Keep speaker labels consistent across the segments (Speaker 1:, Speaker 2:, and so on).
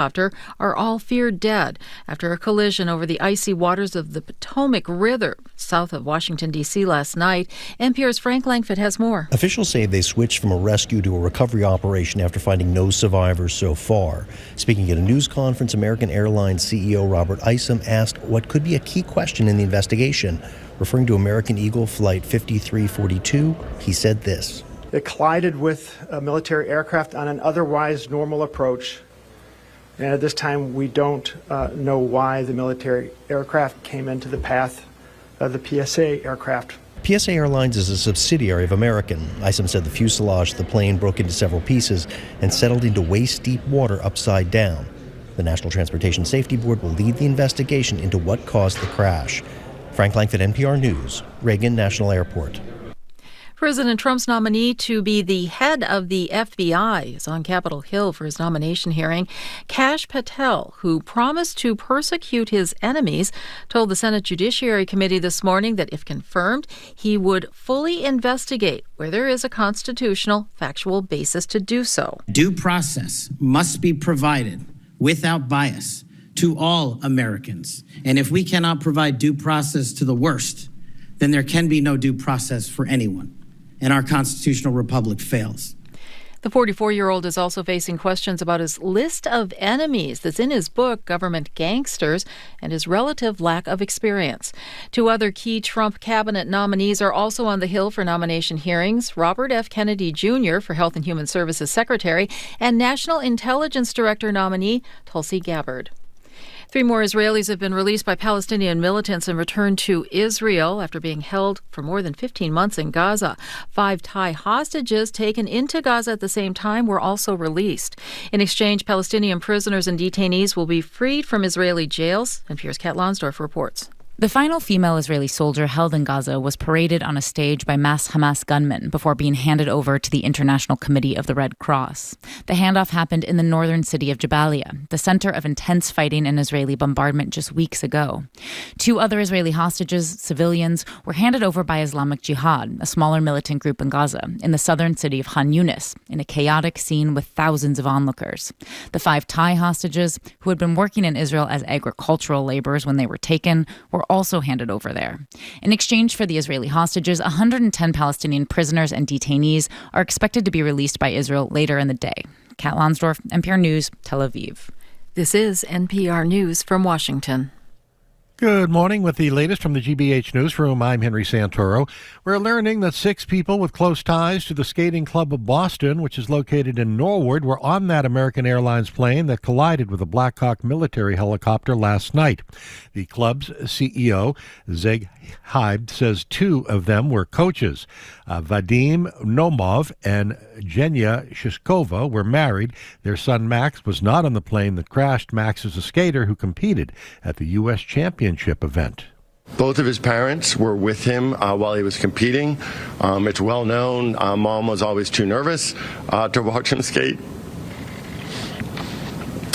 Speaker 1: are all feared dead after a collision over the icy waters of the Potomac River south of Washington, D.C. last night. NPR's Frank Langford has more.
Speaker 2: Officials say they switched from a rescue to a recovery operation after finding no survivors so far. Speaking at a news conference, American Airlines CEO Robert Isom asked what could be a key question in the investigation. Referring to American Eagle Flight 5342, he said this.
Speaker 3: It collided with a military aircraft on an otherwise normal approach. And at this time, we don't know why the military aircraft came into the path of the PSA aircraft.
Speaker 2: PSA Airlines is a subsidiary of American. Isom said the fuselage of the plane broke into several pieces and settled into waist-deep water upside down. The National Transportation Safety Board will lead the investigation into what caused the crash. Frank Langford, NPR News, Reagan National Airport.
Speaker 1: President Trump's nominee to be the head of the FBI is on Capitol Hill for his nomination hearing. Kash Patel, who promised to persecute his enemies, told the Senate Judiciary Committee this morning that if confirmed, he would fully investigate where there is a constitutional, factual basis to do so.
Speaker 4: Due process must be provided without bias to all Americans. And if we cannot provide due process to the worst, then there can be no due process for anyone. And our constitutional republic fails.
Speaker 1: The 44-year-old is also facing questions about his list of enemies that's in his book, Government Gangsters, and his relative lack of experience. Two other key Trump cabinet nominees are also on the Hill for nomination hearings: Robert F. Kennedy Jr. for Health and Human Services Secretary and National Intelligence Director nominee Tulsi Gabbard. 3 more Israelis have been released by Palestinian militants and returned to Israel after being held for more than 15 months in Gaza. 5 Thai hostages taken into Gaza at the same time were also released. In exchange, Palestinian prisoners and detainees will be freed from Israeli jails. NPR's Kat Lonsdorf reports.
Speaker 5: The final female Israeli soldier held in Gaza was paraded on a stage by mass Hamas gunmen before being handed over to the International Committee of the Red Cross. The handoff happened in the northern city of Jabalia, the center of intense fighting and Israeli bombardment just weeks ago. 2 other Israeli hostages, civilians, were handed over by Islamic Jihad, a smaller militant group in Gaza, in the southern city of Khan Yunis, in a chaotic scene with thousands of onlookers. The 5 Thai hostages, who had been working in Israel as agricultural laborers when they were taken, were also handed over there. In exchange for the Israeli hostages, 110 Palestinian prisoners and detainees are expected to be released by Israel later in the day. Kat Lonsdorf, NPR News, Tel Aviv.
Speaker 1: This is NPR News from Washington.
Speaker 6: Good morning. With the latest from the GBH Newsroom, I'm Henry Santoro. We're learning that 6 people with close ties to the Skating Club of Boston, which is located in Norwood, were on that American Airlines plane that collided with a Black Hawk military helicopter last night. The club's CEO, Zeg Hyde, says 2 of them were coaches. Vadim Nomov and Zhenya Shishkova were married. Their son Max was not on the plane that crashed. Max is a skater who competed at the U.S. Championship event.
Speaker 7: Both of his parents were with him while he was competing. It's well known. Mom was always too nervous to watch him skate.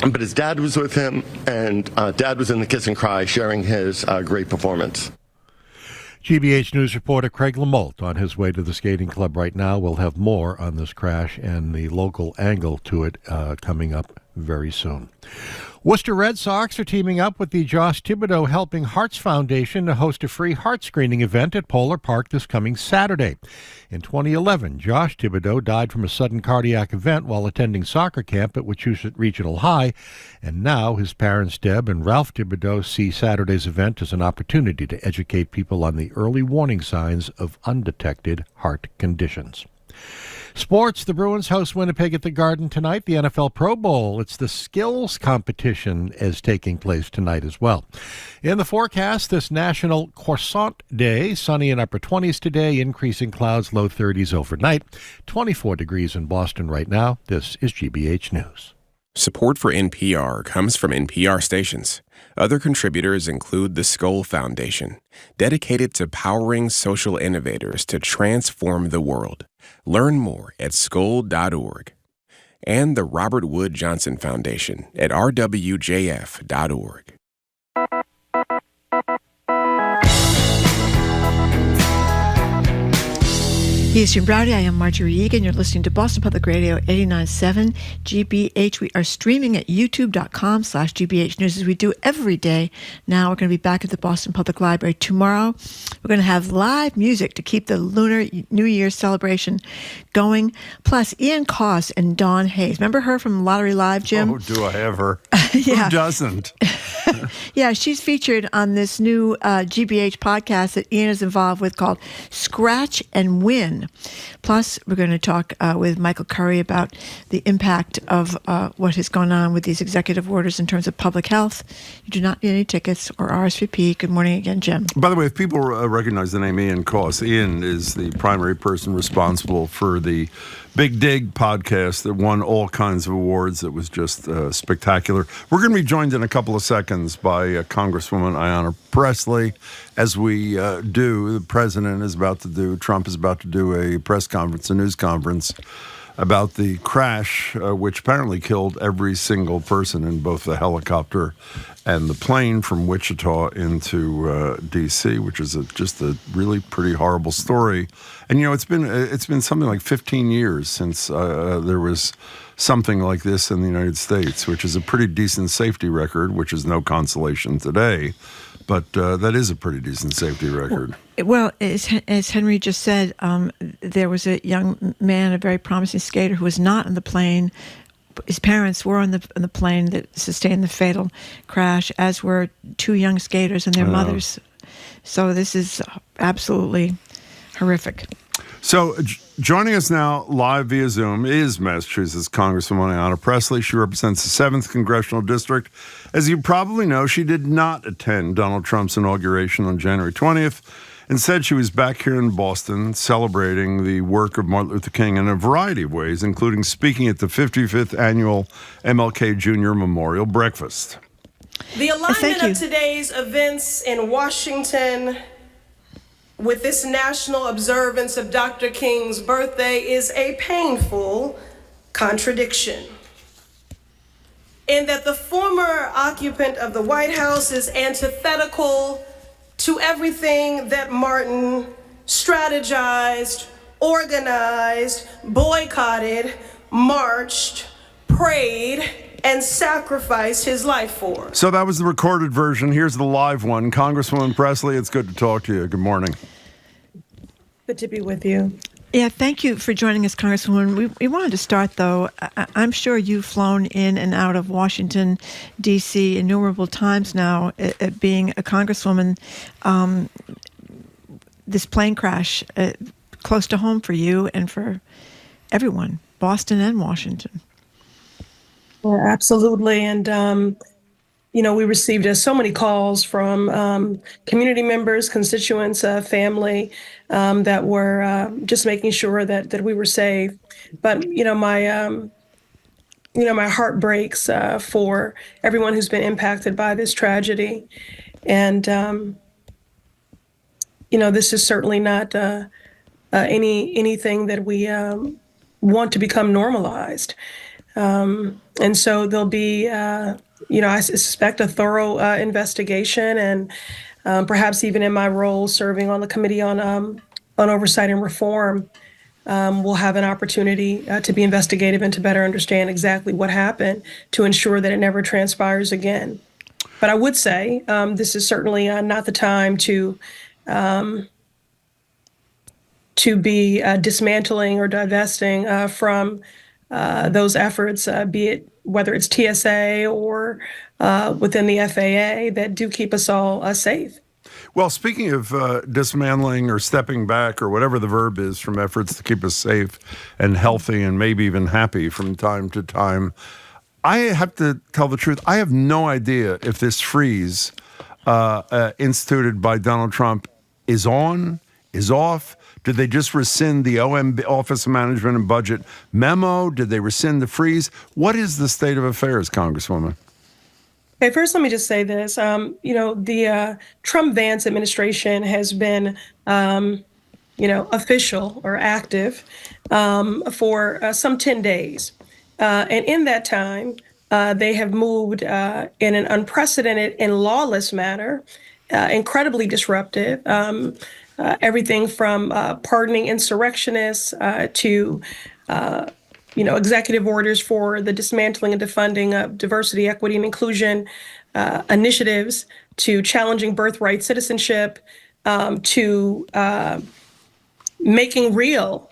Speaker 7: But his dad was with him, and Dad was in the kiss and cry, sharing his great performance.
Speaker 6: GBH News reporter Craig Lamolt on his way to the skating club right now. We'll have more on this crash and the local angle to it coming up very soon. Worcester Red Sox are teaming up with the Josh Thibodeau Helping Hearts Foundation to host a free heart screening event at Polar Park this coming Saturday. In 2011, Josh Thibodeau died from a sudden cardiac event while attending soccer camp at Wachusett Regional High, and now his parents Deb and Ralph Thibodeau see Saturday's event as an opportunity to educate people on the early warning signs of undetected heart conditions. Sports, the Bruins host Winnipeg at the Garden tonight. The NFL Pro Bowl, it's the skills competition, is taking place tonight as well. In the forecast, this National Croissant Day, sunny and upper 20s today, increasing clouds, low 30s overnight. 24 degrees in Boston right now. This is GBH News.
Speaker 8: Support for NPR comes from NPR stations. Other contributors include the Skoll Foundation, dedicated to powering social innovators to transform the world. Learn more at skoll.org. And the Robert Wood Johnson Foundation at rwjf.org.
Speaker 9: Yes, Jim Browdy. I am Marjorie Egan. You're listening to Boston Public Radio 89.7 GBH. We are streaming at youtube.com/GBH News as we do every day. Now we're going to be back at the Boston Public Library tomorrow. We're going to have live music to keep the Lunar New Year celebration going. Plus, Ian Koss and Dawn Hayes. Remember her from Lottery Live, Jim?
Speaker 10: Oh, do I ever?
Speaker 9: Yeah.
Speaker 10: Who doesn't?
Speaker 9: Yeah, she's featured on this new GBH podcast that Ian is involved with called Scratch and Win. Plus, we're going to talk with Michael Curry about the impact of what has gone on with these executive orders in terms of public health. You do not need any tickets or RSVP. Good morning again, Jim.
Speaker 10: By the way, if people recognize the name Ian Koss, Ian is the primary person responsible for the Big Dig podcast that won all kinds of awards. It was just spectacular. We're going to be joined in a couple of seconds by Congresswoman Ayanna Pressley. As we do, the president is about to do, Trump is about to do a press conference, a news conference about the crash, which apparently killed every single person in both the helicopter and the plane from Wichita into D.C., which is just a really pretty horrible story. And, you know, it's been something like 15 years since there was something like this in the United States, which is a pretty decent safety record, which is no consolation today. But that is a pretty decent safety record.
Speaker 9: Well, as Henry just said, there was a young man, a very promising skater, who was not on the plane. His parents were on the plane that sustained the fatal crash, as were two young skaters and their mothers. So this is absolutely horrific.
Speaker 10: So joining us now live via Zoom is Massachusetts Congresswoman Ayanna Pressley. She represents the 7th Congressional District. As you probably know, she did not attend Donald Trump's inauguration on January 20th. Instead, she was back here in Boston celebrating the work of Martin Luther King in a variety of ways, including speaking at the 55th Annual MLK Jr. Memorial Breakfast.
Speaker 11: The alignment of today's events in Washington with this national observance of Dr. King's birthday is a painful contradiction, in that the former occupant of the White House is antithetical to everything that Martin strategized, organized, boycotted, marched, prayed, and sacrificed his life for.
Speaker 10: So that was the recorded version. Here's the live one. Congresswoman Pressley, it's good to talk to you. Good morning.
Speaker 11: Good to be with you.
Speaker 9: Yeah, thank you for joining us, Congresswoman. We wanted to start, though. I'm sure you've flown in and out of Washington, D.C. innumerable times now, being a Congresswoman. This plane crash, close to home for you and for everyone, Boston and Washington.
Speaker 11: Yeah, absolutely. And, we received so many calls from community members, constituents, family that were just making sure that we were safe. But, my heart breaks for everyone who's been impacted by this tragedy. And, this is certainly not anything that we want to become normalized. And so there'll be, I suspect a thorough investigation, and perhaps even in my role serving on the Committee on Oversight and Reform, we'll have an opportunity to be investigative and to better understand exactly what happened to ensure that it never transpires again. But I would say this is certainly not the time to be dismantling or divesting from those efforts, be it whether it's TSA or within the FAA, that do keep us all safe.
Speaker 10: Well, speaking of dismantling or stepping back or whatever the verb is from efforts to keep us safe and healthy and maybe even happy from time to time, I have to tell the truth. I have no idea if this freeze instituted by Donald Trump is on, is off. Did they just rescind the Office of Management and Budget memo? Did they rescind the freeze? What is the state of affairs, Congresswoman?
Speaker 11: Okay, first, let me just say this. The Trump-Vance administration has been, official or active for some 10 days. And in that time, they have moved in an unprecedented and lawless manner, incredibly disruptive, everything from pardoning insurrectionists to executive orders for the dismantling and defunding of diversity, equity, and inclusion initiatives, to challenging birthright citizenship, to making real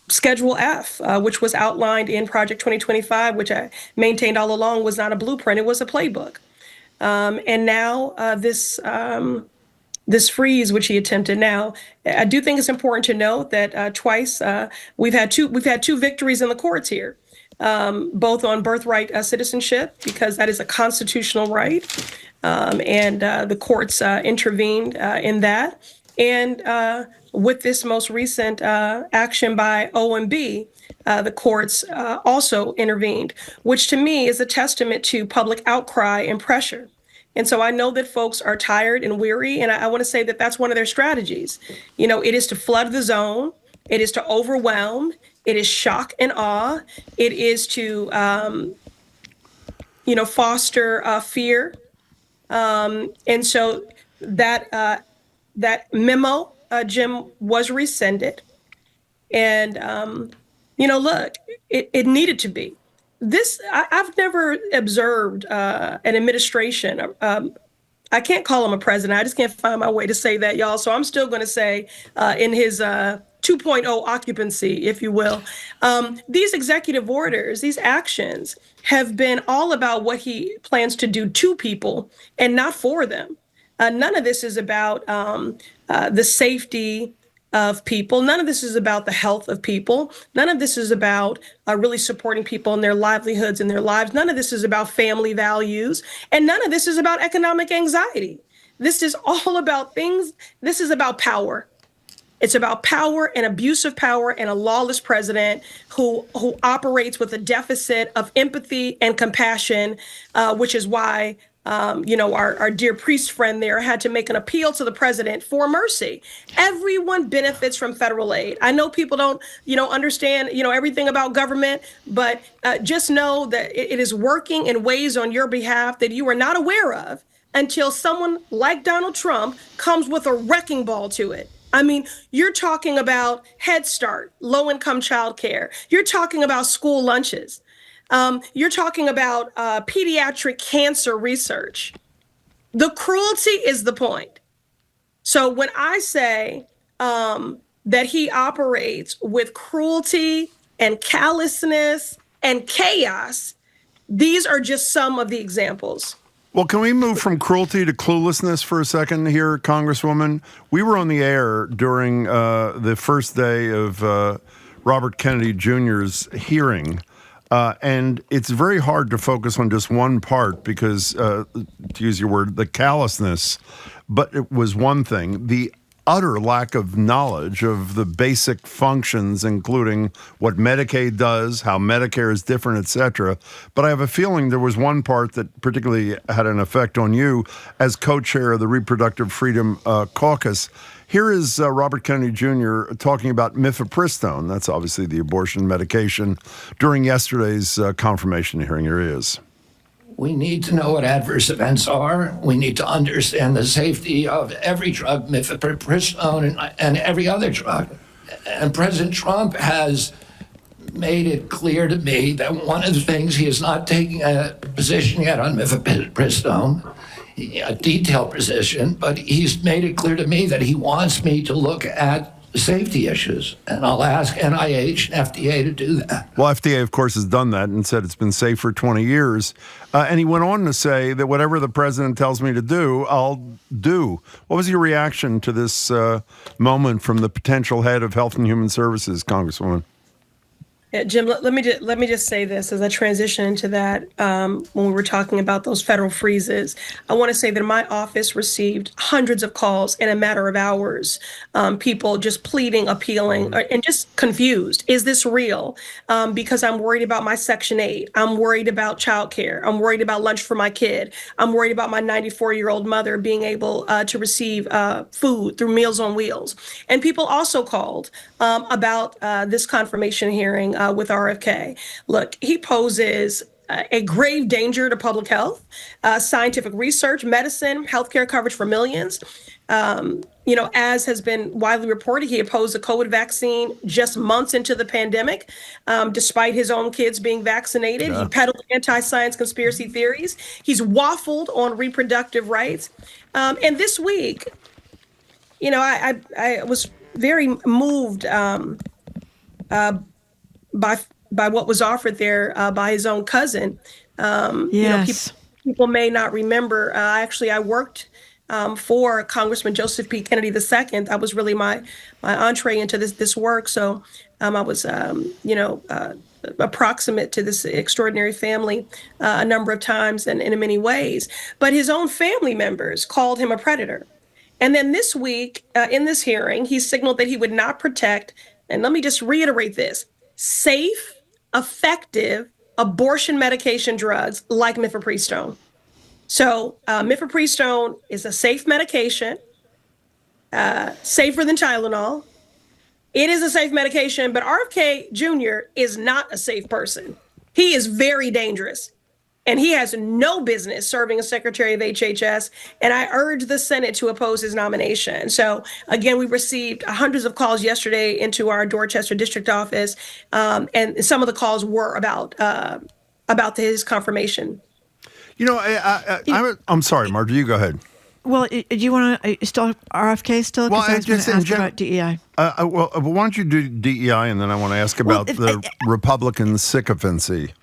Speaker 11: Schedule F, which was outlined in Project 2025, which I maintained all along was not a blueprint, it was a playbook. And now this freeze, which he attempted. Now, I do think it's important to note that twice we've had two victories in the courts here, both on birthright citizenship, because that is a constitutional right, and the courts intervened in that. And with this most recent action by OMB, the courts also intervened, which to me is a testament to public outcry and pressure. And so I know that folks are tired and weary, and I want to say that that's one of their strategies. It is to flood the zone. It is to overwhelm. It is shock and awe. It is to, foster fear. And so that memo, Jim, was rescinded. And, look, it needed to be. I've never observed an administration. I can't call him a president. I just can't find my way to say that, y'all. So I'm still going to say in his 2.0 occupancy, if you will, these executive orders, these actions have been all about what he plans to do to people and not for them. None of this is about the safety of people. None of this is about the health of people. None of this is about really supporting people in their livelihoods and their lives. None of this is about family values. And none of this is about economic anxiety. This is all about things. This is about power. It's about power and abuse of power and a lawless president who operates with a deficit of empathy and compassion, which is why our dear priest friend there had to make an appeal to the president for mercy. Everyone benefits from federal aid. I know people don't, understand, everything about government, but just know that it is working in ways on your behalf that you are not aware of until someone like Donald Trump comes with a wrecking ball to it. I mean, you're talking about Head Start, low-income childcare. You're talking about school lunches. You're talking about pediatric cancer research. The cruelty is the point. So when I say that he operates with cruelty and callousness and chaos, these are just some of the examples.
Speaker 10: Well, can we move from cruelty to cluelessness for a second here, Congresswoman? We were on the air during the first day of Robert Kennedy Jr.'s hearing. And it's very hard to focus on just one part because, to use your word, the callousness, but it was one thing. The utter lack of knowledge of the basic functions, including what Medicaid does, how Medicare is different, et cetera. But I have a feeling there was one part that particularly had an effect on you as co-chair of the Reproductive Freedom Caucus. Here is Robert Kennedy Jr. talking about mifepristone. That's obviously the abortion medication during yesterday's confirmation hearing. Here he is.
Speaker 12: We need to know what adverse events are. We need to understand the safety of every drug, mifepristone and every other drug. And President Trump has made it clear to me that one of the things he is not taking a position yet on mifepristone, a detailed position, but he's made it clear to me that he wants me to look at safety issues, and I'll ask NIH and FDA to do that.
Speaker 10: Well, FDA, of course, has done that and said it's been safe for 20 years. And he went on to say that whatever the president tells me to do, I'll do. What was your reaction to this moment from the potential head of Health and Human Services, Congresswoman?
Speaker 11: Jim, let me just say this as I transition into that. When we were talking about those federal freezes, I want to say that my office received hundreds of calls in a matter of hours. People just pleading, appealing, and just confused. Is this real? Because I'm worried about my Section 8. I'm worried about childcare. I'm worried about lunch for my kid. I'm worried about my 94-year-old mother being able to receive food through Meals on Wheels. And people also called about this confirmation hearing with RFK. Look, he poses a grave danger to public health, scientific research, medicine, healthcare coverage for millions. As has been widely reported, he opposed the COVID vaccine just months into the pandemic, despite his own kids being vaccinated. Yeah. He peddled anti-science conspiracy theories. He's waffled on reproductive rights. And this week, I was very moved by what was offered there by his own cousin.
Speaker 9: Yes.
Speaker 11: People may not remember. I worked for Congressman Joseph P. Kennedy II. That was really my entree into this work. So I was, approximate to this extraordinary family a number of times and in many ways. But his own family members called him a predator. And then this week, in this hearing, he signaled that he would not protect, and let me just reiterate this, safe, effective abortion medication drugs like mifepristone. So mifepristone is a safe medication, safer than Tylenol. It is a safe medication, but RFK Jr. is not a safe person. He is very dangerous, and he has no business serving as Secretary of HHS, and I urge the Senate to oppose his nomination. So again, we received hundreds of calls yesterday into our Dorchester district office, and some of the calls were about his confirmation.
Speaker 10: I'm sorry, Margie, you go ahead.
Speaker 9: Well, do you want to still RFK still?
Speaker 10: Well,
Speaker 9: I was going to ask about DEI.
Speaker 10: Why don't you do DEI, and then I want to ask about the Republican sycophancy.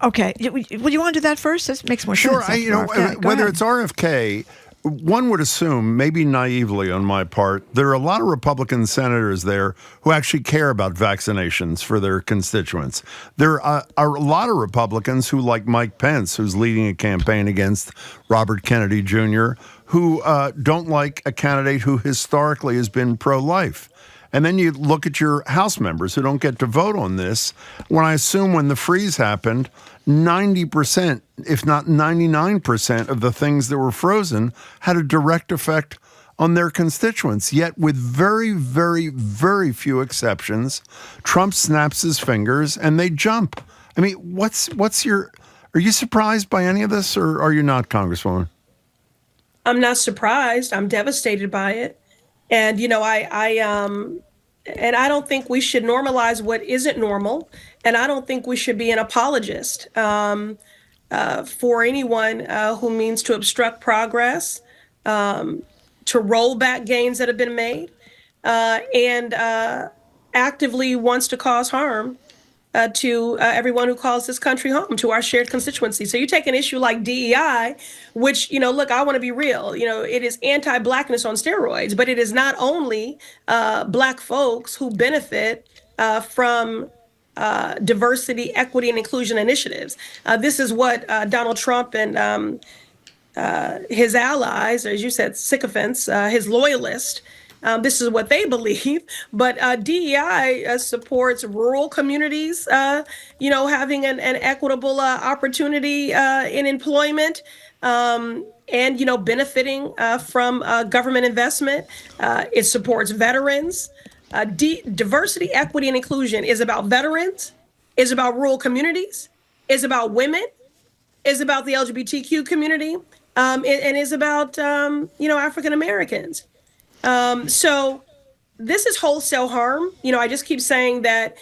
Speaker 9: Okay. Well, you want to do that first? This makes more sense.
Speaker 10: Sure. Whether it's RFK, one would assume, maybe naively on my part, there are a lot of Republican senators there who actually care about vaccinations for their constituents. There are a lot of Republicans who, like Mike Pence, who's leading a campaign against Robert Kennedy Jr., who don't like a candidate who historically has been pro-life. And then you look at your House members who don't get to vote on this. When I assume when the freeze happened, 90%, if not 99% of the things that were frozen had a direct effect on their constituents. Yet with very, very, very few exceptions, Trump snaps his fingers and they jump. I mean, are you surprised by any of this, or are you not, Congresswoman?
Speaker 11: I'm not surprised. I'm devastated by it. And, and I don't think we should normalize what isn't normal. And I don't think we should be an apologist for anyone who means to obstruct progress, to roll back gains that have been made, and actively wants to cause harm to everyone who calls this country home, to our shared constituency. So you take an issue like DEI, which, look, I want to be real. It is anti-Blackness on steroids, but it is not only Black folks who benefit from diversity, equity, and inclusion initiatives. This is what Donald Trump and his allies, or as you said, sycophants, his loyalists, this is what they believe. But DEI supports rural communities, having an equitable opportunity in employment, and, benefiting from government investment. It supports veterans. Diversity, equity, and inclusion is about veterans, is about rural communities, is about women, is about the LGBTQ community, and is about, African Americans. So this is wholesale harm. I just keep saying that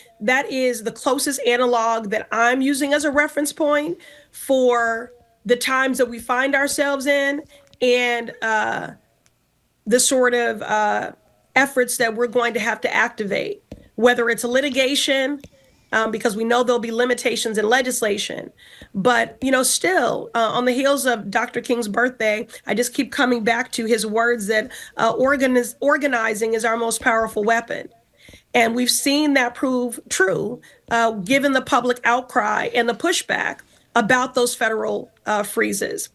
Speaker 11: is the closest analog that I'm using as a reference point for the times that we find ourselves in, and the sort of efforts that we're going to have to activate, whether it's litigation, because we know there'll be limitations in legislation. But, still, on the heels of Dr. King's birthday, I just keep coming back to his words that organizing is our most powerful weapon. And we've seen that prove true, given the public outcry and the pushback about those federal freezes,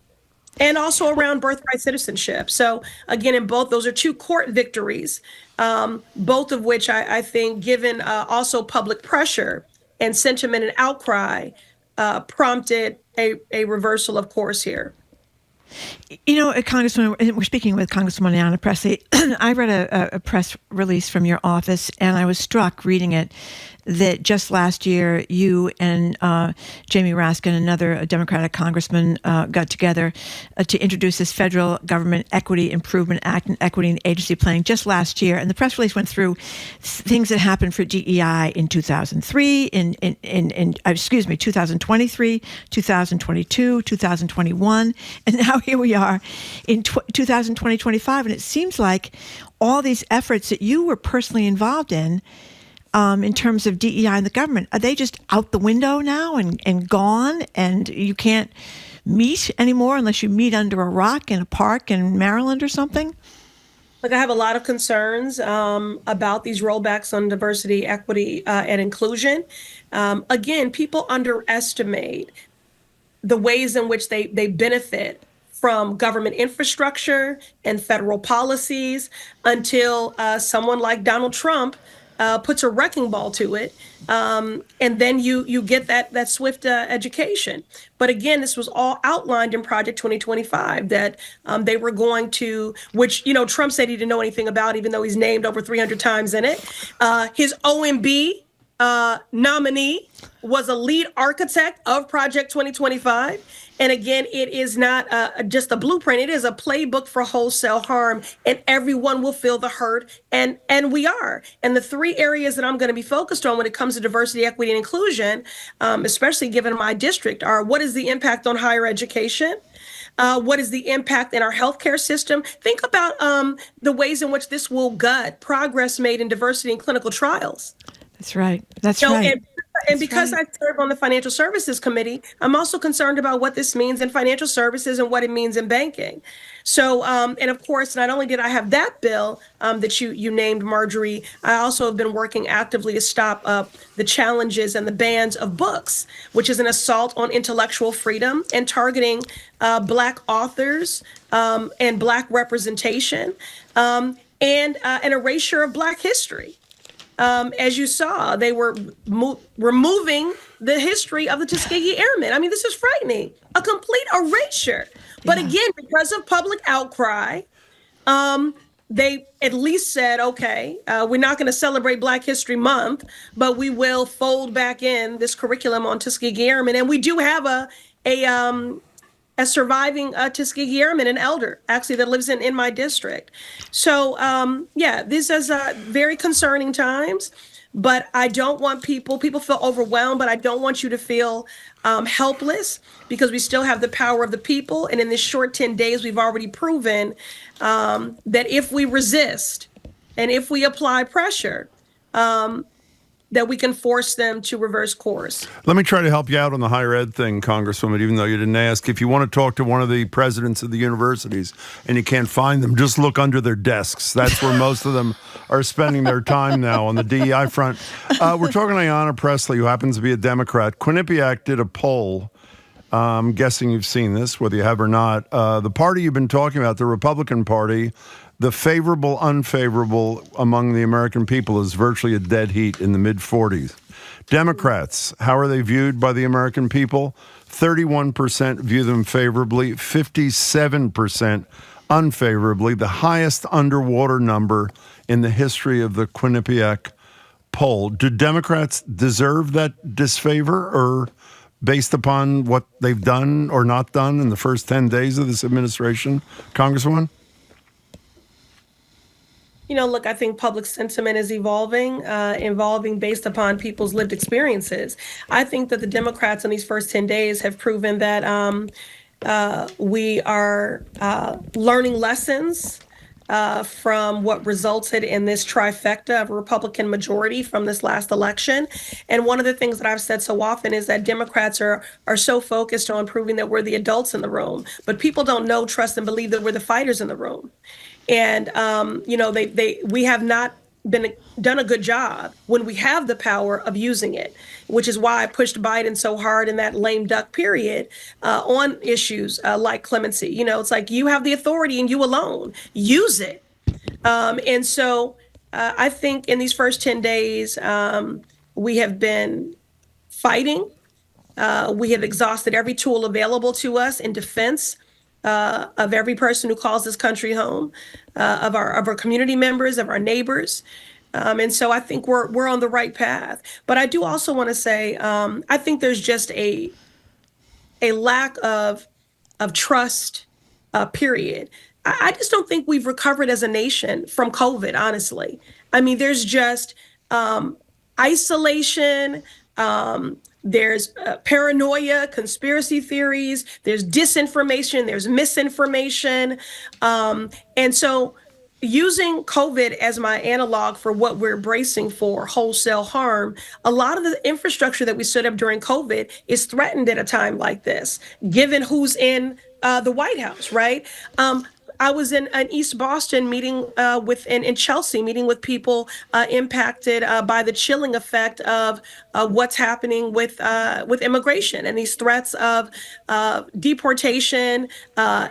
Speaker 11: and also around birthright citizenship. So again, in both, those are two court victories, both of which I think, given also public pressure and sentiment and outcry, prompted a reversal of course here.
Speaker 9: Congresswoman, we're speaking with Congresswoman Ayanna Pressley. I read a press release from your office, and I was struck reading it that just last year you and Jamie Raskin, another Democratic congressman, got together to introduce this Federal Government Equity Improvement Act and Equity and Agency Planning just last year. And the press release went through things that happened for DEI in 2003, in 2023, 2022, 2021, and now here we are in 2025. And it seems like all these efforts that you were personally involved in terms of DEI in the government, are they just out the window now and gone, and you can't meet anymore unless you meet under a rock in a park in Maryland or something?
Speaker 11: Look, I have a lot of concerns about these rollbacks on diversity, equity, and inclusion. Again, people underestimate the ways in which they benefit from government infrastructure and federal policies until someone like Donald Trump puts a wrecking ball to it, and then you get that swift education. But again, this was all outlined in Project 2025 that they were going to, which Trump said he didn't know anything about, even though he's named over 300 times in it. His OMB nominee was a lead architect of Project 2025. And again, it is not just a blueprint. It is a playbook for wholesale harm, and everyone will feel the hurt. And we are. And the three areas that I'm going to be focused on when it comes to diversity, equity, and inclusion, especially given my district, are what is the impact on higher education? What is the impact in our healthcare system? Think about the ways in which this will gut progress made in diversity in clinical trials.
Speaker 9: That's right. That's right.
Speaker 11: And because I serve on the Financial Services Committee, I'm also concerned about what this means in financial services and what it means in banking. So, and of course, not only did I have that bill that you named, Marjorie, I also have been working actively to stop the challenges and the bans of books, which is an assault on intellectual freedom and targeting Black authors and Black representation and an erasure of Black history. As you saw, they were removing the history of the Tuskegee Airmen. I mean, this is frightening, a complete erasure. But again, because of public outcry, they at least said, okay, we're not going to celebrate Black History Month, but we will fold back in this curriculum on Tuskegee Airmen. And we do have a surviving Tuskegee Airman, an elder, actually, that lives in my district. So, this is very concerning times, but I don't want people feel overwhelmed, but I don't want you to feel helpless, because we still have the power of the people. And in this short 10 days, we've already proven that if we resist and if we apply pressure, that we can force them to reverse course.
Speaker 10: Let me try to help you out on the higher ed thing, Congresswoman, even though you didn't ask. If you want to talk to one of the presidents of the universities and you can't find them, just look under their desks. That's where most of them are spending their time now on the DEI front. We're talking to Ayanna Pressley, who happens to be a Democrat. Quinnipiac did a poll. I'm guessing you've seen this, whether you have or not. The party you've been talking about, the Republican Party, the favorable, unfavorable among the American people is virtually a dead heat in the mid-40s. Democrats, how are they viewed by the American people? 31% view them favorably, 57% unfavorably, the highest underwater number in the history of the Quinnipiac poll. Do Democrats deserve that disfavor, or based upon what they've done or not done in the first 10 days of this administration, Congresswoman?
Speaker 11: Look, I think public sentiment is evolving based upon people's lived experiences. I think that the Democrats in these first 10 days have proven that we are learning lessons from what resulted in this trifecta of a Republican majority from this last election. And one of the things that I've said so often is that Democrats are so focused on proving that we're the adults in the room, but people don't know, trust, and believe that we're the fighters in the room. And, we have not done a good job when we have the power of using it, which is why I pushed Biden so hard in that lame duck period on issues like clemency. It's like, you have the authority and you alone use it. And so I think in these first 10 days, we have been fighting. We have exhausted every tool available to us in defense of every person who calls this country home, of our community members, of our neighbors. And so I think we're on the right path. But I do also want to say, I think there's just a lack of trust, period. I just don't think we've recovered as a nation from COVID, honestly. I mean, there's just isolation, there's paranoia, conspiracy theories, there's disinformation, there's misinformation. And so using COVID as my analog for what we're bracing for, wholesale harm, a lot of the infrastructure that we stood up during COVID is threatened at a time like this, given who's in the White House, right? I was in East Boston meeting in Chelsea, meeting with people impacted by the chilling effect of what's happening with immigration and these threats of deportation,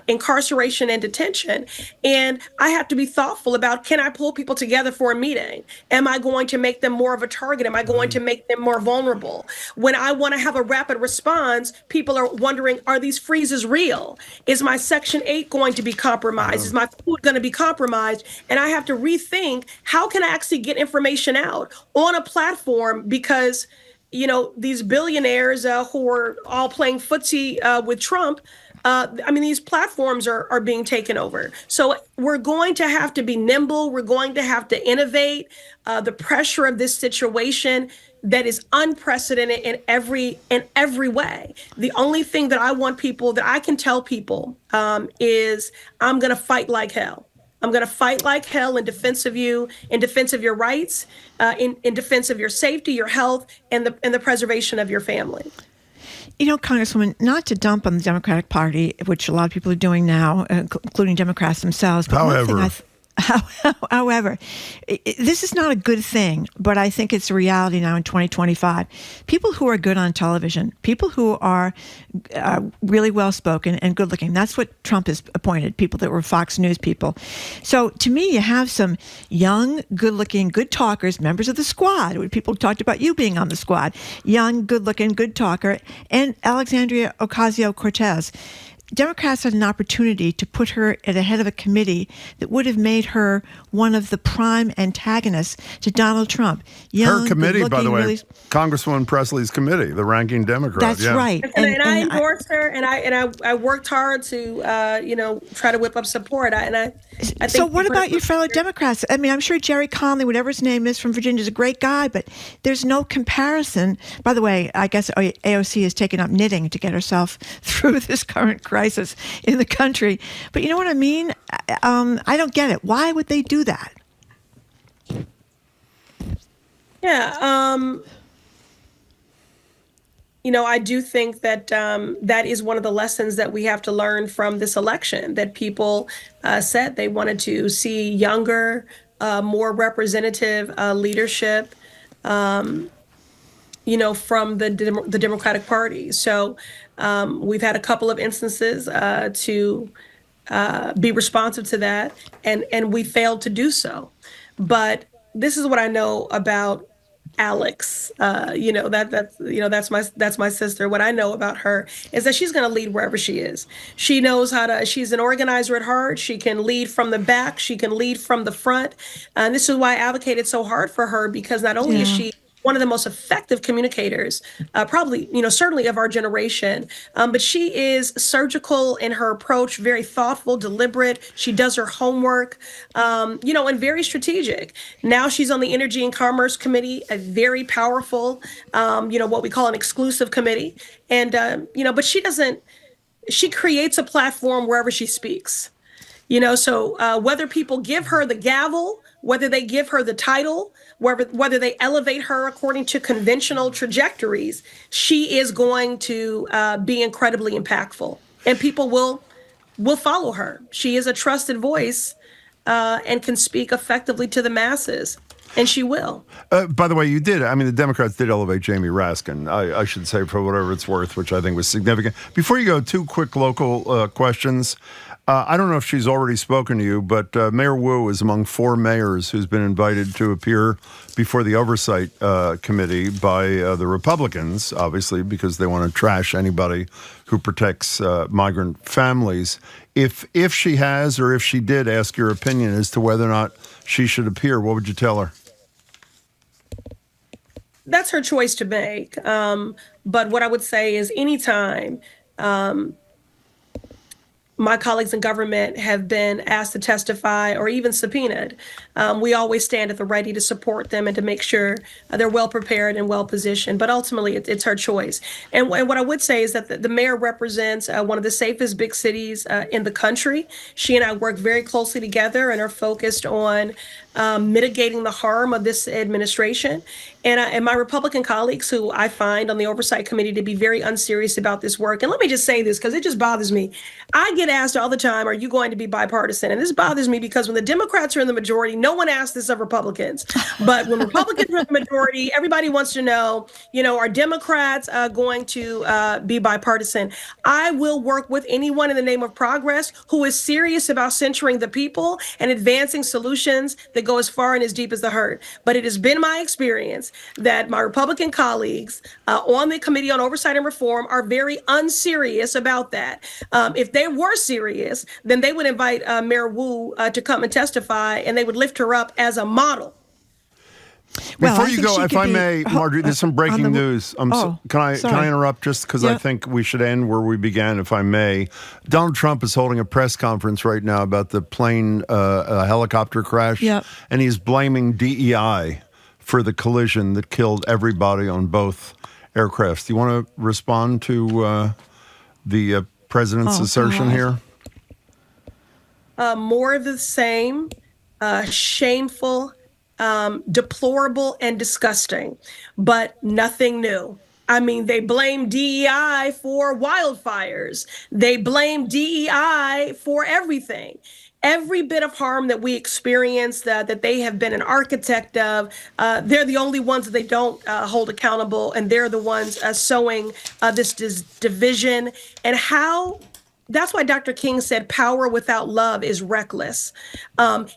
Speaker 11: incarceration, and detention. And I have to be thoughtful about, can I pull people together for a meeting? Am I going to make them more of a target? Am I going to make them more vulnerable? When I want to have a rapid response, people are wondering, are these freezes real? Is my Section 8 going to be compromised? Is my food going to be compromised? And I have to rethink, how can I actually get information out on a platform? Because, you know, these billionaires who are all playing footsie with Trump, I mean, these platforms are being taken over. So we're going to have to be nimble. We're going to have to innovate. The pressure of this situation that is unprecedented in every way. The only thing that I can tell people is, I'm going to fight like hell. I'm going to fight like hell in defense of you, in defense of your rights, in defense of your safety, your health, and the preservation of your family.
Speaker 9: You know, Congresswoman, not to dump on the Democratic Party, which a lot of people are doing now, including Democrats themselves. But However, this is not a good thing, but I think it's a reality now in 2025. People who are good on television, people who are really well-spoken and good-looking, that's what Trump has appointed, people that were Fox News people. So to me, you have some young, good-looking, good talkers, members of the squad. People talked about you being on the squad. Young, good-looking, good talker, and Alexandria Ocasio-Cortez. Democrats had an opportunity to put her at the head of a committee that would have made her one of the prime antagonists to Donald Trump.
Speaker 10: Her committee, by the way, Congresswoman Presley's committee, the ranking Democrat.
Speaker 9: That's right.
Speaker 11: And I endorsed her, and I worked hard to try to whip up support. I think
Speaker 9: so what about your fellow Democrats? I mean, I'm sure Jerry Conley, whatever his name is, from Virginia, is a great guy, but there's no comparison. By the way, I guess AOC has taken up knitting to get herself through this current crisis in the country. But you know what I mean? I don't get it. Why would they do that?
Speaker 11: Yeah. I do think that that is one of the lessons that we have to learn from this election, that people said they wanted to see younger, more representative leadership, from the Democratic Party. So we've had a couple of instances to be responsive to that, and we failed to do so. But this is what I know about Alex. That's my sister. What I know about her is that she's going to lead wherever she is. She knows she's an organizer at heart. She can lead from the back. She can lead from the front. And this is why I advocated so hard for her, because not only is she one of the most effective communicators, probably, certainly of our generation. But she is surgical in her approach, very thoughtful, deliberate. She does her homework, and very strategic. Now she's on the Energy and Commerce Committee, a very powerful, what we call an exclusive committee. And, but she creates a platform wherever she speaks. So whether people give her the gavel, whether they give her the title, whether they elevate her according to conventional trajectories, she is going to be incredibly impactful, and people will follow her. She is a trusted voice and can speak effectively to the masses, and she will.
Speaker 10: By the way, the Democrats did elevate Jamie Raskin, I should say, for whatever it's worth, which I think was significant. Before you go, two quick local questions. I don't know if she's already spoken to you, but Mayor Wu is among 4 mayors who's been invited to appear before the Oversight Committee by the Republicans, obviously, because they want to trash anybody who protects migrant families. If she has, or if she did ask your opinion as to whether or not she should appear, what would you tell her?
Speaker 11: That's her choice to make. But what I would say is anytime my colleagues in government have been asked to testify or even subpoenaed, we always stand at the ready to support them and to make sure they're well prepared and well positioned. But ultimately, it's her choice. And what I would say is that the mayor represents one of the safest big cities in the country. She and I work very closely together and are focused on mitigating the harm of this administration. And my Republican colleagues, who I find on the Oversight Committee to be very unserious about this work. And let me just say this, because it just bothers me. I get asked all the time, are you going to be bipartisan? And this bothers me because when the Democrats are in the majority, no one asks this of Republicans. But when Republicans are in the majority, everybody wants to know, are Democrats going to be bipartisan? I will work with anyone in the name of progress who is serious about centering the people and advancing solutions that go as far and as deep as the hurt. But it has been my experience that my Republican colleagues on the Committee on Oversight and Reform are very unserious about that. If they were serious, then they would invite Mayor Wu to come and testify, and they would lift her up as a model.
Speaker 10: Before you go, if I may, Marjorie, there's some breaking news. Can I interrupt just because I think we should end where we began, if I may? Donald Trump is holding a press conference right now about the plane helicopter crash, and he's blaming DEI for the collision that killed everybody on both aircrafts. Do you want to respond to the president's assertion here?
Speaker 11: More of the same, shameful, deplorable, and disgusting, but nothing new. I mean, they blame DEI for wildfires. They blame DEI for everything. Every bit of harm that we experience that they have been an architect of, they're the only ones that they don't hold accountable, and they're the ones sowing this division. And that's why Dr. King said power without love is reckless.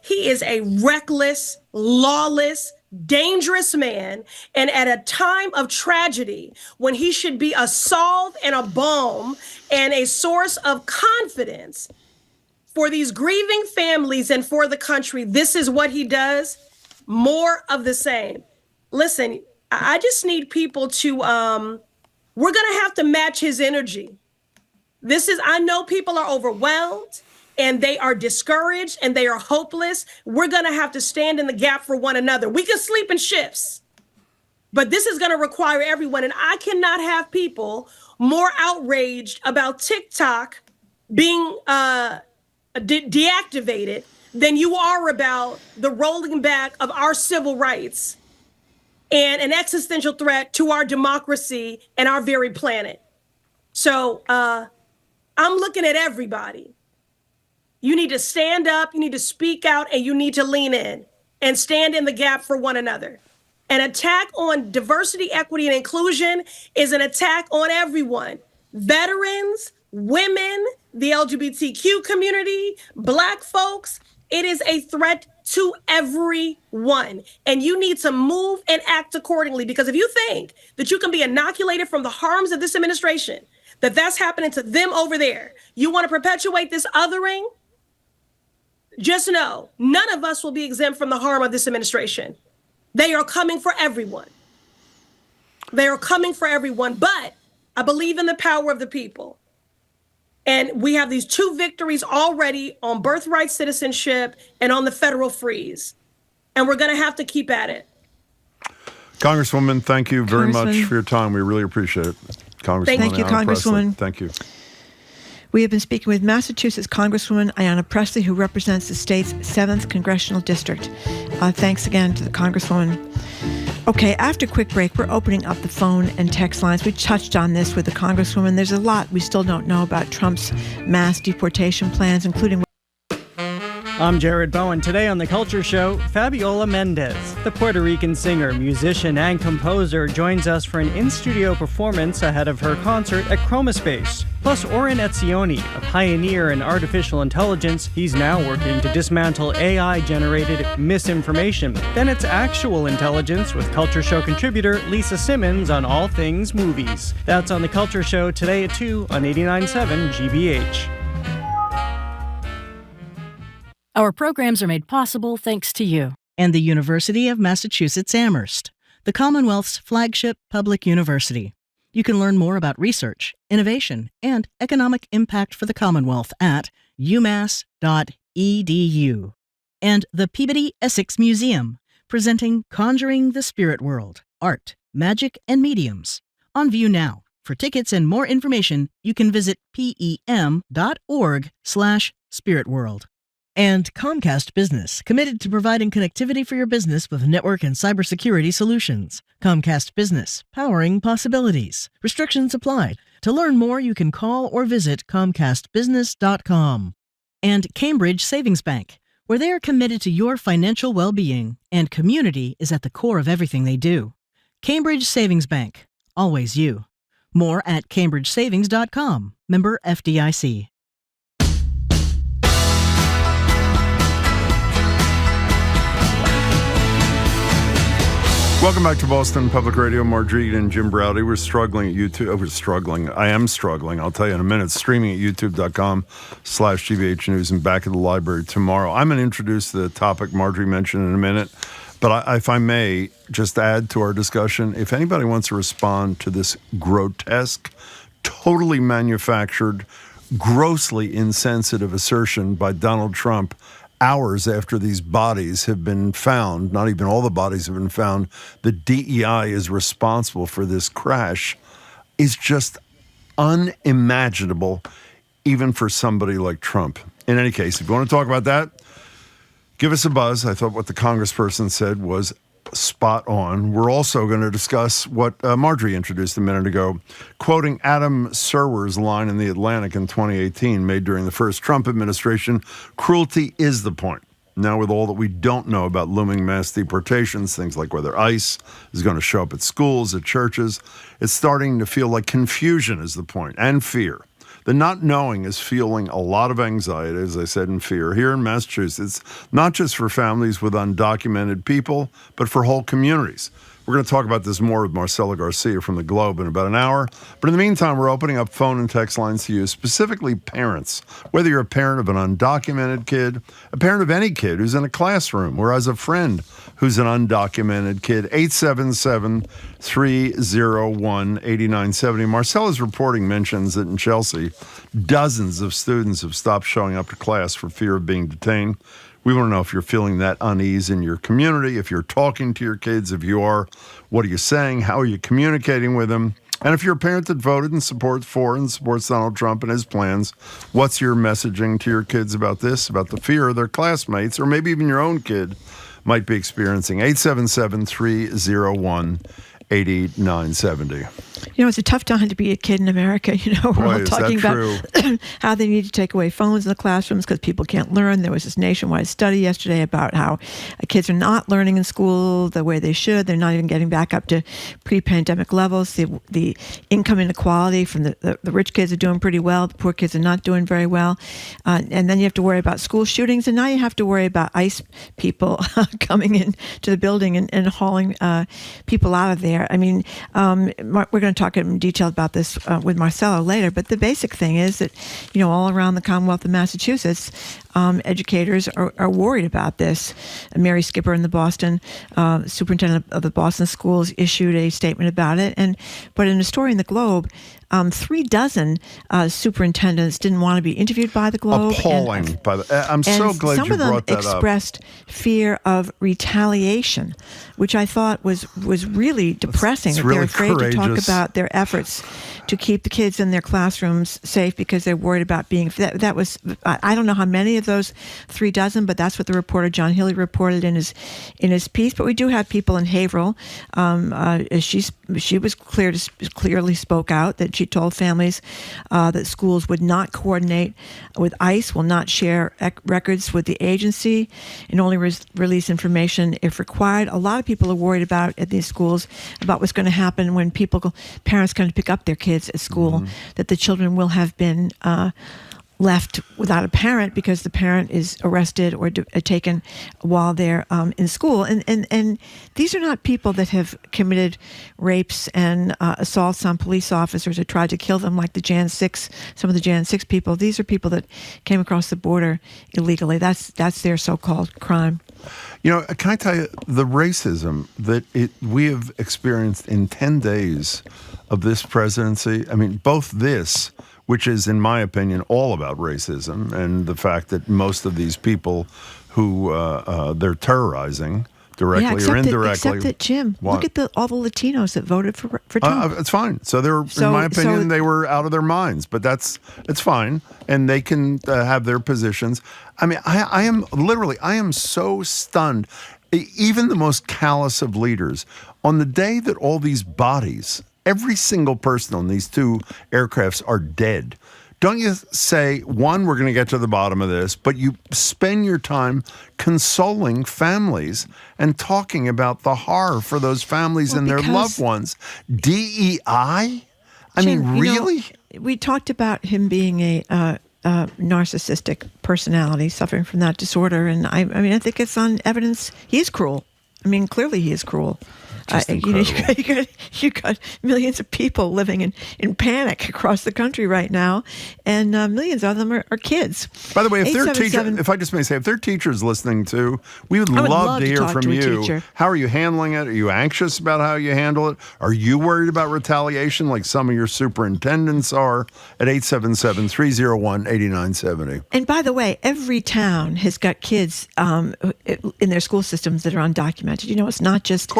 Speaker 11: He is a reckless, lawless, dangerous man. And at a time of tragedy, when he should be a salve and a balm and a source of confidence for these grieving families and for the country, this is what he does. More of the same. Listen, I just need people to, we're going to have to match his energy. I know people are overwhelmed and they are discouraged and they are hopeless. We're going to have to stand in the gap for one another. We can sleep in shifts, but this is going to require everyone. And I cannot have people more outraged about TikTok being deactivated than you are about the rolling back of our civil rights and an existential threat to our democracy and our very planet. So I'm looking at everybody. You need to stand up, you need to speak out, and you need to lean in and stand in the gap for one another. An attack on diversity, equity, and inclusion is an attack on everyone. Veterans, women, the LGBTQ community, Black folks. It is a threat to everyone. And you need to move and act accordingly, because if you think that you can be inoculated from the harms of this administration, that's happening to them over there, you want to perpetuate this othering, just know none of us will be exempt from the harm of this administration. They are coming for everyone. They are coming for everyone. But I believe in the power of the people. And we have these 2 victories already on birthright citizenship and on the federal freeze. And we're going to have to keep at it.
Speaker 10: Congresswoman, thank you very much for your time. We really appreciate it. Congresswoman
Speaker 9: Thank you,
Speaker 10: Ayanna
Speaker 9: Congresswoman.
Speaker 10: Pressley. Thank you.
Speaker 9: We have been speaking with Massachusetts Congresswoman Ayanna Pressley, who represents the state's 7th Congressional District. Thanks again to the Congresswoman. Okay, after a quick break, we're opening up the phone and text lines. We touched on this with the Congresswoman. There's a lot we still don't know about Trump's mass deportation plans, including
Speaker 13: I'm Jared Bowen. Today on The Culture Show, Fabiola Mendez, the Puerto Rican singer, musician, and composer, joins us for an in-studio performance ahead of her concert at Chromaspace. Plus, Oren Etzioni, a pioneer in artificial intelligence, he's now working to dismantle AI-generated misinformation. Then it's actual intelligence with Culture Show contributor Lisa Simmons on all things movies. That's on The Culture Show today at 2 on 89.7 GBH.
Speaker 14: Our programs are made possible thanks to you.
Speaker 15: And the University of Massachusetts Amherst, the Commonwealth's flagship public university. You can learn more about research, innovation, and economic impact for the Commonwealth at umass.edu. And the Peabody Essex Museum, presenting Conjuring the Spirit World, Art, Magic, and Mediums. On view now. For tickets and more information, you can visit pem.org/spiritworld. And Comcast Business, committed to providing connectivity for your business with network and cybersecurity solutions. Comcast Business, powering possibilities. Restrictions apply. To learn more, you can call or visit comcastbusiness.com. And Cambridge Savings Bank, where they are committed to your financial well-being, and community is at the core of everything they do. Cambridge Savings Bank, always you. More at cambridgesavings.com. Member FDIC.
Speaker 10: Welcome back to Boston Public Radio. Margrit and Jim Browdy. We're struggling at YouTube. I am struggling. I'll tell you in a minute. Streaming at youtube.com/GBH News and back at the library tomorrow. I'm going to introduce the topic Marjorie mentioned in a minute. But if I may just add to our discussion, if anybody wants to respond to this grotesque, totally manufactured, grossly insensitive assertion by Donald Trump hours after these bodies have been found, not even all the bodies have been found, the DEI is responsible for this crash, is just unimaginable, even for somebody like Trump. In any case, if you want to talk about that, give us a buzz. I thought what the congressperson said was spot on. We're also going to discuss what Marjorie introduced a minute ago, quoting Adam Serwer's line in The Atlantic in 2018, made during the first Trump administration, "Cruelty is the point." Now, with all that we don't know about looming mass deportations, things like whether ICE is going to show up at schools, at churches, it's starting to feel like confusion is the point, and fear. The not knowing is fueling a lot of anxiety, as I said, and fear here in Massachusetts, not just for families with undocumented people, but for whole communities. We're going to talk about this more with Marcela Garcia from the Globe in about an hour. But in the meantime, we're opening up phone and text lines to you, specifically parents. Whether you're a parent of an undocumented kid, a parent of any kid who's in a classroom, or as a friend who's an undocumented kid, 877-301-8970. Marcela's reporting mentions that in Chelsea, dozens of students have stopped showing up to class for fear of being detained. We want to know if you're feeling that unease in your community, if you're talking to your kids. If you are, what are you saying? How are you communicating with them? And if you're a parent that voted and supports Donald Trump and his plans, what's your messaging to your kids about this, about the fear their classmates, or maybe even your own kid might be experiencing? 877-301-8970.
Speaker 9: You know, it's a tough time to be a kid in America. You know, we're all talking about how they need to take away phones in the classrooms because people can't learn. There was this nationwide study yesterday about how kids are not learning in school the way they should. They're not even getting back up to pre-pandemic levels. The income inequality from the rich kids are doing pretty well. The poor kids are not doing very well. And then you have to worry about school shootings. And now you have to worry about ICE people coming in to the building and hauling people out of there. I mean, we're going to talk in detail about this with Marcelo later, but the basic thing is that, you know, all around the Commonwealth of Massachusetts, educators are worried about this. Mary Skipper in the Boston, superintendent of the Boston schools, issued a statement about it. But in a story in the Globe, 36 superintendents didn't want to be interviewed by the Globe.
Speaker 10: Appalling. I'm so glad you brought that up. Some of them
Speaker 9: expressed fear of retaliation, which I thought was really depressing.
Speaker 10: It's
Speaker 9: that
Speaker 10: really
Speaker 9: they're afraid
Speaker 10: courageous.
Speaker 9: to talk about their efforts to keep the kids in their classrooms safe because they're worried about being. That was, I don't know how many of those 36, but that's what the reporter John Healy reported in his piece. But we do have people in Haverhill. She was clearly spoke out that she She told families that schools would not coordinate with ICE, will not share records with the agency, and only release information if required. A lot of people are worried about at these schools about what's going to happen when parents come to pick up their kids at school, that the children will have been left without a parent because the parent is arrested or taken while they're in school. And these are not people that have committed rapes and assaults on police officers or tried to kill them like some of the Jan 6 people. These are people that came across the border illegally. That's their so-called crime.
Speaker 10: You know, can I tell you, the racism that we have experienced in 10 days of this presidency, I mean, both this, which is, in my opinion, all about racism and the fact that most of these people who they're terrorizing directly or indirectly.
Speaker 9: Except that, Jim, look at all the Latinos that voted for Trump.
Speaker 10: It's fine. So in my opinion, they were out of their minds. But it's fine, and they can have their positions. I mean, I am so stunned. Even the most callous of leaders, on the day that all these bodies, every single person on these 2 aircrafts are dead, don't you say, one, we're going to get to the bottom of this, but you spend your time consoling families and talking about the horror for those families and their loved ones. DEI? I mean, really?
Speaker 9: We talked about him being a narcissistic personality, suffering from that disorder, and I mean, I think it's on evidence he is cruel. I mean, clearly he is cruel. You got millions of people living in panic across the country right now, and millions of them are kids.
Speaker 10: By the way, if their teachers listening too, we would love to hear from you. How are you handling it? Are you anxious about how you handle it? Are you worried about retaliation like some of your superintendents are? At 877-301-8970.
Speaker 9: And by the way, every town has got kids in their school systems that are undocumented. You know, it's not just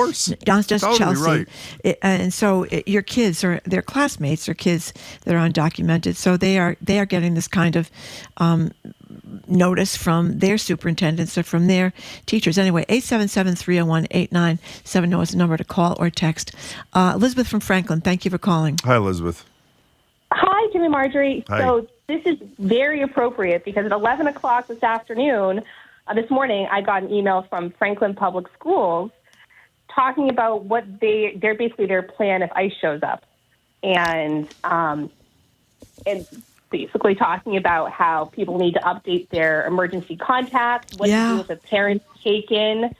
Speaker 9: not just
Speaker 10: totally
Speaker 9: Chelsea.
Speaker 10: Right.
Speaker 9: And so your kids or their classmates are kids that are undocumented. So they are getting this kind of notice from their superintendents or from their teachers. Anyway, 877-301-8970 is the number to call or text. Elizabeth from Franklin, thank you for calling.
Speaker 10: Hi, Elizabeth.
Speaker 16: Hi, Jimmy Marjorie.
Speaker 10: Hi.
Speaker 16: So this is very appropriate because at 11 o'clock this morning, I got an email from Franklin Public Schools talking about what their plan if ICE shows up, and basically talking about how people need to update their emergency contacts, what to do if the parents taken,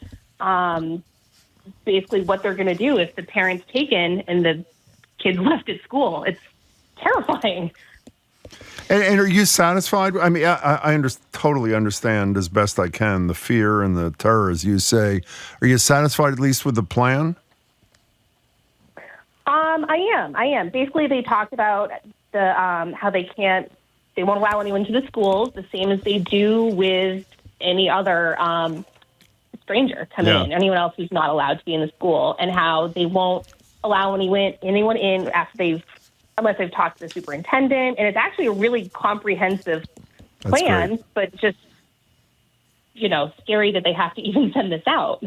Speaker 16: basically what they're going to do if the parents taken and the kids left at school. It's terrifying.
Speaker 10: And are you satisfied? I mean, I totally understand as best I can the fear and the terror, as you say. Are you satisfied at least with the plan?
Speaker 16: I am. Basically, they talked about the how they won't allow anyone to the schools, the same as they do with any other stranger coming in, anyone else who's not allowed to be in the school, and how they won't allow anyone in unless they've talked to the superintendent. And it's actually a really comprehensive plan, but just, scary that they have to even send this out.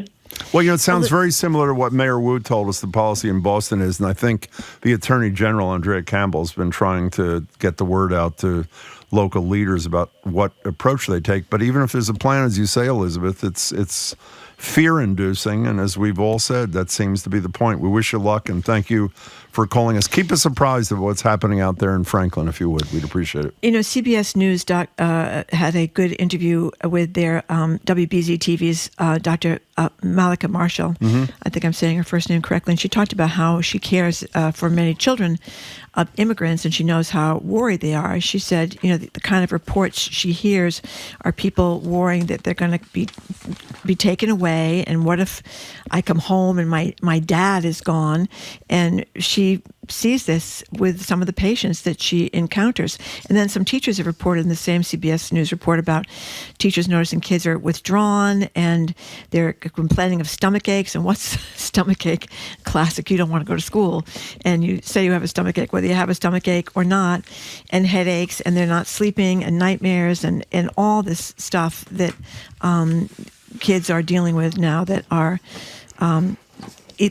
Speaker 10: Well, it sounds very similar to what Mayor Wu told us the policy in Boston is, and I think the Attorney General, Andrea Cabral, has been trying to get the word out to local leaders about what approach they take. But even if there's a plan, as you say, Elizabeth, it's fear-inducing, and as we've all said, that seems to be the point. We wish you luck, and thank you for calling us. Keep us apprised of what's happening out there in Franklin, if you would. We'd appreciate it.
Speaker 9: CBS News had a good interview with their WBZ TV's Dr. Malika Marshall. Mm-hmm. I think I'm saying her first name correctly. And she talked about how she cares for many children of immigrants, and she knows how worried they are. She said, the kind of reports she hears are people worrying that they're going to be taken away, and what if I come home and my dad is gone? And she sees this with some of the patients that she encounters. And then some teachers have reported in the same CBS News report about teachers noticing kids are withdrawn and they're complaining of stomach aches. And what's stomach ache? Classic, you don't want to go to school. And you say you have a stomach ache, whether you have a stomach ache or not, and headaches, and they're not sleeping, and nightmares, and all this stuff that kids are dealing with now that are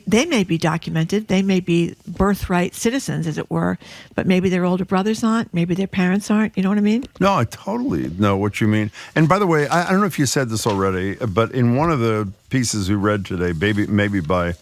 Speaker 9: they may be documented. They may be birthright citizens, as it were, but maybe their older brothers aren't. Maybe their parents aren't. You know what I mean?
Speaker 10: No, I totally know what you mean. And by the way, I don't know if you said this already, but in one of the pieces we read today, maybe by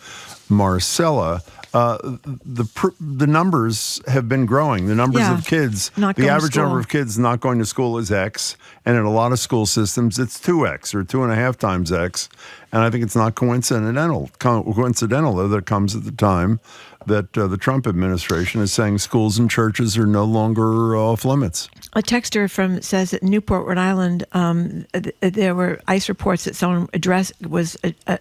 Speaker 10: Marcela, the numbers have been growing. The numbers of kids, the average number of kids not going to school is X, and in a lot of school systems, it's 2X or 2.5 times X. And I think it's not coincidental that it comes at the time that the Trump administration is saying schools and churches are no longer off limits.
Speaker 9: A texter says that in Newport, Rhode Island, there were ICE reports that someone was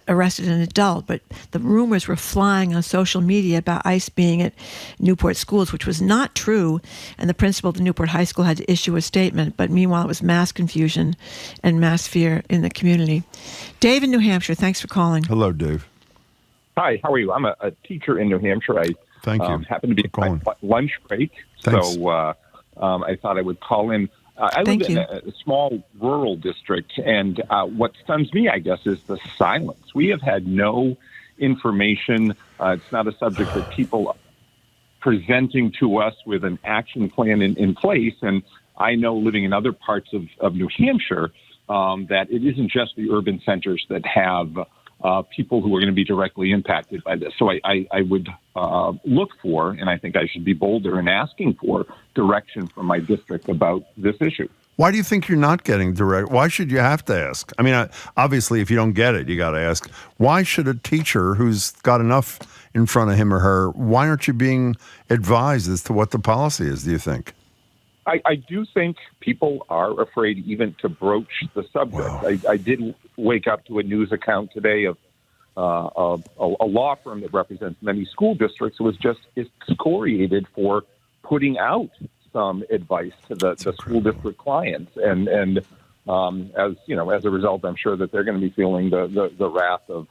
Speaker 9: arrested an adult, but the rumors were flying on social media about ICE being at Newport schools, which was not true, and the principal of the Newport High School had to issue a statement, but meanwhile it was mass confusion and mass fear in the community. Dave in New Hampshire, thanks for calling.
Speaker 10: Hello, Dave.
Speaker 17: Hi, how are you? I'm a teacher in New Hampshire. I happen to be on my lunch break, so I thought I would call in. I live in a small rural district, and what stuns me, I guess, is the silence. We have had no information. It's not a subject that people are presenting to us with an action plan in place, and I know living in other parts of New Hampshire that it isn't just the urban centers that have people who are going to be directly impacted by this. So I would look for, and I think I should be bolder in asking for direction from my district about this issue.
Speaker 10: Why do you think you're not getting direct? Why should you have to ask? I mean, obviously, if you don't get it, you got to ask. Why should a teacher who's got enough in front of him or her, why aren't you being advised as to what the policy is, do you think?
Speaker 17: I do think people are afraid even to broach the subject. Wow. I did wake up to a news account today of a law firm that represents many school districts who was just excoriated for putting out some advice to the school district clients. And as you know, as a result, I'm sure that they're going to be feeling the wrath of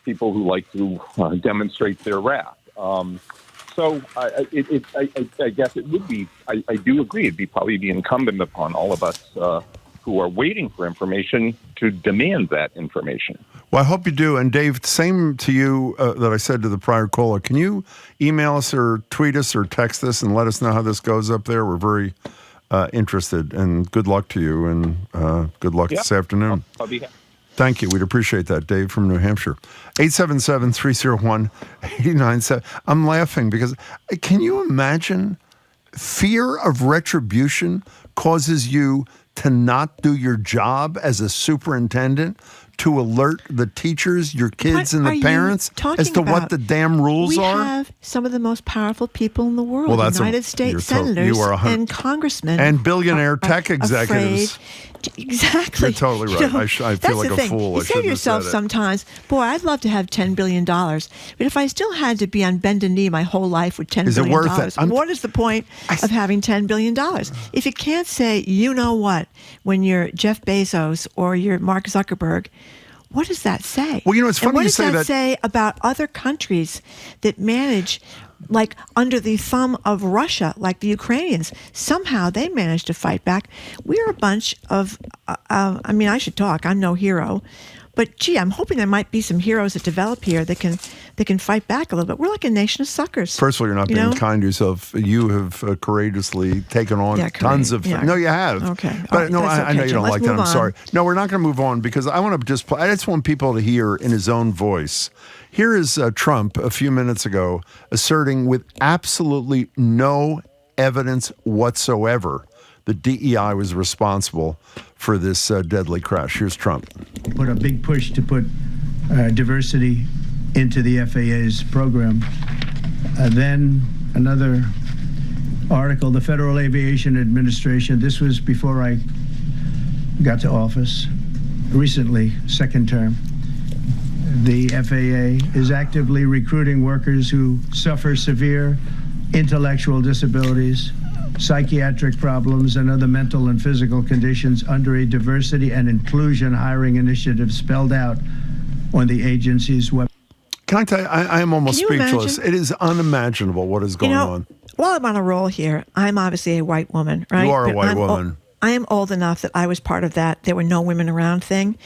Speaker 17: people who like to demonstrate their wrath. So I guess it would be, I do agree, it'd probably be incumbent upon all of us who are waiting for information to demand that information.
Speaker 10: Well, I hope you do. And Dave, same to you that I said to the prior caller. Can you email us or tweet us or text us and let us know how this goes up there? We're very interested. And good luck to you, and good luck this afternoon.
Speaker 17: I'll be happy.
Speaker 10: Thank you. We'd appreciate that, Dave from New Hampshire. 877-301-8997. I'm laughing because can you imagine fear of retribution causes you to not do your job as a superintendent, to alert the teachers, your kids, and the parents as to what the damn rules are?
Speaker 9: We have some of the most powerful people in the world, United States senators and congressmen.
Speaker 10: And billionaire tech executives.
Speaker 9: Exactly.
Speaker 10: You're totally right. I feel like a fool.
Speaker 9: You say to yourself sometimes, boy, I'd love to have $10 billion. But if I still had to be on bended knee my whole life with $10 billion, what is the point of having $10 billion? If you can't say, you know what, when you're Jeff Bezos or you're Mark Zuckerberg, what does that say?
Speaker 10: Well, you know, it's funny
Speaker 9: and what
Speaker 10: you
Speaker 9: does
Speaker 10: say
Speaker 9: that say about other countries that manage, like under the thumb of Russia, like the Ukrainians? Somehow they managed to fight back. We're a bunch of, I mean, I should talk. I'm no hero. But, gee, I'm hoping there might be some heroes that develop here that can fight back a little bit. We're like a nation of suckers.
Speaker 10: First of all, you're not being kind to yourself. You have courageously taken on tons of things. No, you have.
Speaker 9: Okay.
Speaker 10: But no, I know you don't like that. I'm sorry. No, we're not going to move on because I want to just I just want people to hear in his own voice. Here is Trump a few minutes ago asserting with absolutely no evidence whatsoever the DEI was responsible for this deadly crash. Here's Trump.
Speaker 18: Put a big push to put diversity into the FAA's program. Then another article, the Federal Aviation Administration, this was before I got to office, recently, second term. The FAA is actively recruiting workers who suffer severe intellectual disabilities, psychiatric problems, and other mental and physical conditions under a diversity and inclusion hiring initiative spelled out on the agency's website.
Speaker 10: Can I tell you, I am almost speechless. It is unimaginable what is going on.
Speaker 9: While I'm on a roll here, I'm obviously a white woman, right?
Speaker 10: You are a white woman.
Speaker 9: I am old enough that I was part of that there were no women around thing.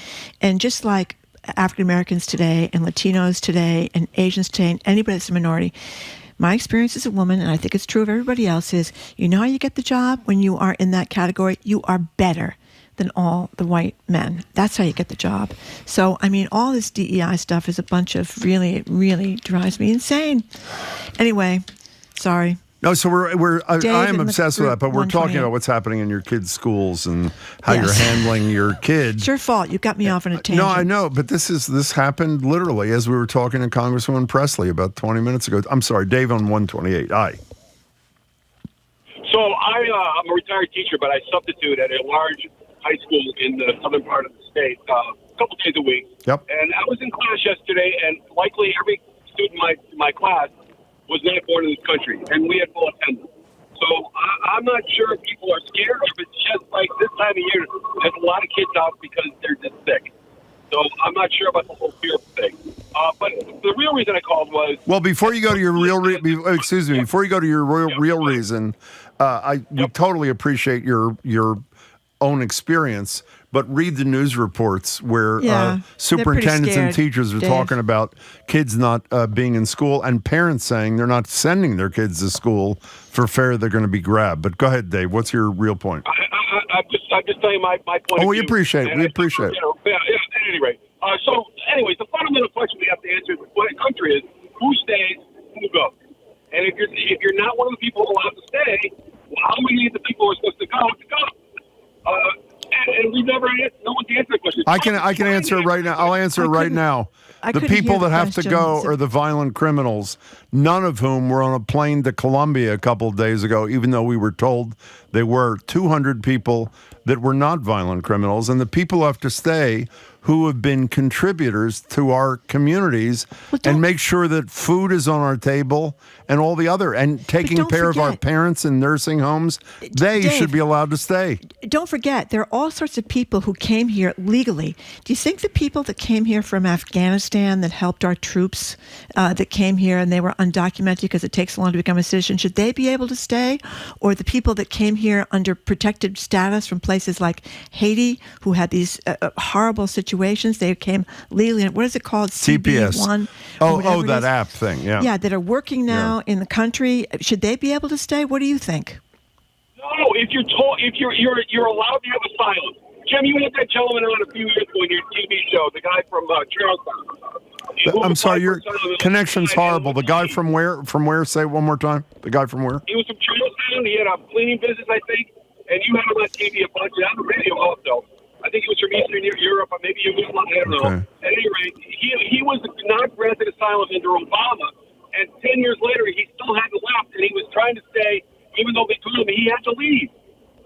Speaker 9: And just like African Americans today and Latinos today and Asians today and anybody that's a minority, my experience as a woman, and I think it's true of everybody else, is you know how you get the job when you are in that category? You are better than all the white men. That's how you get the job. So, I mean, all this DEI stuff is a bunch of really, really drives me insane. Anyway, sorry.
Speaker 10: No, so I am obsessed with that, but we're talking
Speaker 9: 128.
Speaker 10: about what's happening in your kids' schools and how you're handling your kids.
Speaker 9: It's your fault. You got me off on a tangent.
Speaker 10: No, I know, but this happened literally as we were talking to Congresswoman Presley about 20 minutes ago. I'm sorry, Dave on 128. Aye.
Speaker 19: So I'm a retired teacher, but I substitute at a large high school in the southern part of the state a couple days a week.
Speaker 10: Yep.
Speaker 19: And I was in class yesterday, and likely every student in my class was not born in this country, and we had full attendance. So I'm not sure if people are scared or if it's just like this time of year, there's a lot of kids out because they're just sick. So I'm not sure about the whole fear thing. But the real reason I called was...
Speaker 10: Well, before you go to your before you go to your real reason, we totally appreciate your own experience, but read the news reports where superintendents and teachers are talking about kids not being in school and parents saying they're not sending their kids to school for fear they're going to be grabbed. But go ahead, Dave. What's your real point?
Speaker 19: I'm just telling you my point of view.
Speaker 10: We appreciate it. We appreciate it.
Speaker 19: At any rate. So, anyways, the fundamental question we have to answer in the country is who stays, who goes. And if you're not one of the people allowed to stay, how many of the people who are supposed to go? And we've never no one's answered the question.
Speaker 10: I can answer it right now. I'll answer it right now. The people that have to go are the violent criminals, none of whom were on a plane to Colombia a couple of days ago, even though we were told they were 200 people that were not violent criminals. And the people who have to stay who have been contributors to our communities and make sure that food is on our table and all the other, and taking care of our parents in nursing homes, Dave, should be allowed to stay.
Speaker 9: Don't forget, there are all sorts of people who came here legally. Do you think the people that came here from Afghanistan that helped our troops that came here and they were undocumented because it takes so long to become a citizen, should they be able to stay? Or the people that came here under protected status from places like Haiti who had these horrible situations, they came legally, what is it called?
Speaker 10: CPS.
Speaker 9: CB1.
Speaker 10: Oh, that app thing, yeah.
Speaker 9: Yeah, that are working now in the country. Should they be able to stay? What do you think?
Speaker 19: No, if you're allowed to have asylum. Jim, you had that gentleman on a few years ago in your TV show, the guy from Charleston.
Speaker 10: I'm sorry, your connection's horrible. The guy from where? From where? Say it one more time. The guy from where?
Speaker 19: He was from Charleston. He had a cleaning business, I think, and you had him on TV a bunch, on the radio also. I think he was from Eastern Europe, or maybe he was, I don't know. At any rate, he was not granted asylum under Obama, and 10 years later, he still hadn't left, and he was trying to stay, even though they told him he had to leave.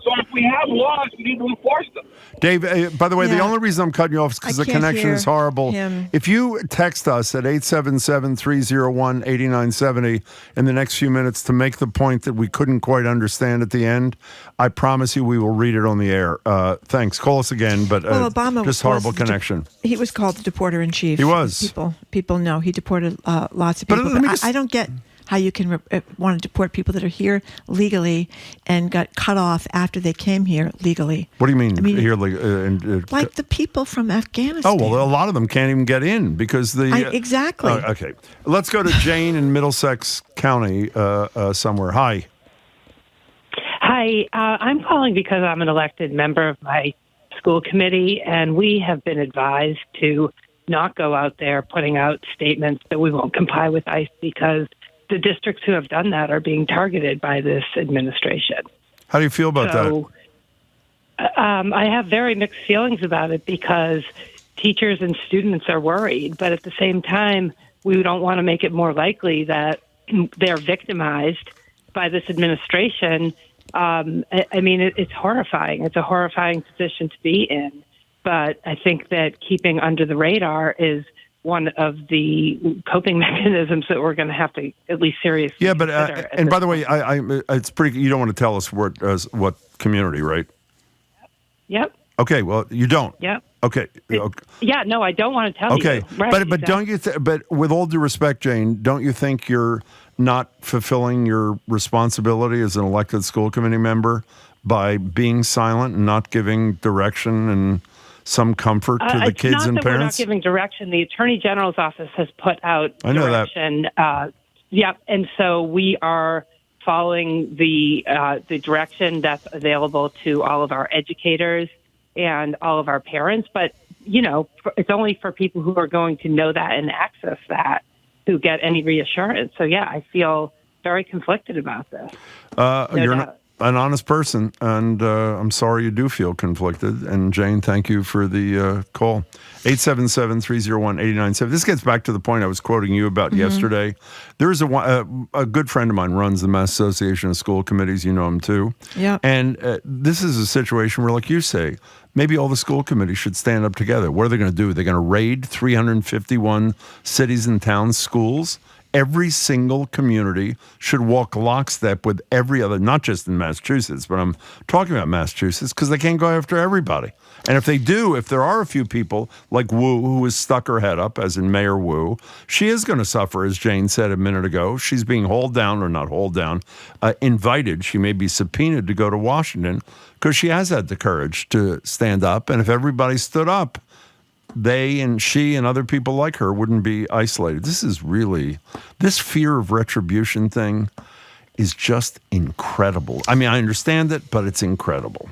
Speaker 19: So if we have laws, we need to enforce them.
Speaker 10: Dave, by the way, the only reason I'm cutting you off is because the connection is horrible. If you text us at 877-301-8970 in the next few minutes to make the point that we couldn't quite understand at the end, I promise you we will read it on the air. Thanks. Call us again, but
Speaker 9: Obama
Speaker 10: just horrible connection.
Speaker 9: He was called the deporter-in-chief.
Speaker 10: He was.
Speaker 9: People know he deported lots of people. But I don't get how you can want to deport people that are here legally and got cut off after they came here legally.
Speaker 10: What do you mean, here
Speaker 9: like the people from Afghanistan.
Speaker 10: Oh, well, a lot of them can't even get in because
Speaker 9: exactly.
Speaker 10: Okay. Let's go to Jane in Middlesex County somewhere. Hi.
Speaker 20: Hi. I'm calling because I'm an elected member of my school committee, and we have been advised to not go out there putting out statements that we won't comply with ICE because the districts who have done that are being targeted by this administration.
Speaker 10: How do you feel about that?
Speaker 20: I have very mixed feelings about it because teachers and students are worried, but at the same time, we don't want to make it more likely that they're victimized by this administration. I mean, it's horrifying. It's a horrifying position to be in, but I think that keeping under the radar is one of the coping mechanisms that we're going to have to at least seriously consider.
Speaker 10: Yeah, but and by the way, it's pretty. You don't want to tell us what community, right?
Speaker 20: Yep.
Speaker 10: Okay. Well, you don't.
Speaker 20: Yep.
Speaker 10: Okay.
Speaker 20: Yeah. No, I don't want to tell you.
Speaker 10: Okay.
Speaker 20: Right,
Speaker 10: but don't you? But with all due respect, Jane, don't you think you're not fulfilling your responsibility as an elected school committee member by being silent and not giving direction and some comfort to the kids and parents?
Speaker 20: We're not giving direction. The Attorney General's office has put out direction. And so we are following the direction that's available to all of our educators and all of our parents. But, it's only for people who are going to know that and access that who get any reassurance. So, I feel very conflicted about this.
Speaker 10: You're an honest person, and I'm sorry you do feel conflicted. And Jane, thank you for the call. 877-301-8970. This gets back to the point I was quoting you about yesterday. There is a good friend of mine runs the Mass Association of School Committees. You know him too. Yeah. And this is a situation where, like you say, maybe all the school committees should stand up together. What are they going to do? They're going to raid 351 cities and towns' schools? Every single community should walk lockstep with every other, not just in Massachusetts, but I'm talking about Massachusetts because they can't go after everybody. And if they do, if there are a few people like Wu, who has stuck her head up, as in Mayor Wu, she is going to suffer, as Jane said a minute ago. She's being invited. She may be subpoenaed to go to Washington because she has had the courage to stand up. And if everybody stood up, they and she and other people like her wouldn't be isolated. This fear of retribution thing is just incredible. I mean, I understand it, but it's incredible.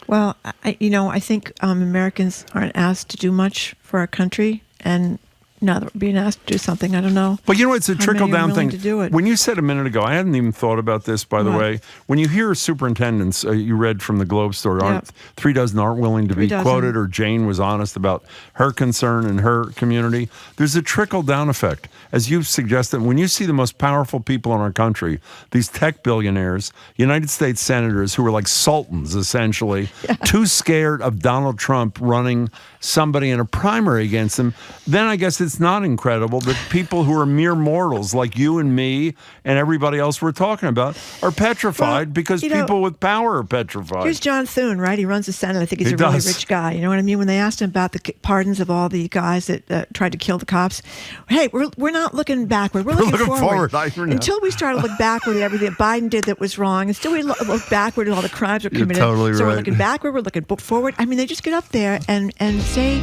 Speaker 9: Well, I think Americans aren't asked to do much for our country, and now that we're being asked to do something, I don't know.
Speaker 10: But it's a trickle-down thing.
Speaker 9: To do it.
Speaker 10: When you said a minute ago, I hadn't even thought about this, by the way. When you hear superintendents, you read from the Globe story, 3 dozen aren't willing to be quoted, or Jane was honest about her concern in her community. There's a trickle-down effect. As you've suggested, when you see the most powerful people in our country, these tech billionaires, United States senators who are like sultans, essentially, too scared of Donald Trump running somebody in a primary against them, then I guess it's not incredible that people who are mere mortals like you and me and everybody else we're talking about are petrified because people with power are petrified.
Speaker 9: Here's John Thune, right? He runs the Senate. I think he's a really rich guy. You know what I mean? When they asked him about the pardons of all the guys that tried to kill the cops, hey, we're not looking backward. We're looking forward. Until we start to look backward at everything that Biden did that was wrong, and still we look backward at all the crimes that were committed.
Speaker 10: Totally
Speaker 9: so
Speaker 10: right.
Speaker 9: We're looking backward, we're looking forward. I mean, they just get up there and say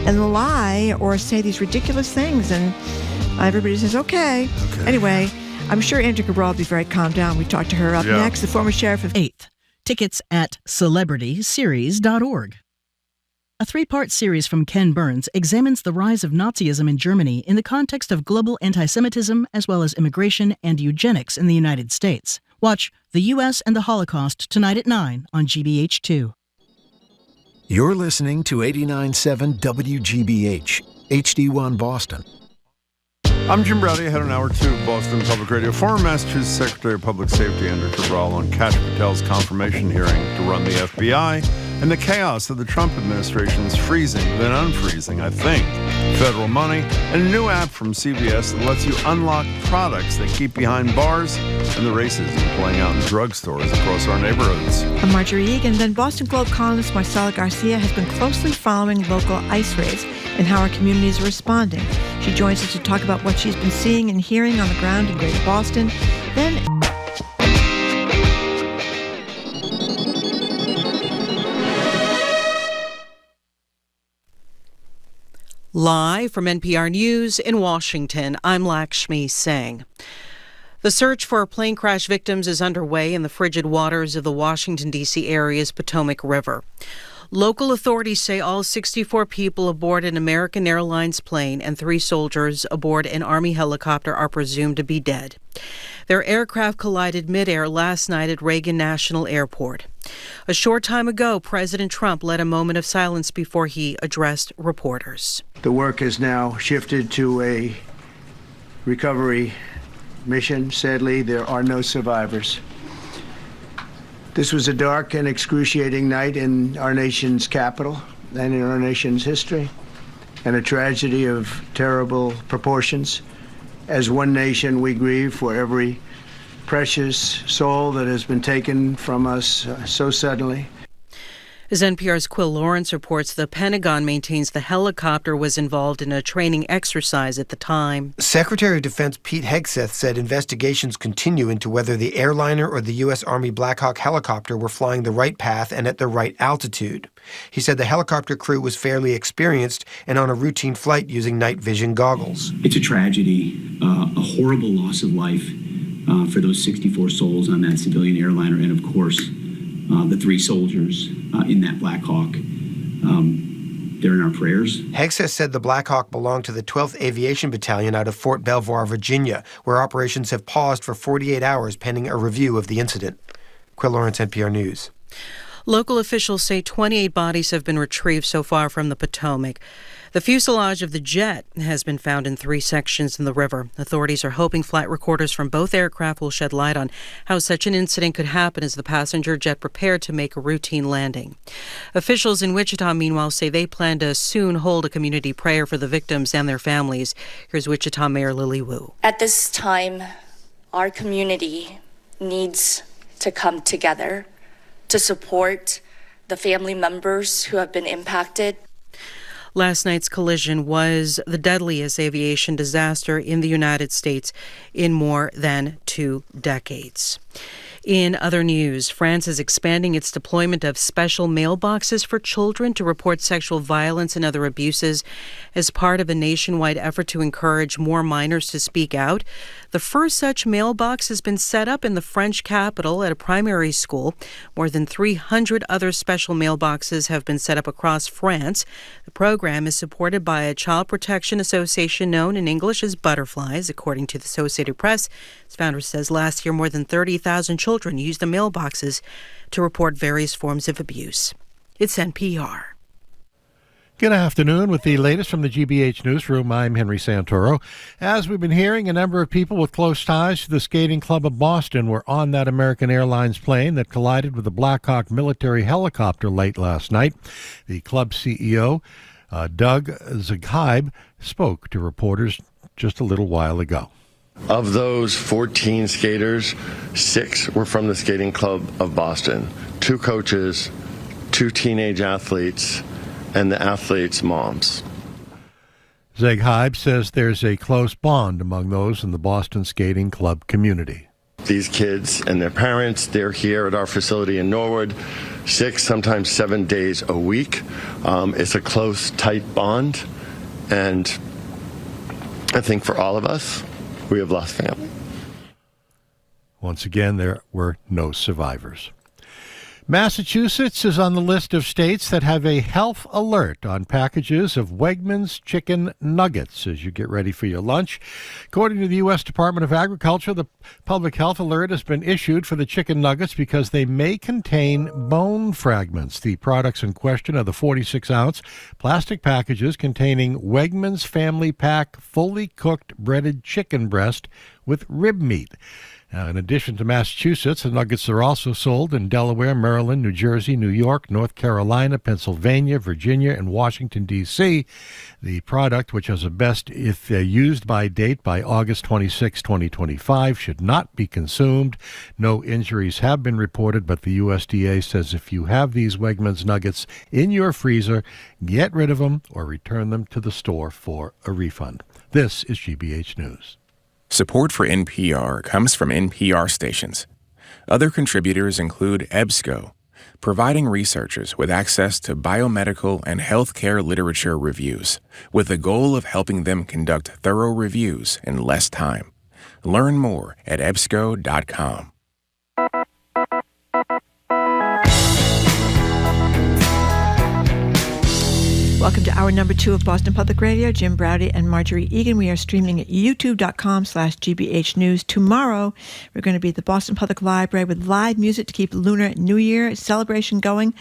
Speaker 9: and lie or say these ridiculous things, and everybody says, okay. Anyway, I'm sure Andrea Cabral will be very calmed down. We talked to her up next, the former sheriff of
Speaker 15: 8th. Tickets at celebrityseries.org. A 3-part series from Ken Burns examines the rise of Nazism in Germany in the context of global anti-Semitism as well as immigration and eugenics in the United States. Watch The U.S. and the Holocaust tonight at 9 on GBH2.
Speaker 21: You're listening to 89.7 WGBH, HD1 Boston.
Speaker 10: I'm Jim Browdy, head on Hour 2 of Boston Public Radio. Former Massachusetts Secretary of Public Safety Andrea Cabral on Kash Patel's confirmation hearing to run the FBI and the chaos of the Trump administration's freezing, then unfreezing, I think, federal money, and a new app from CVS that lets you unlock products that keep behind bars and the racism playing out in drugstores across our neighborhoods.
Speaker 9: I'm Marjorie Egan. Then Boston Globe columnist Marcela Garcia has been closely following local ice raids and how our communities are responding. She joins us to talk about what she's been seeing and hearing on the ground in Greater Boston. Then
Speaker 22: live from NPR News in Washington, I'm Lakshmi Singh. The search for plane crash victims is underway in the frigid waters of the Washington, D.C. area's Potomac River. Local authorities say all 64 people aboard an American Airlines plane and 3 soldiers aboard an Army helicopter are presumed to be dead. Their aircraft collided midair last night at Reagan National Airport. A short time ago, President Trump led a moment of silence before he addressed reporters.
Speaker 18: The work has now shifted to a recovery mission. Sadly, there are no survivors. This was a dark and excruciating night in our nation's capital and in our nation's history, and a tragedy of terrible proportions. As one nation, we grieve for every precious soul that has been taken from us so suddenly.
Speaker 22: As NPR's Quill Lawrence reports, the Pentagon maintains the helicopter was involved in a training exercise at the time.
Speaker 2: Secretary of Defense Pete Hegseth said investigations continue into whether the airliner or the U.S. Army Black Hawk helicopter were flying the right path and at the right altitude. He said the helicopter crew was fairly experienced and on a routine flight using night vision goggles.
Speaker 3: It's a tragedy, a horrible loss of life for those 64 souls on that civilian airliner and, of course, the 3 soldiers in that Black Hawk. They're in our prayers.
Speaker 2: Hegseth said the Black Hawk belonged to the 12th Aviation Battalion out of Fort Belvoir, Virginia, where operations have paused for 48 hours pending a review of the incident. Quill Lawrence, NPR News.
Speaker 22: Local officials say 28 bodies have been retrieved so far from the Potomac. The fuselage of the jet has been found in 3 sections in the river. Authorities are hoping flight recorders from both aircraft will shed light on how such an incident could happen as the passenger jet prepared to make a routine landing. Officials in Wichita, meanwhile, say they plan to soon hold a community prayer for the victims and their families. Here's Wichita Mayor Lily Wu.
Speaker 23: At this time, our community needs to come together to support the family members who have been impacted.
Speaker 22: Last night's collision was the deadliest aviation disaster in the United States in more than 2 decades. In other news, France is expanding its deployment of special mailboxes for children to report sexual violence and other abuses as part of a nationwide effort to encourage more minors to speak out. The first such mailbox has been set up in the French capital at a primary school. More than 300 other special mailboxes have been set up across France. The program is supported by a child protection association known in English as Butterflies, according to the Associated Press. Its founder says last year more than 30,000 children used the mailboxes to report various forms of abuse. It's NPR.
Speaker 6: Good afternoon. With the latest from the GBH Newsroom, I'm Henry Santoro. As we've been hearing, a number of people with close ties to the Skating Club of Boston were on that American Airlines plane that collided with the Black Hawk military helicopter late last night. The club CEO, Doug Zagheib, spoke to reporters just a little while ago.
Speaker 7: Of those 14 skaters, 6 were from the Skating Club of Boston. 2 coaches, 2 teenage athletes, and the athletes' moms.
Speaker 6: Zagheib says there's a close bond among those in the Boston Skating Club community.
Speaker 7: These kids and their parents, they're here at our facility in Norwood 6, sometimes 7 days a week. It's a close, tight bond, and I think for all of us, we have lost family.
Speaker 6: Once again, there were no survivors. Massachusetts is on the list of states that have a health alert on packages of Wegmans chicken nuggets as you get ready for your lunch. According to the U.S. Department of Agriculture, the public health alert has been issued for the chicken nuggets because they may contain bone fragments. The products in question are the 46-ounce plastic packages containing Wegmans Family Pack fully cooked breaded chicken breast with rib meat. Now, in addition to Massachusetts, the nuggets are also sold in Delaware, Maryland, New Jersey, New York, North Carolina, Pennsylvania, Virginia, and Washington, D.C. The product, which has a best if used by date by August 26, 2025, should not be consumed. No injuries have been reported, but the USDA says if you have these Wegmans nuggets in your freezer, get rid of them or return them to the store for a refund. This is GBH News.
Speaker 8: Support for NPR comes from NPR stations. Other contributors include EBSCO, providing researchers with access to biomedical and healthcare literature reviews, with the goal of helping them conduct thorough reviews in less time. Learn more at ebsco.com.
Speaker 9: Welcome to hour number 2 of Boston Public Radio. Jim Browdy and Marjorie Egan. We are streaming at youtube.com/GBH News. Tomorrow, we're going to be at the Boston Public Library with live music to keep Lunar New Year celebration going.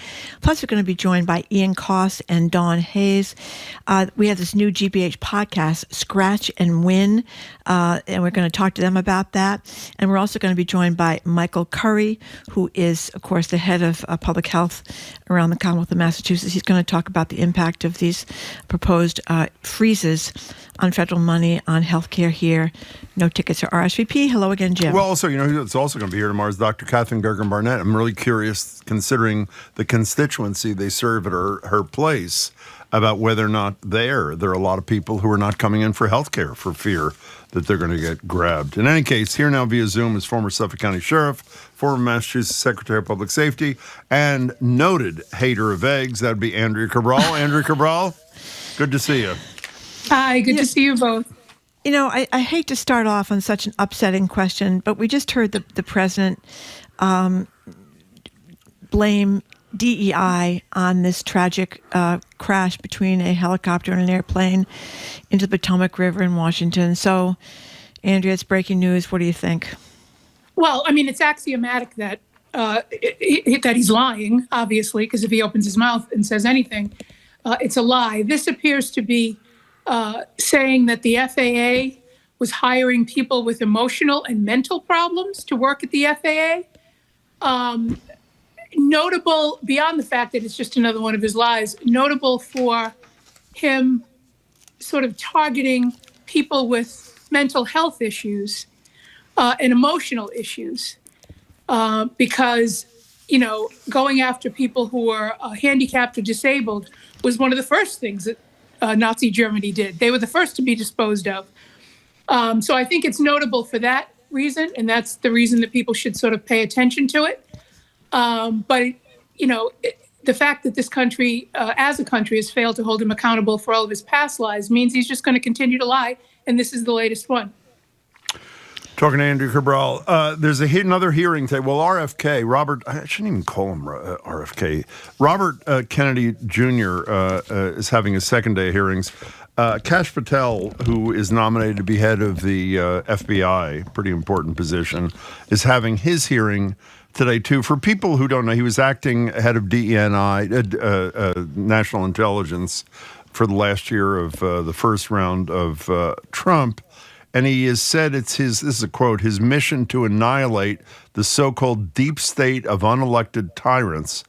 Speaker 9: Plus, we're going to be joined by Ian Koss and Dawn Hayes. We have this new GBH podcast, Scratch and Win, and we're going to talk to them about that. And we're also going to be joined by Michael Curry, who is, of course, the head of public health around the Commonwealth of Massachusetts. He's going to talk about the impact of of these proposed freezes on federal money on health care here. No tickets or RSVP. Hello again, Jim.
Speaker 10: Well, also, who's also going to be here tomorrow is Dr. Catherine Gergen-Barnett. I'm really curious, considering the constituency they serve at her place, about whether or not there are a lot of people who are not coming in for health care for fear that they're going to get grabbed. In any case, here now via Zoom is former Suffolk County Sheriff, former Massachusetts Secretary of Public Safety, and noted hater of eggs. That would be Andrea Cabral. Andrea Cabral, good to see you.
Speaker 1: Hi, good to see you both.
Speaker 9: I hate to start off on such an upsetting question, but we just heard the president blame DEI on this tragic crash between a helicopter and an airplane into the Potomac River in Washington. So, Andrea, it's breaking news. What do you think?
Speaker 1: Well, I mean, it's axiomatic that that he's lying, obviously, because if he opens his mouth and says anything, it's a lie. This appears to be saying that the FAA was hiring people with emotional and mental problems to work at the FAA. Notable, beyond the fact that it's just another one of his lies, notable for him sort of targeting people with mental health issues and emotional issues. Because, going after people who are handicapped or disabled was one of the first things that Nazi Germany did. They were the first to be disposed of. So I think it's notable for that reason, and that's the reason that people should sort of pay attention to it. But the fact that this country, as a country, has failed to hold him accountable for all of his past lies means he's just going to continue to lie, and this is the latest one.
Speaker 10: Talking to Andrea Cabral, there's another hearing today. Well, RFK, Robert, I shouldn't even call him RFK. Robert Kennedy Jr. Is having his second day of hearings. Kash Patel, who is nominated to be head of the FBI, pretty important position, is having his hearing today, too. For people who don't know, he was acting head of DENI, National Intelligence, for the last year of the first round of Trump. And he has said this is a quote, his mission to annihilate the so-called deep state of unelected tyrants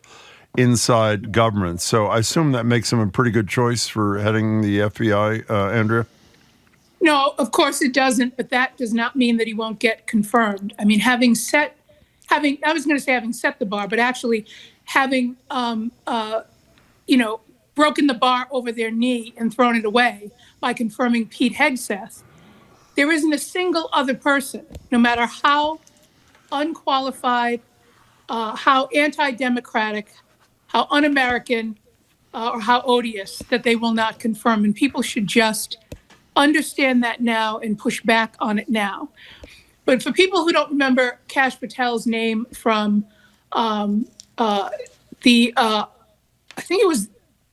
Speaker 10: inside government. So I assume that makes him a pretty good choice for heading the FBI, Andrea?
Speaker 1: No, of course it doesn't, but that does not mean that he won't get confirmed. I mean, having set the bar, but actually having, broken the bar over their knee and thrown it away by confirming Pete Hegseth, there isn't a single other person, no matter how unqualified, how anti-democratic, how un-American, or how odious, that they will not confirm. And people should just understand that now and push back on it now. But for people who don't remember Kash Patel's name from I think it was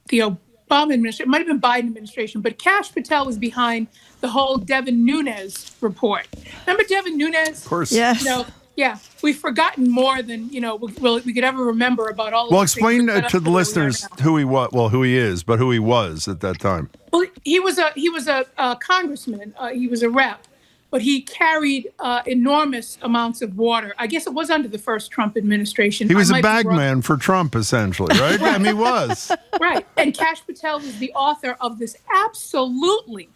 Speaker 1: the Obama administration, it might have been Biden administration, but Kash Patel was behind the whole Devin Nunes report. Remember Devin Nunes?
Speaker 10: Of course.
Speaker 9: Yes.
Speaker 1: Yeah, we've forgotten more than we could ever remember about all.
Speaker 10: Well,
Speaker 1: of the
Speaker 10: explain to the listeners who he was at that time.
Speaker 1: Well, he was a congressman. He was a rep, but he carried enormous amounts of water. I guess it was under the first Trump administration.
Speaker 10: He was a bagman for Trump, essentially, right? I mean, he was.
Speaker 1: Right. And Kash Patel was the author of this absolutely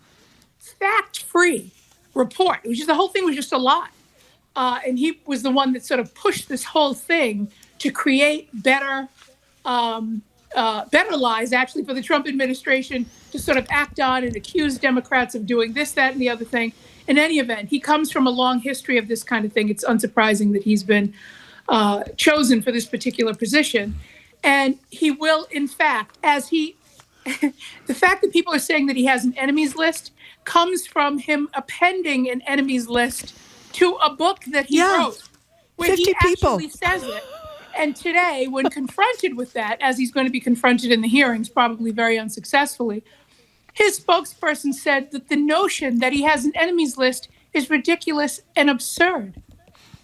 Speaker 1: fact-free report. It was just, the whole thing was just a lie. And he was the one that sort of pushed this whole thing to create better lies, actually, for the Trump administration to sort of act on and accuse Democrats of doing this, that, and the other thing. In any event, he comes from a long history of this kind of thing. It's unsurprising that he's been chosen for this particular position. And he will, in fact, the fact that people are saying that he has an enemies list comes from him appending an enemies list to a book that he wrote, where he actually says it. And today, when confronted with that, as he's going to be confronted in the hearings, probably very unsuccessfully, his spokesperson said that the notion that he has an enemies list is ridiculous and absurd.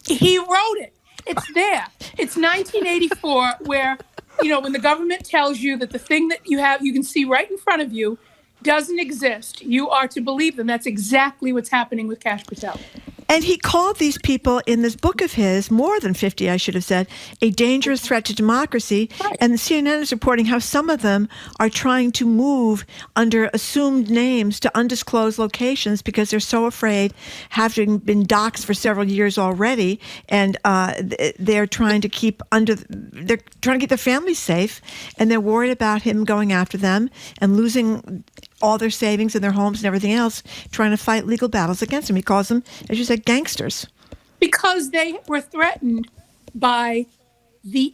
Speaker 1: He wrote it. It's there. It's 1984, where, when the government tells you that the thing that you can see right in front of you doesn't exist, you are to believe them. That's exactly what's happening with Kash Patel.
Speaker 9: And he called these people in this book of his, more than 50, I should have said, a dangerous threat to democracy. Right. And the CNN is reporting how some of them are trying to move under assumed names to undisclosed locations because they're so afraid, having been doxxed for several years already, and they're trying to keep their families safe, and they're worried about him going after them and losing all their savings and their homes and everything else, trying to fight legal battles against him. He calls them, as you said, gangsters.
Speaker 1: Because they were threatened by the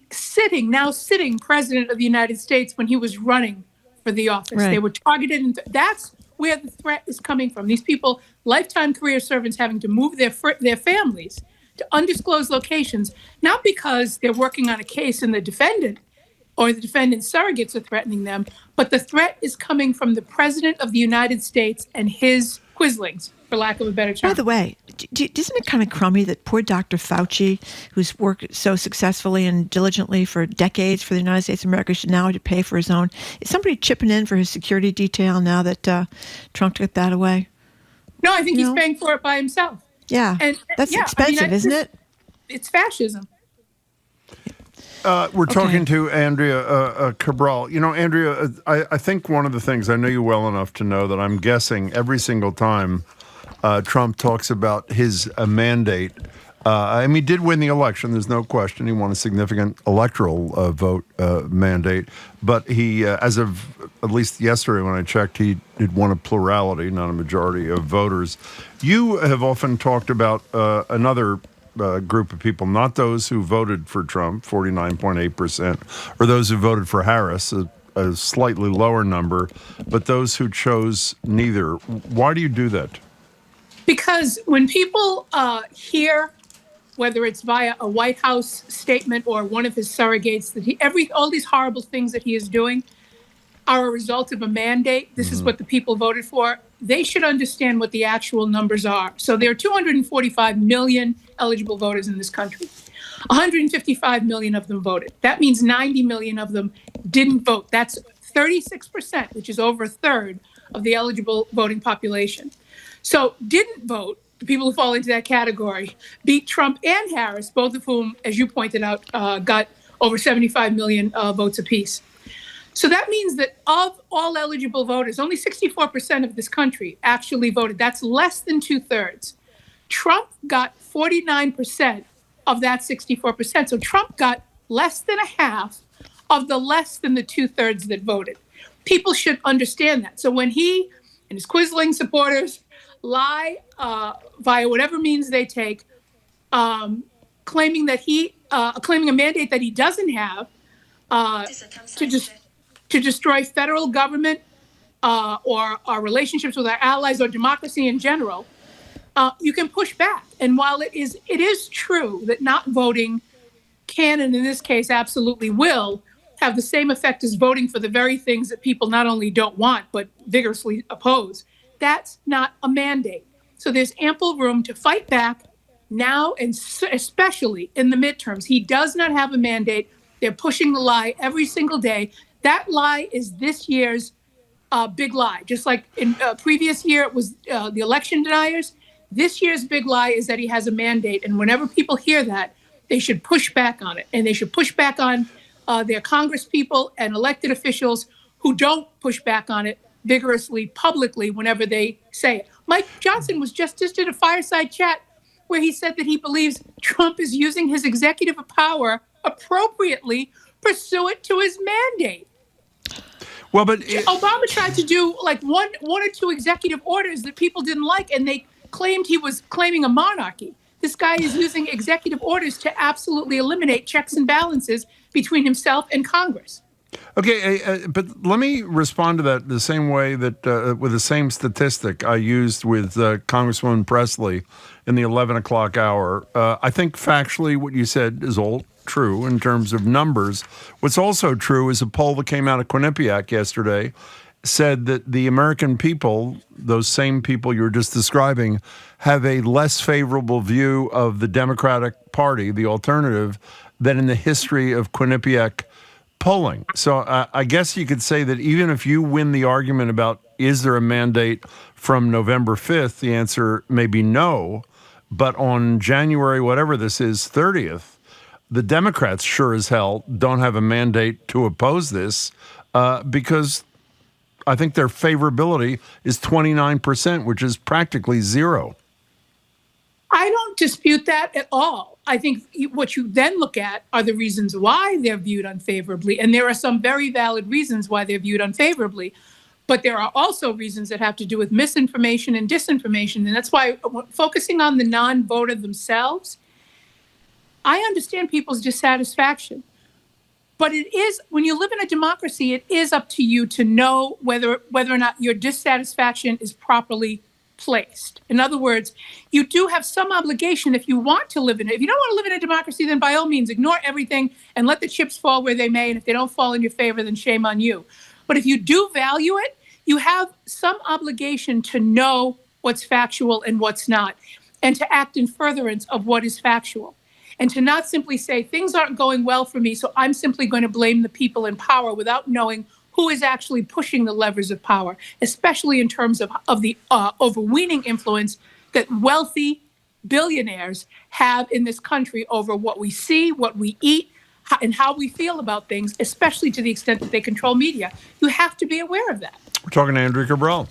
Speaker 1: now sitting president of the United States when he was running for the office.
Speaker 9: Right.
Speaker 1: They were targeted, and that's where the threat is coming from. These people, lifetime career servants, having to move their families to undisclosed locations, not because they're working on a case and the defendant or the defendant's surrogates are threatening them, but the threat is coming from the President of the United States and his quislings, for lack of a better term.
Speaker 9: By the way, isn't it kind of crummy that poor Dr. Fauci, who's worked so successfully and diligently for decades for the United States of America, should now have to pay for his own? Is somebody chipping in for his security detail now that Trump took that away?
Speaker 1: No, I think he's paying for it by himself.
Speaker 9: Yeah,
Speaker 1: and
Speaker 9: that's expensive, isn't it?
Speaker 1: It's fascism.
Speaker 10: We're talking to Andrea Cabral. You know, Andrea, I think one of the things, I know you well enough to know that I'm guessing every single time Trump talks about his mandate, I mean, he did win the election. There's no question. He won a significant electoral vote mandate. But he, as of at least yesterday when I checked, he had won a plurality, not a majority of voters. You have often talked about another group of people, not those who voted for Trump, 49.8%, or those who voted for Harris, a slightly lower number, but those who chose neither. Why do you do that?
Speaker 1: Because when people hear, whether it's via a White House statement or one of his surrogates, that all these horrible things that he is doing are a result of a mandate, this is what the people voted for, they should understand what the actual numbers are. So there are 245 million eligible voters in this country. 155 million of them voted. That means 90 million of them didn't vote. That's 36%, which is over a third of the eligible voting population. So didn't vote, the people who fall into that category, beat Trump and Harris, both of whom, as you pointed out, got over 75 million votes apiece. So that means that of all eligible voters, only 64% of this country actually voted. That's less than 2/3. Trump got 49% of that 64%. So Trump got less than a half of the less than the 2/3 that voted. People should understand that. So when he and his quisling supporters lie via whatever means they take, claiming that claiming a mandate that he doesn't have to destroy federal government or our relationships with our allies or democracy in general, you can push back. And while it is true that not voting can, and in this case absolutely will, have the same effect as voting for the very things that people not only don't want but vigorously oppose, that's not a mandate. So there's ample room to fight back now, and especially in the midterms. He does not have a mandate. They're pushing the lie every single day. That lie is this year's big lie. Just like in previous year, it was the election deniers. This year's big lie is that he has a mandate. And whenever people hear that, they should push back on it. And they should push back on their Congress people and elected officials who don't push back on it vigorously, publicly, whenever they say it. Mike Johnson was just did a fireside chat where he said that he believes Trump is using his executive power appropriately pursuant to his mandate.
Speaker 10: Well, but
Speaker 1: Obama tried to do like one or two executive orders that people didn't like, and they claimed he was claiming a monarchy. This guy is using executive orders to absolutely eliminate checks and balances between himself and Congress.
Speaker 10: Okay, but let me respond to that the same way that with the same statistic I used with Congresswoman Presley in the 11 o'clock hour. I think factually what you said is all true in terms of numbers. What's also true is a poll that came out of Quinnipiac yesterday said that the American people, those same people you were just describing, have a less favorable view of the Democratic Party, the alternative, than in the history of Quinnipiac polling. So I guess you could say that even if you win the argument about is there a mandate from November 5th, the answer may be no. But on January, whatever this is, 30th, the Democrats sure as hell don't have a mandate to oppose this because I think their favorability is 29%, which is practically zero.
Speaker 1: I don't dispute that at all. I think what you then look at are the reasons why they're viewed unfavorably. And there are some very valid reasons why they're viewed unfavorably. But there are also reasons that have to do with misinformation and disinformation. And that's why focusing on the non-voter themselves, I understand people's dissatisfaction. But it is, when you live in a democracy, it is up to you to know whether or not your dissatisfaction is properly placed. In other words, you do have some obligation if you want to live in it. If you don't want to live in a democracy, then by all means, ignore everything and let the chips fall where they may. And if they don't fall in your favor, then shame on you. But if you do value it, you have some obligation to know what's factual and what's not, and to act in furtherance of what is factual. And to not simply say, things aren't going well for me, so I'm simply going to blame the people in power without knowing who is actually pushing the levers of power, especially in terms of the overweening influence that wealthy billionaires have in this country over what we see, what we eat, and how we feel about things, especially to the extent that they control media. You have to be aware of that.
Speaker 10: We're talking to Andrea Cabral.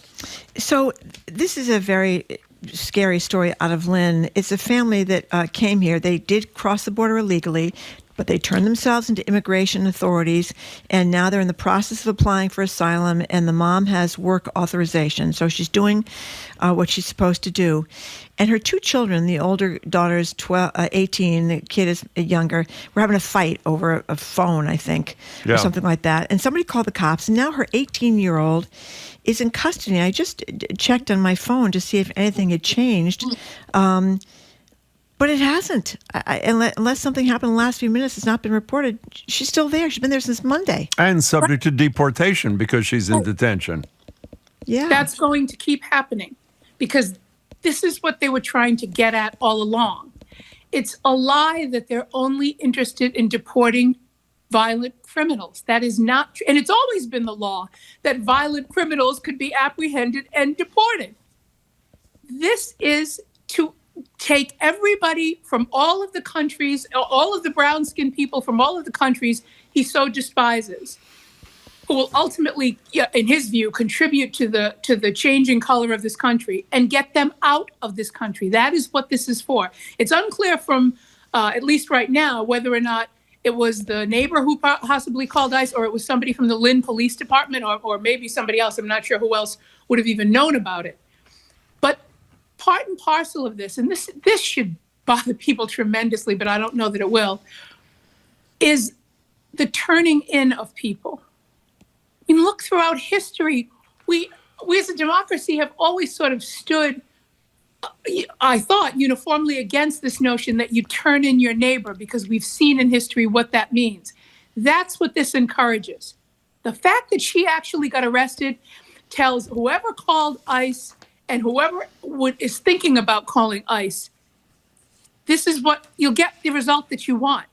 Speaker 9: So this is a very scary story out of Lynn. It's a family that came here. They did cross the border illegally, but they turned themselves into immigration authorities, and now they're in the process of applying for asylum, and the mom has work authorization. So she's doing what she's supposed to do. And her two children, the older daughter's 18, the kid is younger, were having a fight over a phone, I think, or something like that. And somebody called the cops, and now her 18-year-old is in custody. I just checked on my phone to see if anything had changed. But it hasn't. Unless something happened in the last few minutes, it's not been reported. She's still there. She's been there since Monday.
Speaker 10: And subject to deportation because she's in detention.
Speaker 9: Yeah.
Speaker 1: That's going to keep happening because this is what they were trying to get at all along. It's a lie that they're only interested in deporting violent criminals. That is not true. And it's always been the law that violent criminals could be apprehended and deported. This is to take everybody from all of the countries, all of the brown-skinned people from all of the countries he so despises, who will ultimately, in his view, contribute to the changing color of this country, and get them out of this country. That is what this is for. It's unclear from, at least right now, whether or not it was the neighbor who possibly called ICE, or it was somebody from the Lynn Police Department, or maybe somebody else. I'm not sure who else would have even known about it. But part and parcel of this, and this should bother people tremendously, but I don't know that it will, is the turning in of people. I mean, look throughout history, we as a democracy have always sort of stood, I thought, uniformly against this notion that you turn in your neighbor, because we've seen in history what that means. That's what this encourages. The fact that she actually got arrested tells whoever called ICE and whoever is thinking about calling ICE, this is what you'll get, the result that you want.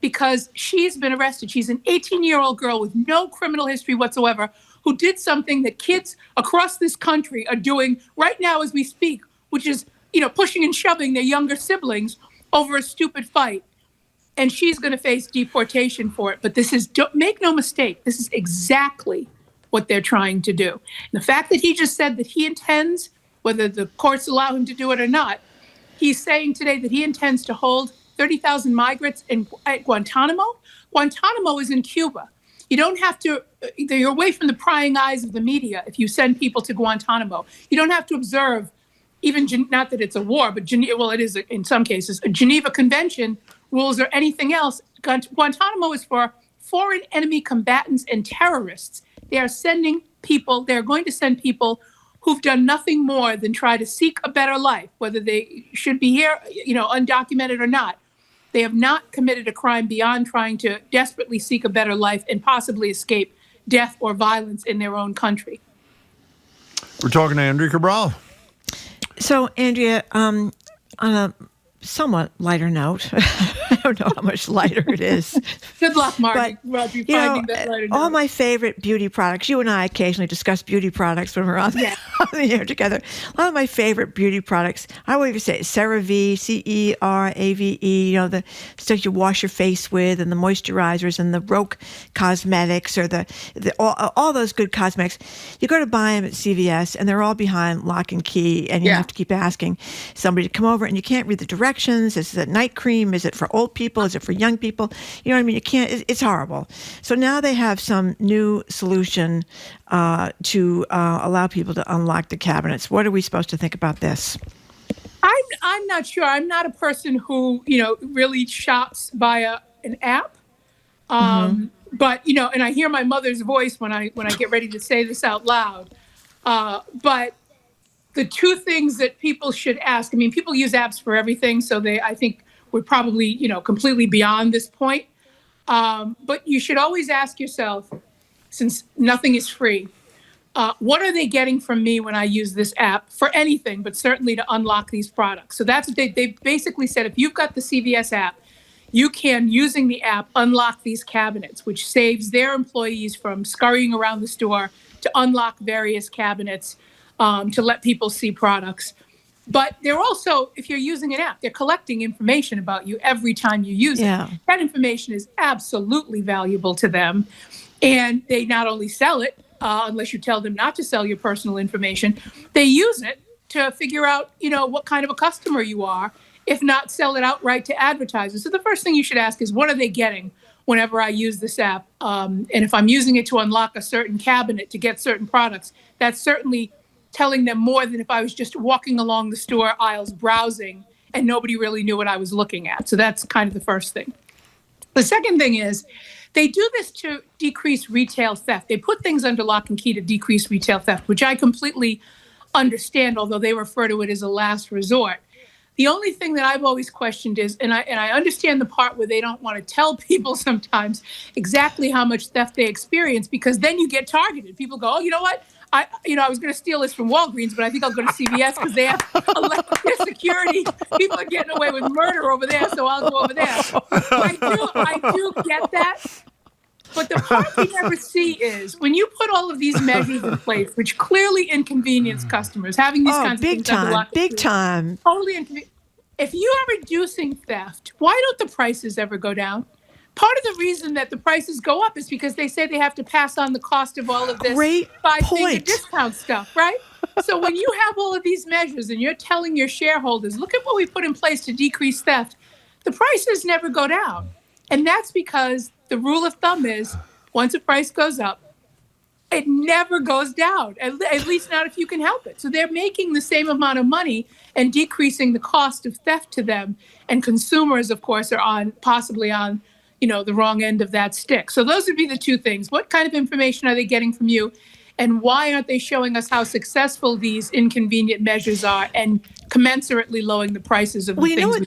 Speaker 1: Because she's been arrested. She's an 18-year-old girl with no criminal history whatsoever who did something that kids across this country are doing right now as we speak, which is, pushing and shoving their younger siblings over a stupid fight. And she's going to face deportation for it. But make no mistake, this is exactly what they're trying to do. And the fact that he just said that he intends, whether the courts allow him to do it or not, he's saying today that he intends to hold 30,000 migrants at Guantanamo. Guantanamo is in Cuba. You don't have to, you're away from the prying eyes of the media if you send people to Guantanamo. You don't have to observe, even, not that it's a war, but it is in some cases, a Geneva Convention rules or anything else. Guantanamo is for foreign enemy combatants and terrorists. They are they're going to send people who've done nothing more than try to seek a better life, whether they should be here, undocumented or not. They have not committed a crime beyond trying to desperately seek a better life and possibly escape death or violence in their own country.
Speaker 10: We're talking to Andrea Cabral.
Speaker 9: So, Andrea, on a somewhat lighter note, don't know how much lighter it is.
Speaker 1: Good luck, Marty.
Speaker 9: But,
Speaker 1: You finding that lighter
Speaker 9: all
Speaker 1: now.
Speaker 9: my favorite beauty products, you and I occasionally discuss beauty products when we're on the air together. A lot of my favorite beauty products, I would even say CeraVe, CERAVE, the stuff you wash your face with, and the moisturizers, and the Roke Cosmetics, or all those good cosmetics. You go to buy them at CVS, and they're all behind lock and key, and you have to keep asking somebody to come over, and you can't read the directions. Is it night cream? Is it for old people? Is it for young people? You know what I mean? You can't. It's horrible. So now they have some new solution to allow people to unlock the cabinets. What are we supposed to think about this?
Speaker 1: I'm not sure. I'm not a person who really shops via an app. But and I hear my mother's voice when I get ready to say this out loud. But the two things that people should ask. I mean, people use apps for everything, so I think we're probably completely beyond this point. But you should always ask yourself, since nothing is free, what are they getting from me when I use this app for anything, but certainly to unlock these products? So that's what they basically said. If you've got the CVS app, you can, using the app, unlock these cabinets, which saves their employees from scurrying around the store to unlock various cabinets to let people see products. But they're also, if you're using an app, they're collecting information about you every time you use it. That information is absolutely valuable to them. And they not only sell it, unless you tell them not to sell your personal information, they use it to figure out, what kind of a customer you are, if not sell it outright to advertisers. So the first thing you should ask is, what are they getting whenever I use this app? And if I'm using it to unlock a certain cabinet to get certain products, that's certainly telling them more than if I was just walking along the store aisles browsing and nobody really knew what I was looking at. So that's kind of the first thing. The second thing is, they do this to decrease retail theft. They put things under lock and key to decrease retail theft, which I completely understand, although they refer to it as a last resort. The only thing that I've always questioned is, and I understand the part where they don't want to tell people sometimes exactly how much theft they experience, because then you get targeted. People go, oh, you know what? I was going to steal this from Walgreens, but I think I'll go to CVS because they have their security. People are getting away with murder over there, so I'll go over there. I do get that. But the part we never see is when you put all of these measures in place, which clearly inconvenience customers, having these kinds of things under lock and key.
Speaker 9: Big time.
Speaker 1: Totally inconvenient. If you are reducing theft, why don't the prices ever go down? Part of the reason that the prices go up is because they say they have to pass on the cost of all of this five-figure discount stuff, right? So when you have all of these measures and you're telling your shareholders, look at what we put in place to decrease theft, the prices never go down. And that's because the rule of thumb is once a price goes up, it never goes down, at least not if you can help it. So they're making the same amount of money and decreasing the cost of theft to them. And consumers, of course, are possibly on the wrong end of that stick. So those would be the two things. What kind of information are they getting from you? And why aren't they showing us how successful these inconvenient measures are and commensurately lowering the prices of the things?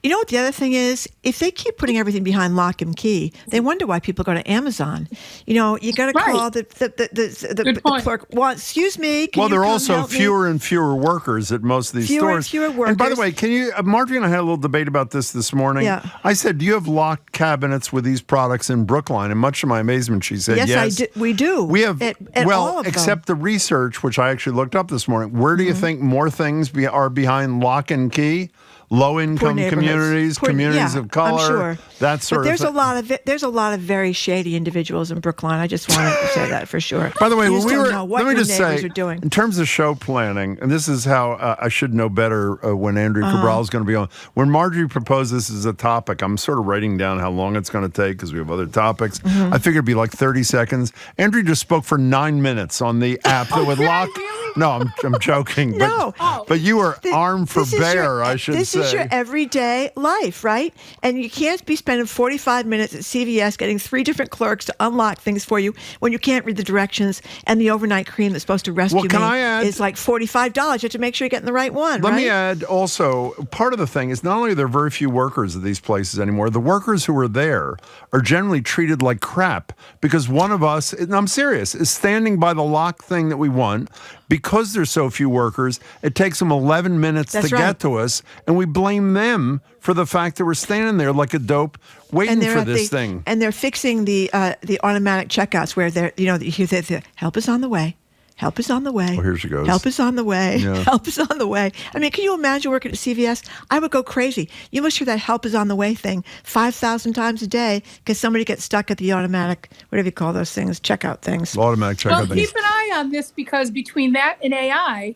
Speaker 9: You know what the other thing is? If they keep putting everything behind lock and key, they wonder why people go to Amazon. You got to call the clerk. Well, excuse me.
Speaker 10: Well, there are also fewer and fewer workers at most of these stores.
Speaker 9: Fewer workers.
Speaker 10: And by the way, can you, Marjorie and I had a little debate about this morning.
Speaker 9: Yeah.
Speaker 10: I said, do you have locked cabinets with these products in Brookline? And much to my amazement, she said, yes.
Speaker 9: We do.
Speaker 10: We have,
Speaker 9: at all of
Speaker 10: except the research, which I actually looked up this morning. Where do you think more things are behind lock and key? Low-income communities, communities of color,
Speaker 9: I'm sure.
Speaker 10: that sort of thing.
Speaker 9: There's a lot of very shady individuals in Brookline. I just wanted to say that for sure.
Speaker 10: By the way,
Speaker 9: you
Speaker 10: when we
Speaker 9: don't
Speaker 10: were,
Speaker 9: know what
Speaker 10: let me
Speaker 9: your
Speaker 10: just
Speaker 9: neighbors
Speaker 10: say,
Speaker 9: are doing.
Speaker 10: in terms of show planning, and this is how I should know better when Andrea Cabral is going to be on. When Marjorie proposed this as a topic, I'm sort of writing down how long it's going to take because we have other topics. I figured it'd be like 30 seconds. Andrea just spoke for 9 minutes on the app that would lock. No, I'm joking. But you are armed for bear, I should say.
Speaker 9: This is your everyday life, right? And you can't be spending 45 minutes at CVS getting 3 different clerks to unlock things for you when you can't read the directions, and the overnight cream that's supposed to rescue is like $45. You have to make sure you're getting the right one,
Speaker 10: Let me add also, part of the thing is not only are there very few workers at these places anymore, the workers who are there are generally treated like crap because one of us, and I'm serious, is standing by the lock thing that we want, because there's so few workers, it takes them 11 minutes to get to us, and we blame them for the fact that we're standing there like a dope waiting for this thing.
Speaker 9: And they're fixing the automatic checkouts where they're, you hear the help is on the way. Help is on the way.
Speaker 10: Oh, here she goes.
Speaker 9: Help is on the way.
Speaker 10: Yeah.
Speaker 9: Help is on the way. I mean, can you imagine working at CVS? I would go crazy. You must hear that help is on the way thing 5,000 times a day because somebody gets stuck at the automatic, whatever you call those things, checkout things.
Speaker 10: Automatic checkout things.
Speaker 1: Keep an eye on this because between that and AI,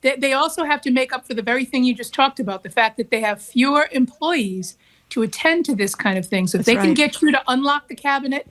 Speaker 1: they also have to make up for the very thing you just talked about, the fact that they have fewer employees to attend to this kind of thing. So if they can get you to unlock the cabinet,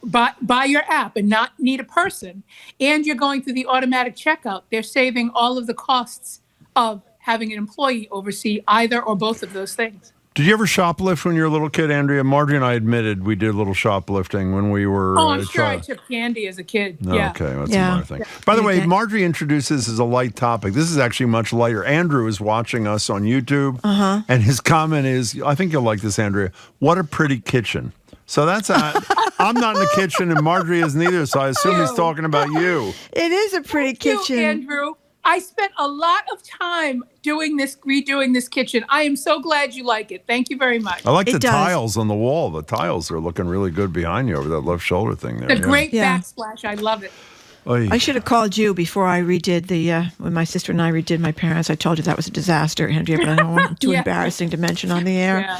Speaker 1: by your app and not need a person, and you're going through the automatic checkout, they're saving all of the costs of having an employee oversee either or both of those things.
Speaker 10: Did you ever shoplift when you were a little kid, Andrea? Marjorie and I admitted we did a little shoplifting when we were
Speaker 1: I'm sure I took candy as a kid. Yeah.
Speaker 10: Okay, that's another thing. By the way, Marjorie introduced this as a light topic. This is actually much lighter. Andrew is watching us on YouTube, and his comment is, I think you'll like this, Andrea, what a pretty kitchen. So that's I'm not in the kitchen, and Marjorie isn't either, so I assume he's talking about you.
Speaker 9: It is a pretty kitchen.
Speaker 1: Andrew. I spent a lot of time redoing this kitchen. I am so glad you like it. Thank you very much.
Speaker 10: I like the tiles on the wall. The tiles are looking really good behind you over that left shoulder thing there.
Speaker 1: The great backsplash. I love it.
Speaker 9: I should have called you before I redid when my sister and I redid my parents. I told you that was a disaster, Andrea, but I don't want it too embarrassing to mention on the air.
Speaker 1: Yeah.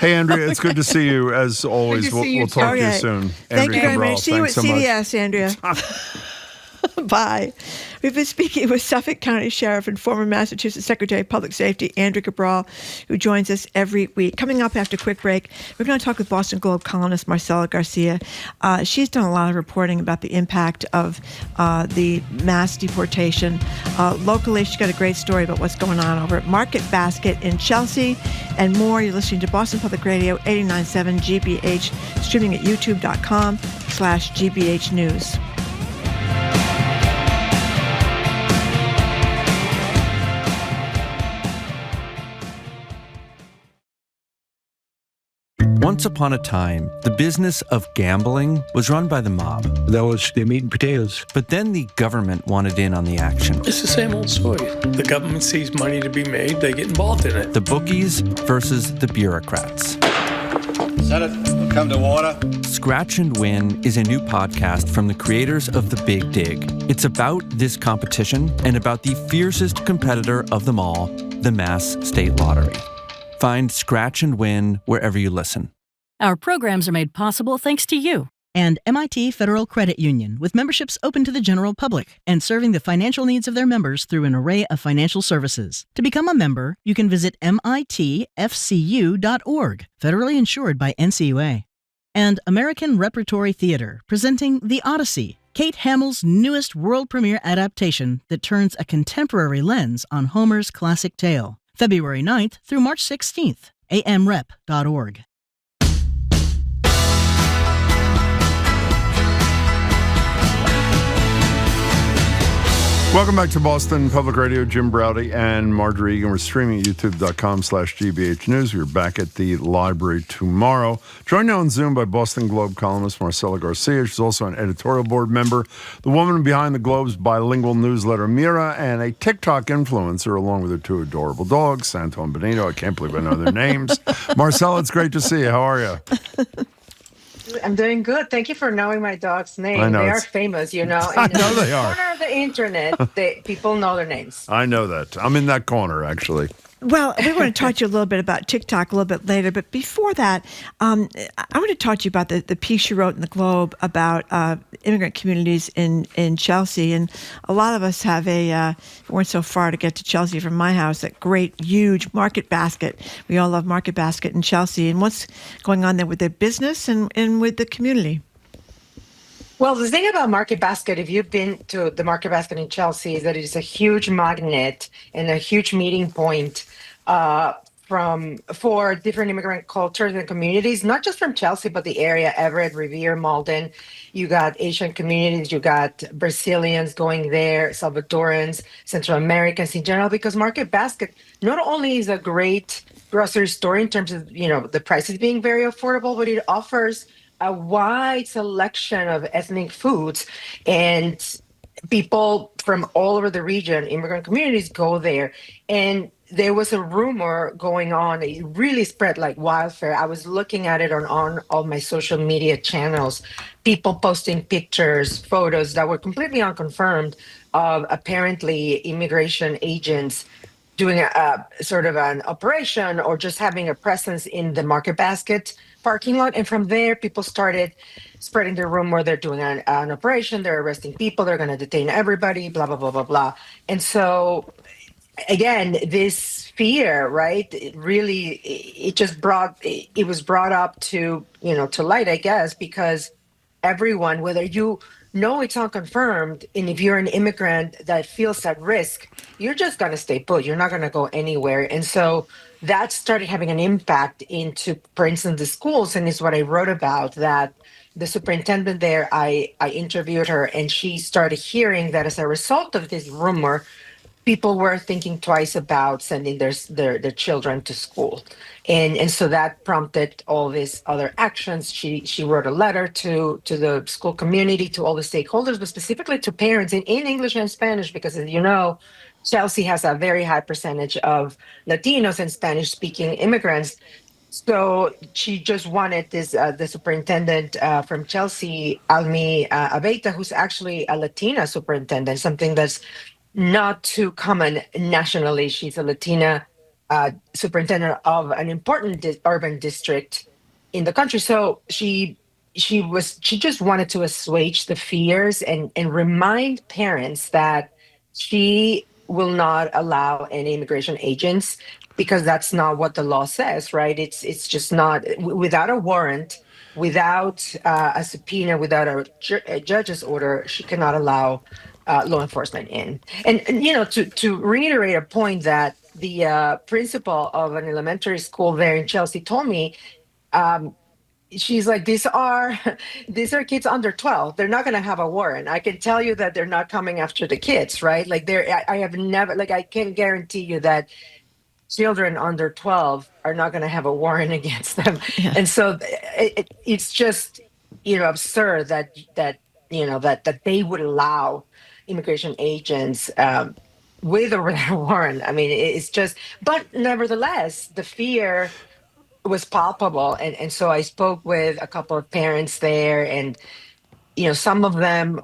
Speaker 10: Hey, Andrea, it's good to see you as always. We'll talk to you soon.
Speaker 9: Thank
Speaker 10: Andrea
Speaker 9: you very
Speaker 10: Cabral,
Speaker 9: much. See you at CVS, Andrea. Bye. We've been speaking with Suffolk County Sheriff and former Massachusetts Secretary of Public Safety, Andrea Cabral, who joins us every week. Coming up after a quick break, we're going to talk with Boston Globe columnist Marcela Garcia. She's done a lot of reporting about the impact of the mass deportation. Locally, she's got a great story about what's going on over at Market Basket in Chelsea and more. You're listening to Boston Public Radio 89.7 GBH, streaming at youtube.com/GBH News.
Speaker 4: Once upon a time, the business of gambling was run by the mob.
Speaker 5: That was the meat and potatoes.
Speaker 4: But then the government wanted in on the action.
Speaker 5: It's the same old story. The government sees money to be made, they get involved in it.
Speaker 4: The bookies versus the bureaucrats.
Speaker 12: Senate, come to order.
Speaker 4: Scratch and Win is a new podcast from the creators of The Big Dig. It's about this competition and about the fiercest competitor of them all, the Mass State Lottery. Find Scratch and Win wherever you listen.
Speaker 14: Our programs are made possible thanks to you.
Speaker 15: And MIT Federal Credit Union, with memberships open to the general public and serving the financial needs of their members through an array of financial services. To become a member, you can visit mitfcu.org, federally insured by NCUA. And American Repertory Theater, presenting The Odyssey, Kate Hamill's newest world premiere adaptation that turns a contemporary lens on Homer's classic tale. February 9th through March 16th, amrep.org.
Speaker 10: Welcome back to Boston Public Radio. Jim Browdy and Marjorie Egan. We're streaming at youtube.com/GBH News. We're back at the library tomorrow. Joined now on Zoom by Boston Globe columnist Marcela Garcia. She's also an editorial board member, the woman behind the Globe's bilingual newsletter Mira, and a TikTok influencer, along with her two adorable dogs, Santo and Benito. I can't believe I know their names. Marcela, it's great to see you. How are you?
Speaker 24: I'm doing good. Thank you for knowing my dog's name.
Speaker 10: I know,
Speaker 24: they are famous, you know.
Speaker 10: I know they are.
Speaker 24: In the corner of the internet, people know their names.
Speaker 10: I know that. I'm in that corner, actually.
Speaker 9: Well, we want to talk to you a little bit about TikTok a little bit later, but before that, I want to talk to you about the piece you wrote in the Globe about immigrant communities in Chelsea. And a lot of us weren't so far to get to Chelsea from my house, that great, huge Market Basket. We all love Market Basket in Chelsea. And what's going on there with their business and with the community?
Speaker 24: Well, the thing about Market Basket, if you've been to the Market Basket in Chelsea, is that it is a huge magnet and a huge meeting point for different immigrant cultures and communities, not just from Chelsea, but the area, Everett, Revere, Malden. You got Asian communities, you got Brazilians going there, Salvadorans, Central Americans in general, because Market Basket not only is a great grocery store in terms of, the prices being very affordable, but it offers a wide selection of ethnic foods. And people from all over the region, immigrant communities, go there. And there was a rumor going on. It really spread like wildfire. I was looking at it on all my social media channels, people posting pictures, photos that were completely unconfirmed of apparently immigration agents doing a sort of an operation or just having a presence in the Market Basket parking lot. And from there, people started spreading the rumor they're doing an operation, they're arresting people, they're going to detain everybody, blah, blah, blah, blah, blah. And so, again, this fear, right, it really, it just brought, it was brought up to, to light, I guess, because everyone, whether you know it's unconfirmed, and if you're an immigrant that feels at risk, you're just going to stay put. You're not going to go anywhere. And so that started having an impact into, for instance, the schools. And it's what I wrote about, that the superintendent there, I interviewed her, and she started hearing that as a result of this rumor, people were thinking twice about sending their children to school. And so that prompted all these other actions. She wrote a letter to the school community, to all the stakeholders, but specifically to parents in English and Spanish, because as you know, Chelsea has a very high percentage of Latinos and Spanish-speaking immigrants. So she just wanted this the superintendent from Chelsea, Almi Abeyta, who's actually a Latina superintendent, something that's not too common nationally. She's a Latina superintendent of an important urban district in the country. So she just wanted to assuage the fears and remind parents that she will not allow any immigration agents, because that's not what the law says, right? It's just not, without a warrant, without a subpoena, without a judge's order, she cannot allow law enforcement in. And to reiterate a point that the principal of an elementary school there in Chelsea told me, she's like, these are kids under 12. They're not going to have a warrant. I can tell you that they're not coming after the kids, right? Like I have never, like, I can guarantee you that children under 12 are not going to have a warrant against them. Yeah. And so it's just, absurd that they would allow immigration agents with or without a warrant. I mean, it's just, but nevertheless, the fear was palpable. And so I spoke with a couple of parents there, and, some of them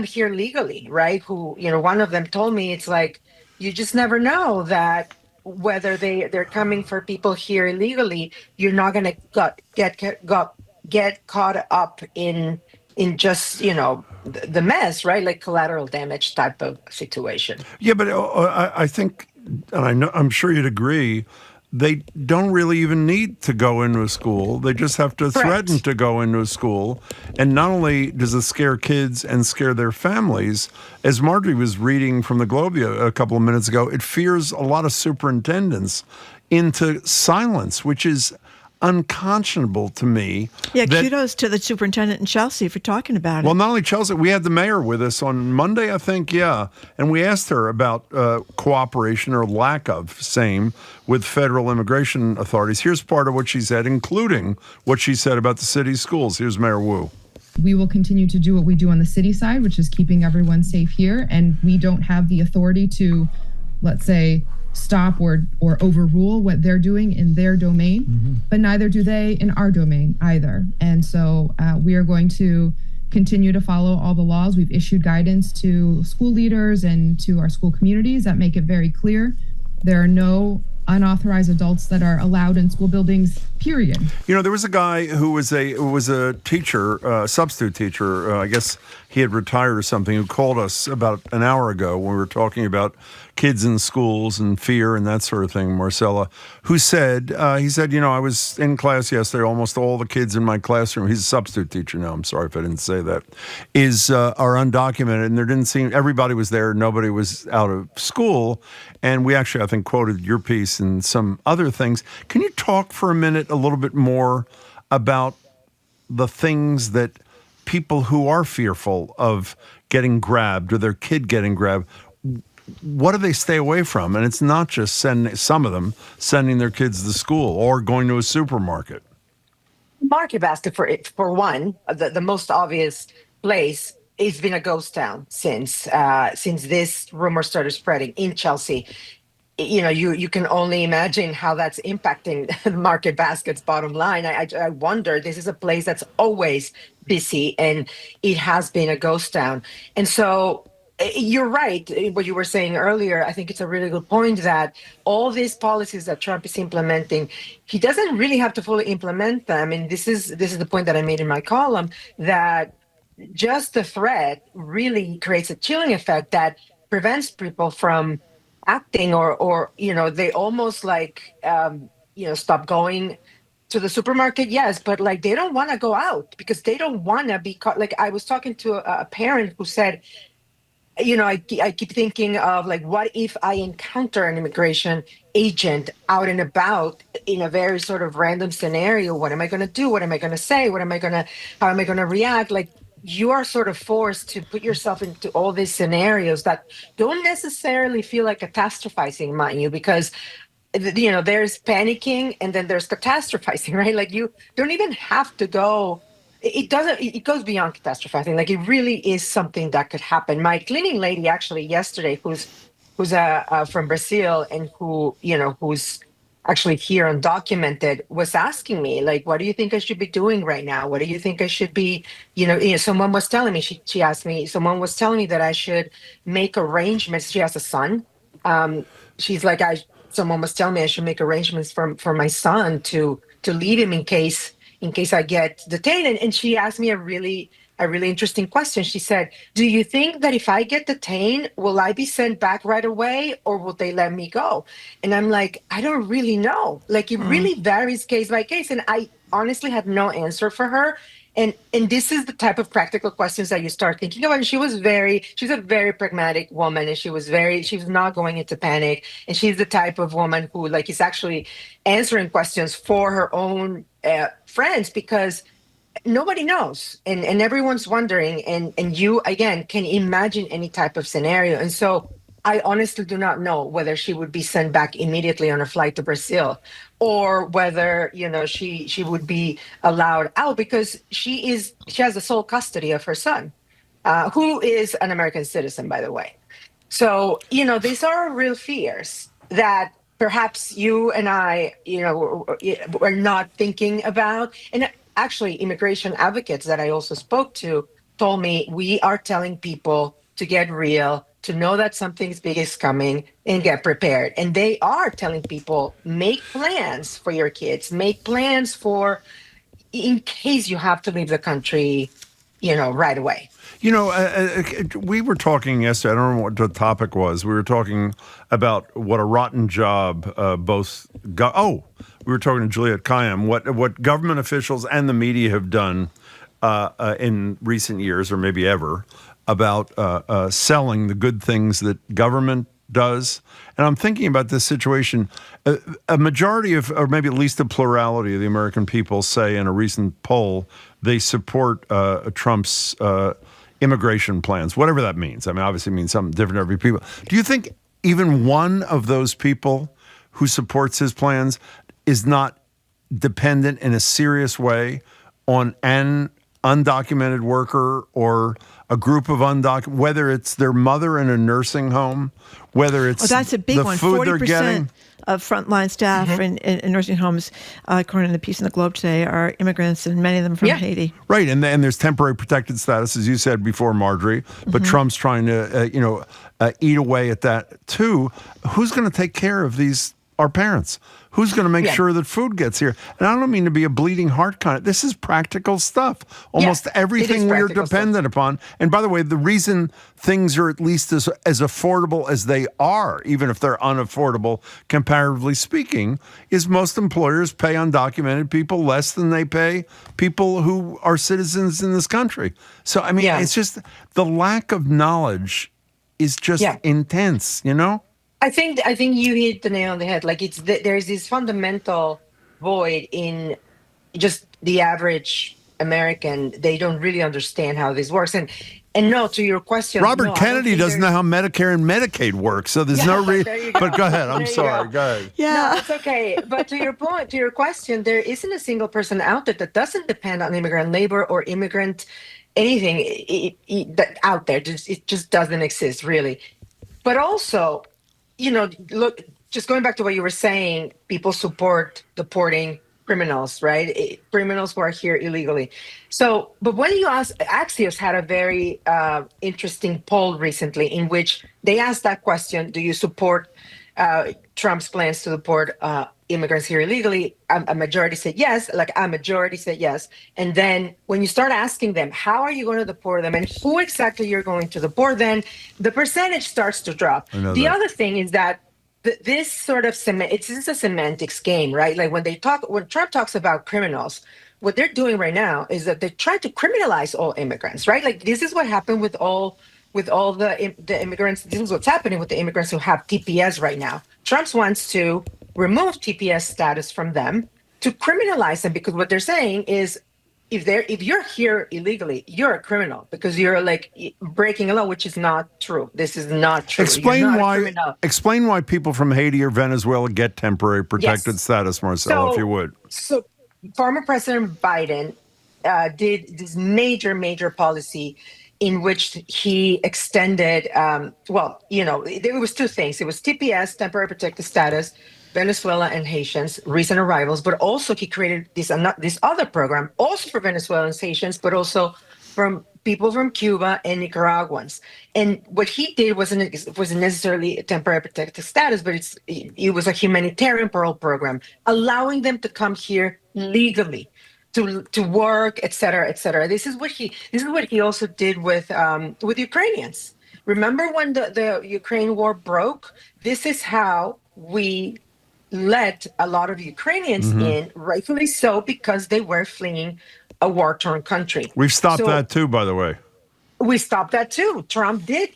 Speaker 24: here legally, right? Who, one of them told me, it's like, you just never know that whether they're coming for people here illegally, you're not going to get caught up in just, the mess, right? Like collateral damage type of situation.
Speaker 10: Yeah, but I think, and I'm sure you'd agree, they don't really even need to go into a school. They just have to threaten to go into a school. And not only does it scare kids and scare their families, as Marjorie was reading from the Globe a couple of minutes ago, it fears a lot of superintendents into silence, which is unconscionable to me.
Speaker 9: Yeah, kudos to the superintendent in Chelsea for talking about it.
Speaker 10: Well, not only Chelsea, we had the mayor with us on Monday, I think, and we asked her about cooperation or lack of same with federal immigration authorities. Here's part of what she said, including what she said about the city's schools. Here's Mayor Wu.
Speaker 11: We will continue to do what we do on the city side, which is keeping everyone safe here, and we don't have the authority to, let's say, stop or overrule what they're doing in their domain, but neither do they in our domain either. And so we are going to continue to follow all the laws. We've issued guidance to school leaders and to our school communities that make it very clear there are no unauthorized adults that are allowed in school buildings, period.
Speaker 10: There was a guy who was a teacher, substitute teacher. I guess he had retired or something, who called us about an hour ago when we were talking about kids in schools and fear and that sort of thing, Marcela, who said, he said, I was in class yesterday, almost all the kids in my classroom, he's a substitute teacher now, I'm sorry if I didn't say that, are undocumented, and there didn't seem, everybody was there, nobody was out of school, and we actually, I think, quoted your piece and some other things. Can you talk for a minute a little bit more about the things that people who are fearful of getting grabbed or their kid getting grabbed, what do they stay away from? And it's not just some of them sending their kids to school or going to a supermarket.
Speaker 24: Market Basket, for one, the most obvious place it's been a ghost town since this rumor started spreading in Chelsea. You can only imagine how that's impacting the market basket's bottom line. I wonder, this is a place that's always busy, and it has been a ghost town. And so you're right, what you were saying earlier. I think it's a really good point that all these policies that Trump is implementing, he doesn't really have to fully implement them. And this is the point that I made in my column, that just the threat really creates a chilling effect that prevents people from acting, or they almost stop going to the supermarket. Yes, but like they don't want to go out because they don't want to be caught. Like I was talking to a parent who said, I keep thinking of like, what if I encounter an immigration agent out and about in a very sort of random scenario? What am I going to do? What am I going to say? How am I going to react? Like, you are sort of forced to put yourself into all these scenarios that don't necessarily feel like catastrophizing, mind you, because there's panicking and then there's catastrophizing, right? Like, you don't even have to go. It goes beyond catastrophizing. Like, it really is something that could happen. My cleaning lady actually yesterday, who's from Brazil and who's actually here undocumented, was asking me, like, what do you think I should be doing right now? What do you think I should be, someone was telling me, she asked me, someone was telling me that I should make arrangements. She has a son. She's like, someone was telling me I should make arrangements for my son to leave him in case I get detained. And she asked me a really interesting question. She said, do you think that if I get detained, will I be sent back right away, or will they let me go? And I'm like, I don't really know. Like, it really varies case by case. And I honestly had no answer for her. And this is the type of practical questions that you start thinking about. And she's a very pragmatic woman, and she was not going into panic. And she's the type of woman who is actually answering questions for her own friends, because nobody knows, and everyone's wondering, and you again can imagine any type of scenario. And so I honestly do not know whether she would be sent back immediately on a flight to Brazil, or whether she would be allowed out, because she has the sole custody of her son, who is an American citizen, by the way. So these are real fears that perhaps you and I are not thinking about. And actually, immigration advocates that I also spoke to told me, we are telling people to get real, to know that something big is coming, and get prepared. And they are telling people, make plans for your kids, make plans for in case you have to leave the country, right away.
Speaker 10: We were talking yesterday, I don't know what the topic was. We were talking about what a rotten job we were talking to Juliette Kayyem, what government officials and the media have done in recent years, or maybe ever, about selling the good things that government does. And I'm thinking about this situation. A majority of, or maybe at least a plurality of the American people say in a recent poll, they support Trump's immigration plans, whatever that means. I mean, obviously it means something different to every people. Do you think even one of those people who supports his plans is not dependent in a serious way on an undocumented worker or a group of undocumented, whether it's their mother in a nursing home, whether it's
Speaker 9: that's a big
Speaker 10: the
Speaker 9: one.
Speaker 10: food they're
Speaker 9: 40%
Speaker 10: getting?
Speaker 9: of frontline staff in nursing homes, according to the piece in the Globe today, are immigrants, and many of them from Haiti.
Speaker 10: Right, and there's temporary protected status, as you said before, Marjorie, but Trump's trying to, eat away at that too. Who's going to take care of our parents? Who's going to make sure that food gets here? And I don't mean to be a bleeding heart kind of. This is practical stuff. Almost everything we are dependent upon. And by the way, the reason things are at least as affordable as they are, even if they're unaffordable, comparatively speaking, is most employers pay undocumented people less than they pay people who are citizens in this country. So, I mean, it's just the lack of knowledge is just intense,
Speaker 24: I think you hit the nail on the head. Like, there's this fundamental void in just the average American. They don't really understand how this works. And no, to your question,
Speaker 10: Robert Kennedy doesn't know how Medicare and Medicaid work, so there's no reason. But go ahead. I'm sorry. Go ahead.
Speaker 24: Yeah, no, it's okay. But to your point, to your question, there isn't a single person out there that doesn't depend on immigrant labor or immigrant anything that out there. It just doesn't exist, really. But also, look, just going back to what you were saying, people support deporting criminals, right? Criminals who are here illegally. So, but when you Axios had a very interesting poll recently in which they asked that question: do you support Trump's plans to deport immigrants here illegally? A majority said yes, And then when you start asking them, how are you going to deport them and who exactly you're going to deport, then the percentage starts to drop. The other thing is that this sort of this is a semantics game, right? Like when Trump talks about criminals, what they're doing right now is that they're trying to criminalize all immigrants, right? Like this is what happened with all the immigrants. This is what's happening with the immigrants who have TPS right now. Trump wants to remove TPS status from them to criminalize them, because what they're saying is if you're here illegally, you're a criminal because you're like breaking a law, which is not true. This is not true.
Speaker 10: Explain why people from Haiti or Venezuela get temporary protected status, Marcela, if you would.
Speaker 24: So former President Biden did this major policy in which he extended, there was two things. It was TPS, temporary protected status, Venezuela and Haitians, recent arrivals, but also he created this other program, also for Venezuelans, Haitians, but also from people from Cuba and Nicaraguans. And what he did wasn't necessarily a temporary protected status, but it was a humanitarian parole program, allowing them to come here legally, to work, et cetera, et cetera. This is what he also did with Ukrainians. Remember when the Ukraine war broke? This is how we let a lot of Ukrainians in, rightfully so, because they were fleeing a war-torn country.
Speaker 10: We've stopped that too, by the way.
Speaker 24: We stopped that too. Trump did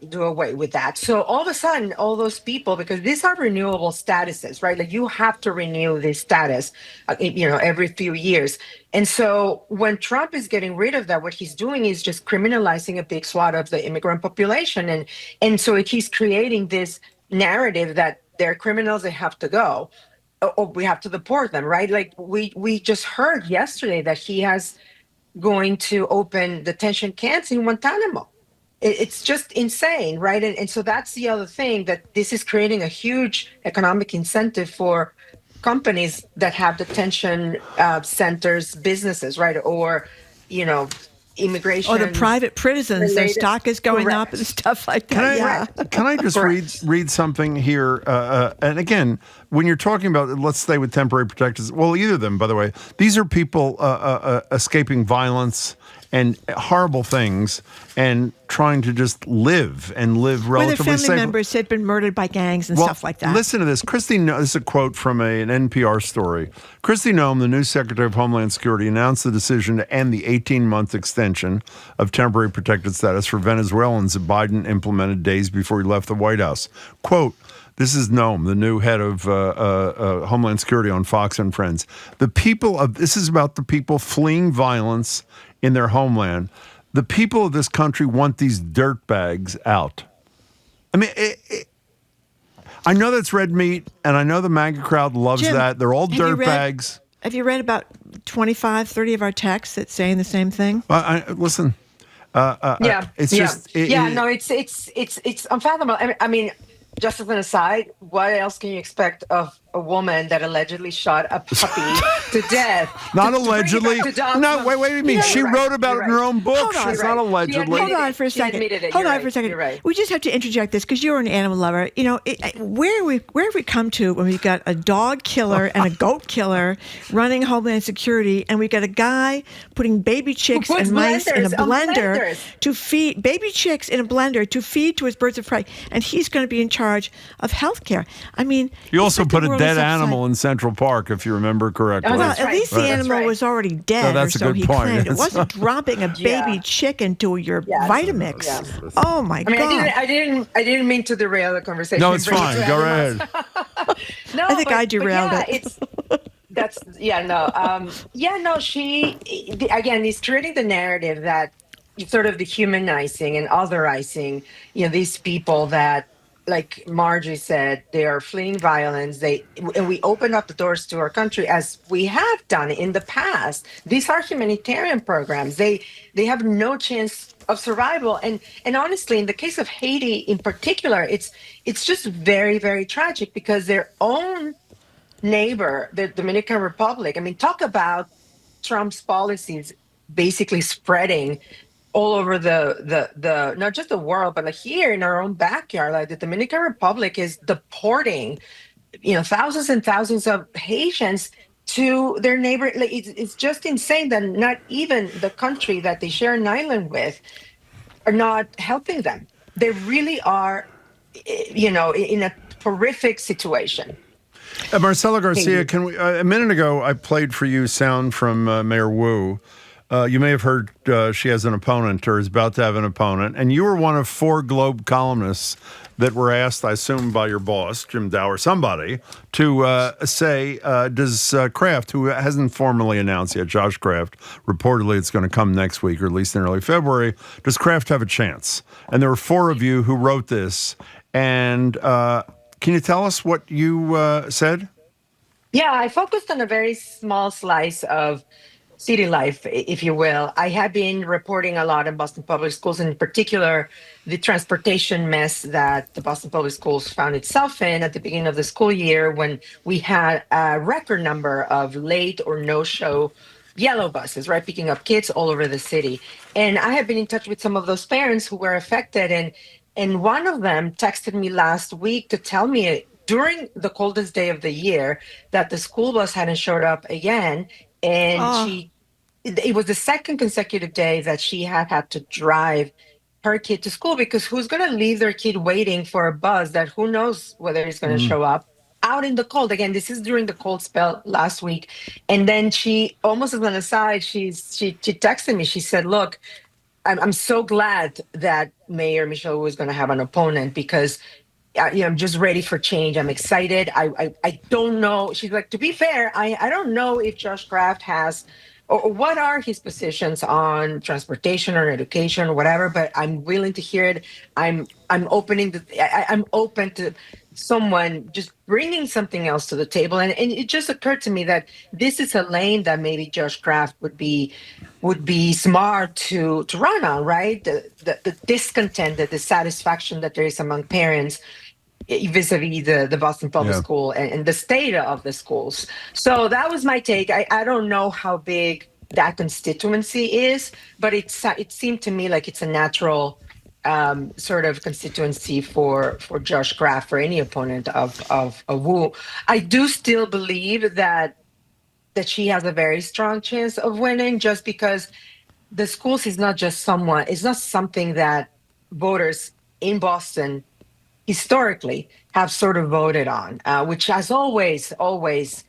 Speaker 24: do away with that. So all of a sudden, all those people, because these are renewable statuses, right? Like you have to renew this status, every few years. And so when Trump is getting rid of that, what he's doing is just criminalizing a big swath of the immigrant population. And so he's creating this narrative that they're criminals, they have to go, or we have to deport them, right? Like we just heard yesterday that he has going to open detention camps in Guantanamo. It's just insane, right? And so that's the other thing, that this is creating a huge economic incentive for companies that have detention centers, businesses, right? Or, immigration.
Speaker 9: Or the private prisons, their stock is going up and stuff like that.
Speaker 10: Can I just read something here? And again, when you're talking about, let's stay with temporary protectors. Well, either of them, by the way, these are people escaping violence and horrible things and trying to just live relatively safe.
Speaker 9: Where their family members had been murdered by gangs and stuff like that.
Speaker 10: Listen to this. This is a quote from an NPR story. Kristi Noem, the new Secretary of Homeland Security, announced the decision to end the 18-month extension of temporary protected status for Venezuelans that Biden implemented days before he left the White House. Quote, this is Noem, the new head of Homeland Security on Fox and Friends. This is about the people fleeing violence in their homeland. The people of this country want these dirtbags out. I mean, I know that's red meat, and I know the MAGA crowd loves that. They're all dirtbags.
Speaker 9: Have you read about 25, 30 of our texts that's saying the same thing?
Speaker 10: Listen.
Speaker 24: It's unfathomable. I mean, just as an aside, what else can you expect of a woman that allegedly shot a puppy to death?
Speaker 10: Not allegedly. No, wait a minute. She wrote about it in her own book. It's not allegedly.
Speaker 9: Hold on for a second. Hold on for a second. We just have to interject this because you're an animal lover. Where have we come to when we've got a dog killer and a goat killer running Homeland Security, and we've got a guy putting baby chicks and mice in a blender to feed baby chicks in a blender to feed to his birds of prey, and he's going to be in charge of health care. I mean,
Speaker 10: you also put a dead animal in Central Park, if you remember correctly.
Speaker 9: Well, at least the animal was already dead,
Speaker 10: that's
Speaker 9: or so he
Speaker 10: point.
Speaker 9: claimed. It wasn't dropping a baby chick into your Vitamix. Yeah. Oh my God!
Speaker 24: I didn't mean to derail the conversation.
Speaker 10: No, it's fine. Go ahead.
Speaker 9: I think I derailed it.
Speaker 24: She again is creating the narrative that sort of dehumanizing and otherizing, these people that like Margie said, they are fleeing violence. And we open up the doors to our country as we have done in the past. These are humanitarian programs. They have no chance of survival. And honestly, in the case of Haiti in particular, it's just very, very tragic because their own neighbor, the Dominican Republic, I mean, talk about Trump's policies basically spreading all over the not just the world, but like here in our own backyard. Like the Dominican Republic is deporting, thousands and thousands of Haitians to their neighbor. Like it's just insane that not even the country that they share an island with are not helping them. They really are, in a horrific situation.
Speaker 10: Marcela Garcia, can we? A minute ago, I played for you sound from Mayor Wu. You may have heard she has an opponent or is about to have an opponent, and you were one of 4 Globe columnists that were asked, I assume, by your boss, Jim Dow, or somebody, to say, does Kraft, who hasn't formally announced yet, Josh Kraft, reportedly it's going to come next week or at least in early February, does Kraft have a chance? And there were 4 of you who wrote this, and can you tell us what you said?
Speaker 24: Yeah, I focused on a very small slice of city life, if you will. I have been reporting a lot in Boston Public Schools, and in particular, the transportation mess that the Boston Public Schools found itself in at the beginning of the school year when we had a record number of late or no-show yellow buses, right, picking up kids all over the city. And I have been in touch with some of those parents who were affected, and one of them texted me last week to tell me during the coldest day of the year that the school bus hadn't showed up again. And it was the second consecutive day that she had to drive her kid to school, because who's going to leave their kid waiting for a bus that who knows whether it's going to show up out in the cold. Again, this is during the cold spell last week. And then she, almost as an aside, she texted me. She said, look, I'm so glad that Mayor Michelle was going to have an opponent, because I'm just ready for change. I'm excited. I don't know. She's like, to be fair, I don't know if Josh Kraft has, or what are his positions on transportation or education or whatever, but I'm willing to hear it. I'm open to someone just bringing something else to the table. And it just occurred to me that this is a lane that maybe Josh Kraft would be smart to run on, right? The discontent, the dissatisfaction that there is among parents vis-a-vis the Boston Public School and the state of the schools. So that was my take. I don't know how big that constituency is, but it seemed to me like it's a natural sort of constituency for Josh Kraft, for any opponent of Wu. I do still believe that she has a very strong chance of winning, just because the schools is not just it's not something that voters in Boston historically have sort of voted on, which has always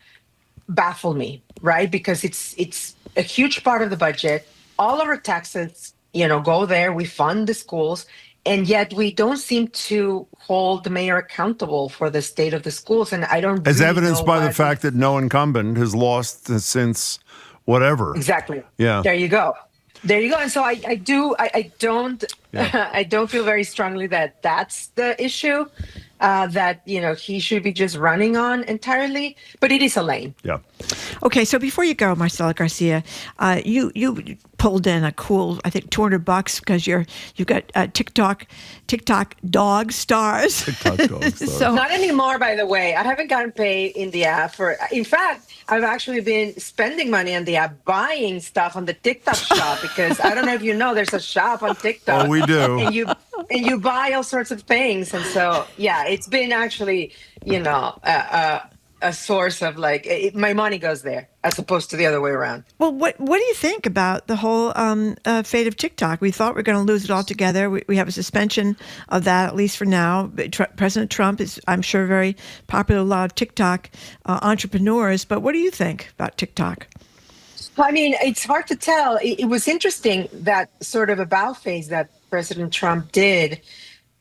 Speaker 24: baffled me, right? Because it's a huge part of the budget. All of our taxes, go there. We fund the schools, and yet we don't seem to hold the mayor accountable for the state of the schools. And I don't.
Speaker 10: As
Speaker 24: really
Speaker 10: evidenced
Speaker 24: know
Speaker 10: by the fact that no incumbent has lost since whatever.
Speaker 24: Exactly.
Speaker 10: Yeah.
Speaker 24: There you go. And so I don't feel very strongly that that's the issue, that, he should be just running on entirely, but it is a lane.
Speaker 10: Yeah.
Speaker 9: Okay, so before you go, Marcela Garcia, you pulled in a cool, I think, $200 because you've got TikTok dog stars.
Speaker 10: TikTok dog stars.
Speaker 24: So, not anymore, by the way. I haven't gotten paid in the app in fact, I've actually been spending money on the app, buying stuff on the TikTok shop, because I don't know if you know, there's a shop on TikTok.
Speaker 10: Oh, we do.
Speaker 24: And you buy all sorts of things. And so, yeah, it's been actually, a source of my money goes there as opposed to the other way around.
Speaker 9: Well, what do you think about the whole fate of TikTok? We thought we were going to lose it altogether. We have a suspension of that, at least for now. President Trump is, I'm sure, very popular with a lot of TikTok entrepreneurs. But what do you think about TikTok?
Speaker 24: I mean, it's hard to tell. It was interesting, that sort of about face that President Trump did,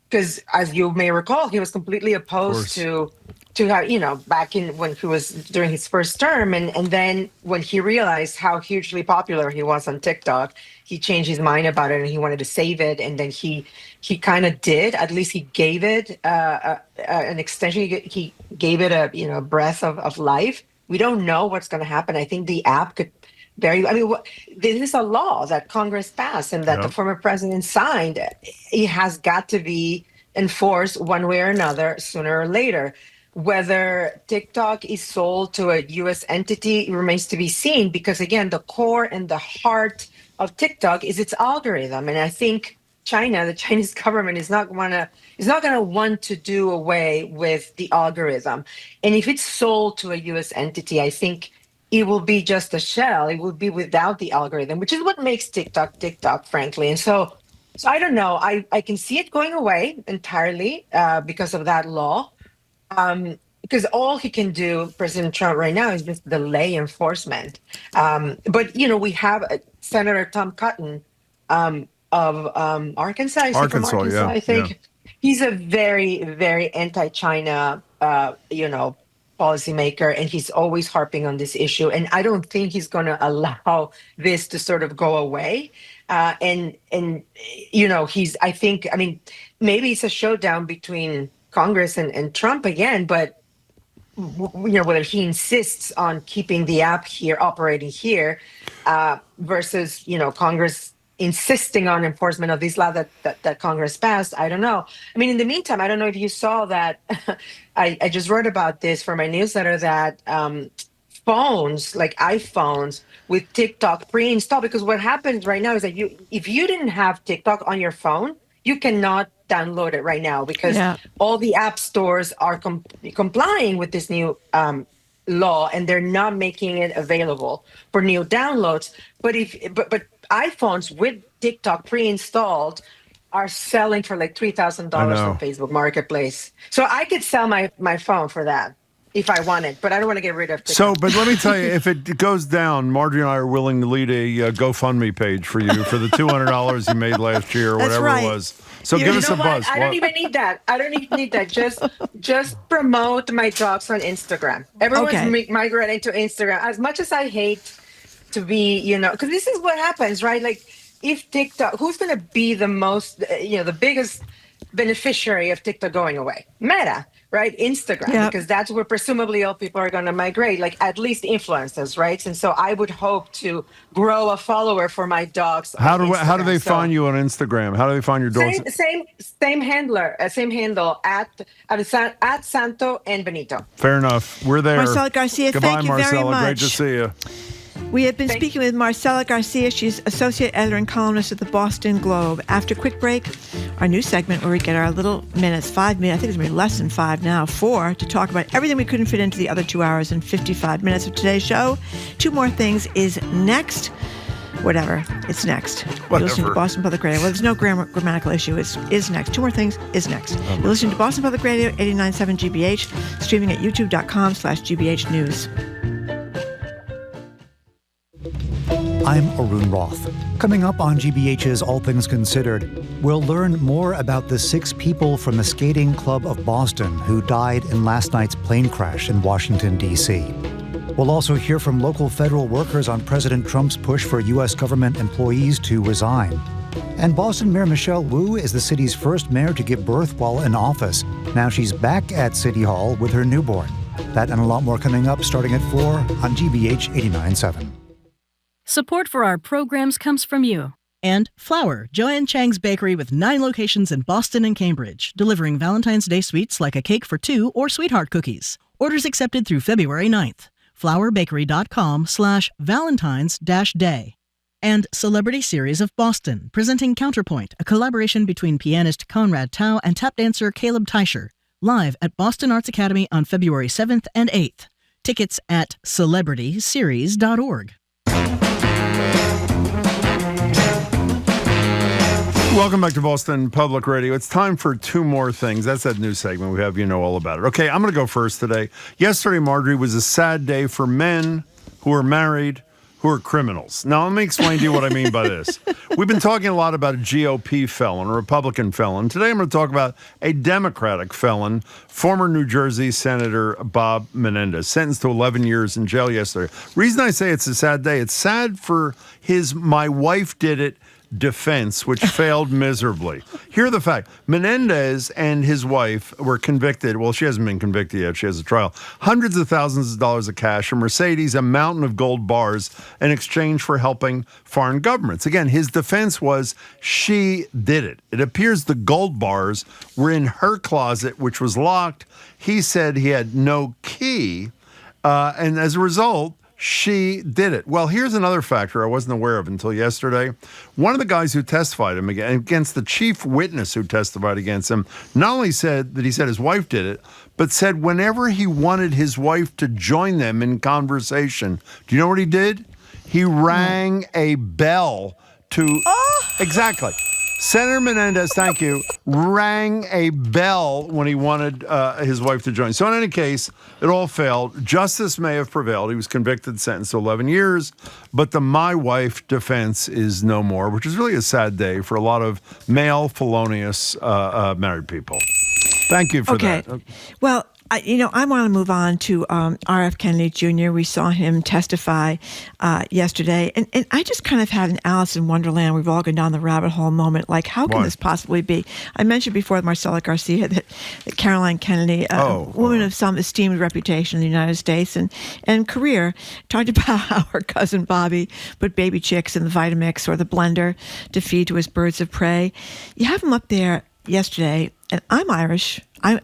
Speaker 24: because as you may recall, he was completely opposed to to have, back in when he was during his first term. And then when he realized how hugely popular he was on TikTok, he changed his mind about it and he wanted to save it. And then he kind of did, at least he gave it an extension. He gave it a breath of life. We don't know what's going to happen. I think the app could this is a law that Congress passed and that the former president signed. It has got to be enforced one way or another, sooner or later. Whether TikTok is sold to a U.S. entity remains to be seen, because again, the core and the heart of TikTok is its algorithm. And I think the Chinese government is not going to want to do away with the algorithm. And if it's sold to a U.S. entity, I think it will be just a shell. It will be without the algorithm, which is what makes TikTok, frankly. And so I don't know. I can see it going away entirely because of that law. Because all he can do, President Trump, right now is just delay enforcement. But we have Senator Tom Cotton of Arkansas. Is he from Arkansas? I think he's a very, very anti-China, policymaker, and he's always harping on this issue. And I don't think he's going to allow this to sort of go away. I think maybe it's a showdown between Congress and Trump again, but whether he insists on keeping the app here, operating here, versus Congress insisting on enforcement of this law that Congress passed, I don't know. In the meantime, I don't know if you saw that. I just wrote about this for my newsletter that phones, like iPhones with TikTok pre-installed, because what happens right now is that if you didn't have TikTok on your phone, you cannot download it right now, because all the app stores are complying with this new law, and they're not making it available for new downloads. But iPhones with TikTok pre-installed are selling for like $3,000 on Facebook Marketplace. So I could sell my phone for that if I wanted, but I don't want to get rid of TikTok.
Speaker 10: So, but let me tell you, if it goes down, Marjorie and I are willing to lead a GoFundMe page for you for the $200 you made last year or whatever it was. So give us a buzz.
Speaker 24: I don't even need that. Just promote my dogs on Instagram. Everyone's migrating to Instagram. As much as I hate to be, because this is what happens, right? Like, if TikTok, who's going to be the most, the biggest beneficiary of TikTok going away? Meta, right? Instagram, because that's where presumably all people are going to migrate, like at least influencers, right? And so I would hope to grow a follower for my dogs.
Speaker 10: How do they find you on Instagram? How do they find your dogs?
Speaker 24: Same handle at Santo and Benito.
Speaker 10: Fair enough. We're there.
Speaker 9: Marcela Garcia,
Speaker 10: Goodbye,
Speaker 9: thank you
Speaker 10: Marcela.
Speaker 9: very much.
Speaker 10: Great to see you.
Speaker 9: We have been speaking with Marcela Garcia. She's associate editor and columnist at the Boston Globe. After a quick break, our new segment where we get our little minutes, 5 minutes, I think it's going to be less than 5 now, 4, to talk about everything we couldn't fit into the other 2 hours and 55 minutes of today's show. 2 more things is next. Whatever. It's next. You're listening to Boston Public Radio. Well, there's no grammatical issue. It's is next. 2 more things is next. You're listening to Boston Public Radio, 89.7 GBH, streaming at youtube.com/GBH News.
Speaker 13: I'm Arun Roth. Coming up on GBH's All Things Considered, we'll learn more about the 6 people from the Skating Club of Boston who died in last night's plane crash in Washington, D.C. We'll also hear from local federal workers on President Trump's push for U.S. government employees to resign. And Boston Mayor Michelle Wu is the city's first mayor to give birth while in office. Now she's back at City Hall with her newborn. That and a lot more coming up starting at 4 on GBH 89.7.
Speaker 14: Support for our programs comes from you.
Speaker 15: And Flour, Joanne Chang's bakery with 9 locations in Boston and Cambridge, delivering Valentine's Day sweets like a cake for 2 or sweetheart cookies. Orders accepted through February 9th. flourbakery.com/valentines-day. And Celebrity Series of Boston, presenting Counterpoint, a collaboration between pianist Conrad Tao and tap dancer Caleb Teicher, live at Boston Arts Academy on February 7th and 8th. Tickets at celebrityseries.org.
Speaker 10: Welcome back to Boston Public Radio. It's time for 2 more things. That's that new segment we have. You know all about it. Okay, I'm going to go first today. Yesterday, Marjorie, was a sad day for men who are married who are criminals. Now, let me explain to you what I mean by this. We've been talking a lot about a GOP felon, a Republican felon. Today, I'm going to talk about a Democratic felon, former New Jersey Senator Bob Menendez, sentenced to 11 years in jail yesterday. Reason I say it's a sad day, it's sad for his "my wife did it" defense, which failed miserably. Here are the facts. Menendez and his wife were convicted. Well, she hasn't been convicted yet. She has a trial. Hundreds of thousands of dollars of cash, a Mercedes, a mountain of gold bars in exchange for helping foreign governments. Again, his defense was she did it. It appears the gold bars were in her closet, which was locked. He said he had no key. And as a result, she did it. Well, here's another factor I wasn't aware of until yesterday. One of the guys who testified against the chief witness who testified against him, not only said that he said his wife did it, but said whenever he wanted his wife to join them in conversation, do you know what he did? He rang a bell to... Exactly. Senator Menendez, thank you, rang a bell when he wanted his wife to join. So in any case, it all failed. Justice may have prevailed. He was convicted, sentenced to 11 years, but the "my wife" defense is no more, which is really a sad day for a lot of male, felonious married people. Thank you for that.
Speaker 9: Well, I want to move on to R.F. Kennedy Jr. We saw him testify yesterday, and I just kind of had an Alice in Wonderland. We've all gone down the rabbit hole moment. Like, how can this possibly be? I mentioned before with Marcela Garcia that Caroline Kennedy, a woman of some esteemed reputation in the United States and career, talked about how her cousin Bobby put baby chicks in the Vitamix or the blender to feed to his birds of prey. You have him up there yesterday, and I'm Irish. I'm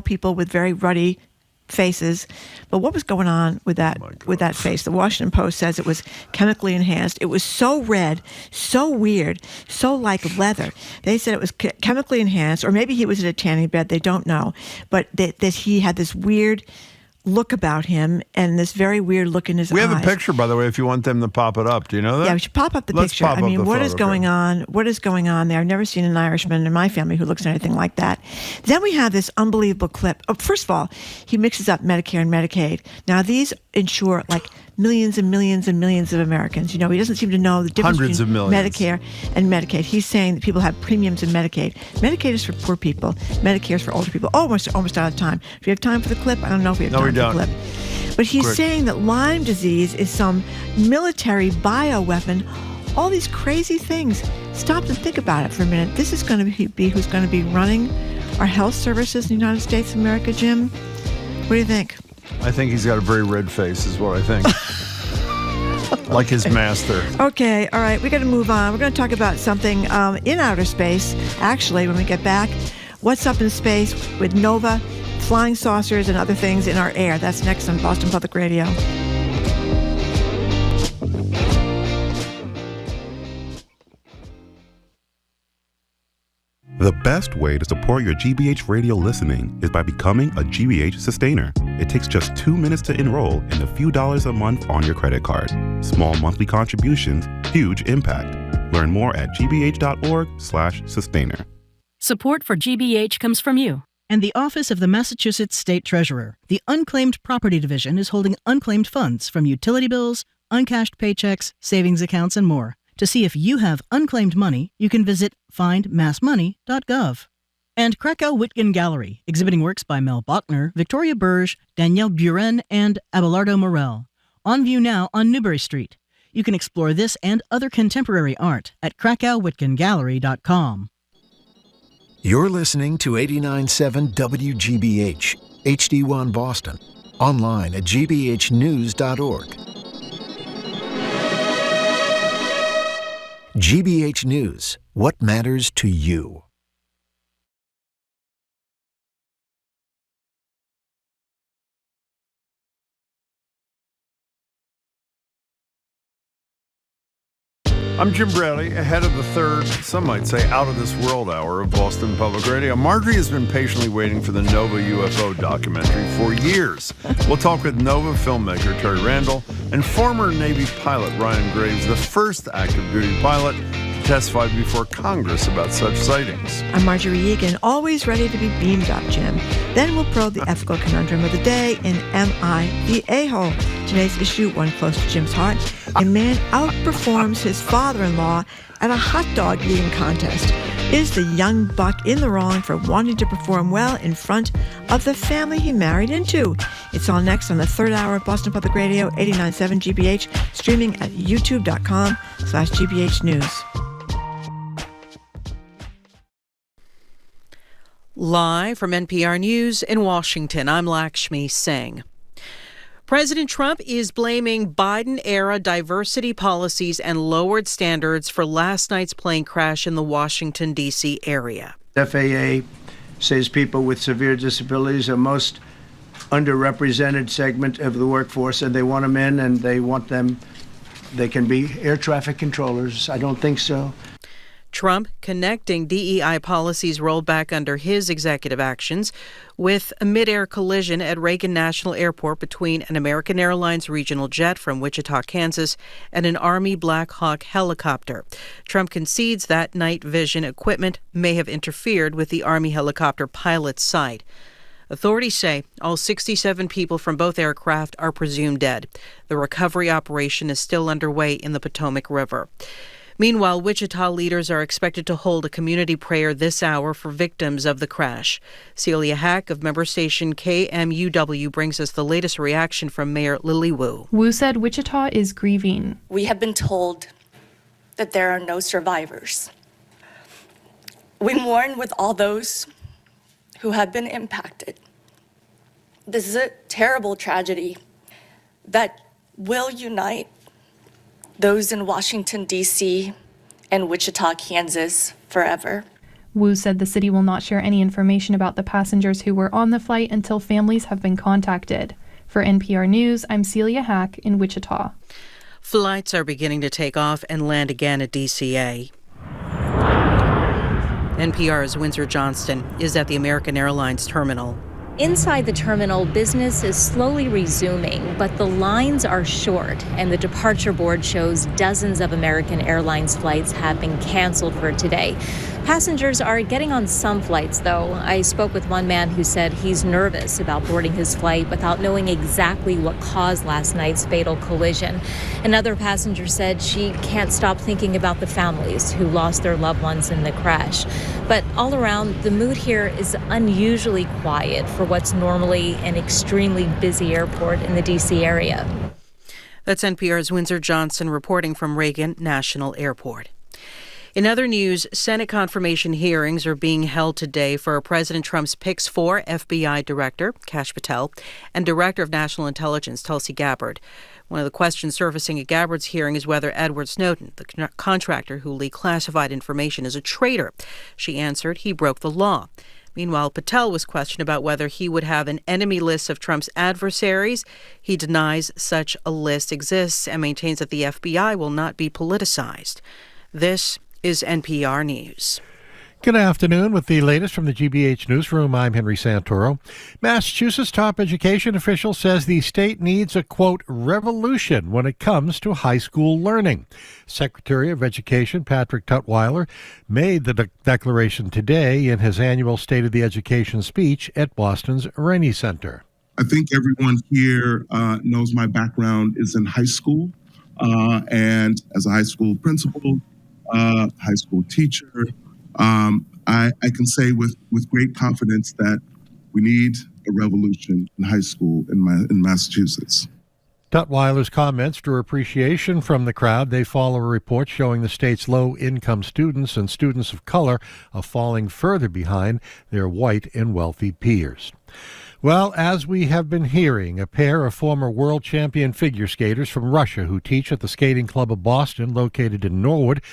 Speaker 9: people with very ruddy faces, but what was going on with that face? The Washington Post says it was chemically enhanced. It was so red, so weird, so like leather. They said it was chemically enhanced, or maybe he was in a tanning bed. They don't know, but that he had this weird look about him and this very weird look in his eyes.
Speaker 10: We have a picture, by the way, if you want them to pop it up. Do you know that?
Speaker 9: Yeah, we should pop up the picture. I mean, what is going on? What is going on there? I've never seen an Irishman in my family who looks anything like that. Then we have this unbelievable clip. Oh, first of all, he mixes up Medicare and Medicaid. Now, these insure like millions and millions and millions of Americans. He doesn't seem to know the difference between Medicare and Medicaid. He's saying that people have premiums in Medicaid. Medicaid is for poor people. Medicare is for older people. Almost out of time. Do we have time for the clip? I don't know if we have time for the clip. But he's saying that Lyme disease is some military bioweapon. All these crazy things. Stop and think about it for a minute. This is going to be who's going to be running our health services in the United States of America, Jim. What do you think?
Speaker 10: I think he's got a very red face, is what I think. Like his master.
Speaker 9: Okay, all right, we got to move on. We're going to talk about something in outer space, actually, when we get back. What's up in space with Nova, flying saucers, and other things in our air. That's next on Boston Public Radio.
Speaker 16: The best way to support your GBH radio listening is by becoming a GBH sustainer. It takes just 2 minutes to enroll and a few dollars a month on your credit card. Small monthly contributions, huge impact. Learn more at gbh.org/sustainer.
Speaker 14: Support for GBH comes from you.
Speaker 15: And the Office of the Massachusetts State Treasurer. The Unclaimed Property Division is holding unclaimed funds from utility bills, uncashed paychecks, savings accounts, and more. To see if you have unclaimed money, you can visit findmassmoney.gov. And Krakow-Wittgen Gallery, exhibiting works by Mel Bachner, Victoria Berge, Danielle Buren, and Abelardo Morel. On view now on Newbury Street. You can explore this and other contemporary art at KrakowWittgenGallery.com.
Speaker 21: You're listening to 89.7 WGBH, HD1 Boston. Online at gbhnews.org. GBH News, what matters to you?
Speaker 10: I'm Jim Bradley, ahead of the third, some might say out of this world hour of Boston Public Radio. Marjorie has been patiently waiting for the Nova UFO documentary for years. We'll talk with Nova filmmaker Terri Randall and former Navy pilot Ryan Graves, the first active duty pilot to testify before Congress about such sightings.
Speaker 9: I'm Marjorie Egan, always ready to be beamed up, Jim. Then we'll probe the ethical conundrum of the day in Am I the A-hole? Today's issue, one close to Jim's heart. A man outperforms his father-in-law at a hot dog eating contest. Is the young buck in the wrong for wanting to perform well in front of the family he married into? It's all next on the third hour of Boston Public Radio, 89.7 GBH, streaming at youtube.com/GBH News.
Speaker 22: Live from NPR News in Washington, I'm Lakshmi Singh. President Trump is blaming Biden-era diversity policies and lowered standards for last night's plane crash in the Washington, D.C. area.
Speaker 17: FAA says people with severe disabilities are most underrepresented segment of the workforce, and they want them in, and they can be air traffic controllers. I don't think so.
Speaker 22: Trump connecting DEI policies rolled back under his executive actions with a mid-air collision at Reagan National Airport between an American Airlines regional jet from Wichita, Kansas, and an Army Black Hawk helicopter. Trump concedes that night vision equipment may have interfered with the Army helicopter pilot's sight. Authorities say all 67 people from both aircraft are presumed dead. The recovery operation is still underway in the Potomac River. Meanwhile, Wichita leaders are expected to hold a community prayer this hour for victims of the crash. Celia Hack of member station KMUW brings us the latest reaction from Mayor Lily Wu.
Speaker 18: Wu said Wichita is grieving.
Speaker 23: We have been told that there are no survivors. We mourn with all those who have been impacted. This is a terrible tragedy that will unite those in Washington, D.C. and Wichita, Kansas forever.
Speaker 18: Wu said the city will not share any information about the passengers who were on the flight until families have been contacted. For NPR News, I'm Celia Hack in Wichita.
Speaker 22: Flights are beginning to take off and land again at DCA. NPR's Windsor Johnston is at the American Airlines terminal.
Speaker 19: Inside the terminal, business is slowly resuming, but the lines are short, and the departure board shows dozens of American Airlines flights have been canceled for today. Passengers are getting on some flights, though. I spoke with one man who said he's nervous about boarding his flight without knowing exactly what caused last night's fatal collision. Another passenger said she can't stop thinking about the families who lost their loved ones in the crash. But all around, the mood here is unusually quiet for what's normally an extremely busy airport in the D.C. area.
Speaker 22: That's NPR's Windsor Johnson reporting from Reagan National Airport. In other news, Senate confirmation hearings are being held today for President Trump's picks for FBI Director, Kash Patel, and Director of National Intelligence, Tulsi Gabbard. One of the questions surfacing at Gabbard's hearing is whether Edward Snowden, the contractor who leaked classified information, is a traitor. She answered he broke the law. Meanwhile, Patel was questioned about whether he would have an enemy list of Trump's adversaries. He denies such a list exists and maintains that the FBI will not be politicized. This is NPR News.
Speaker 6: Good afternoon. With the latest from the GBH Newsroom, I'm Henry Santoro. Massachusetts top education official says the state needs a, quote, revolution when it comes to high school learning. Secretary of Education Patrick Tutwiler made the declaration today in his annual State of the Education speech at Boston's Rainey Center.
Speaker 20: I think everyone here knows my background is in high school, and as a high school principal, high school teacher, I can say with great confidence that we need a revolution in high school in Massachusetts.
Speaker 6: Tutwiler's comments drew appreciation from the crowd. They follow a report showing the state's low-income students and students of color are falling further behind their white and wealthy peers. Well, as we have been hearing, a pair of former world champion figure skaters from Russia who teach at the Skating Club of Boston, located in Norwood,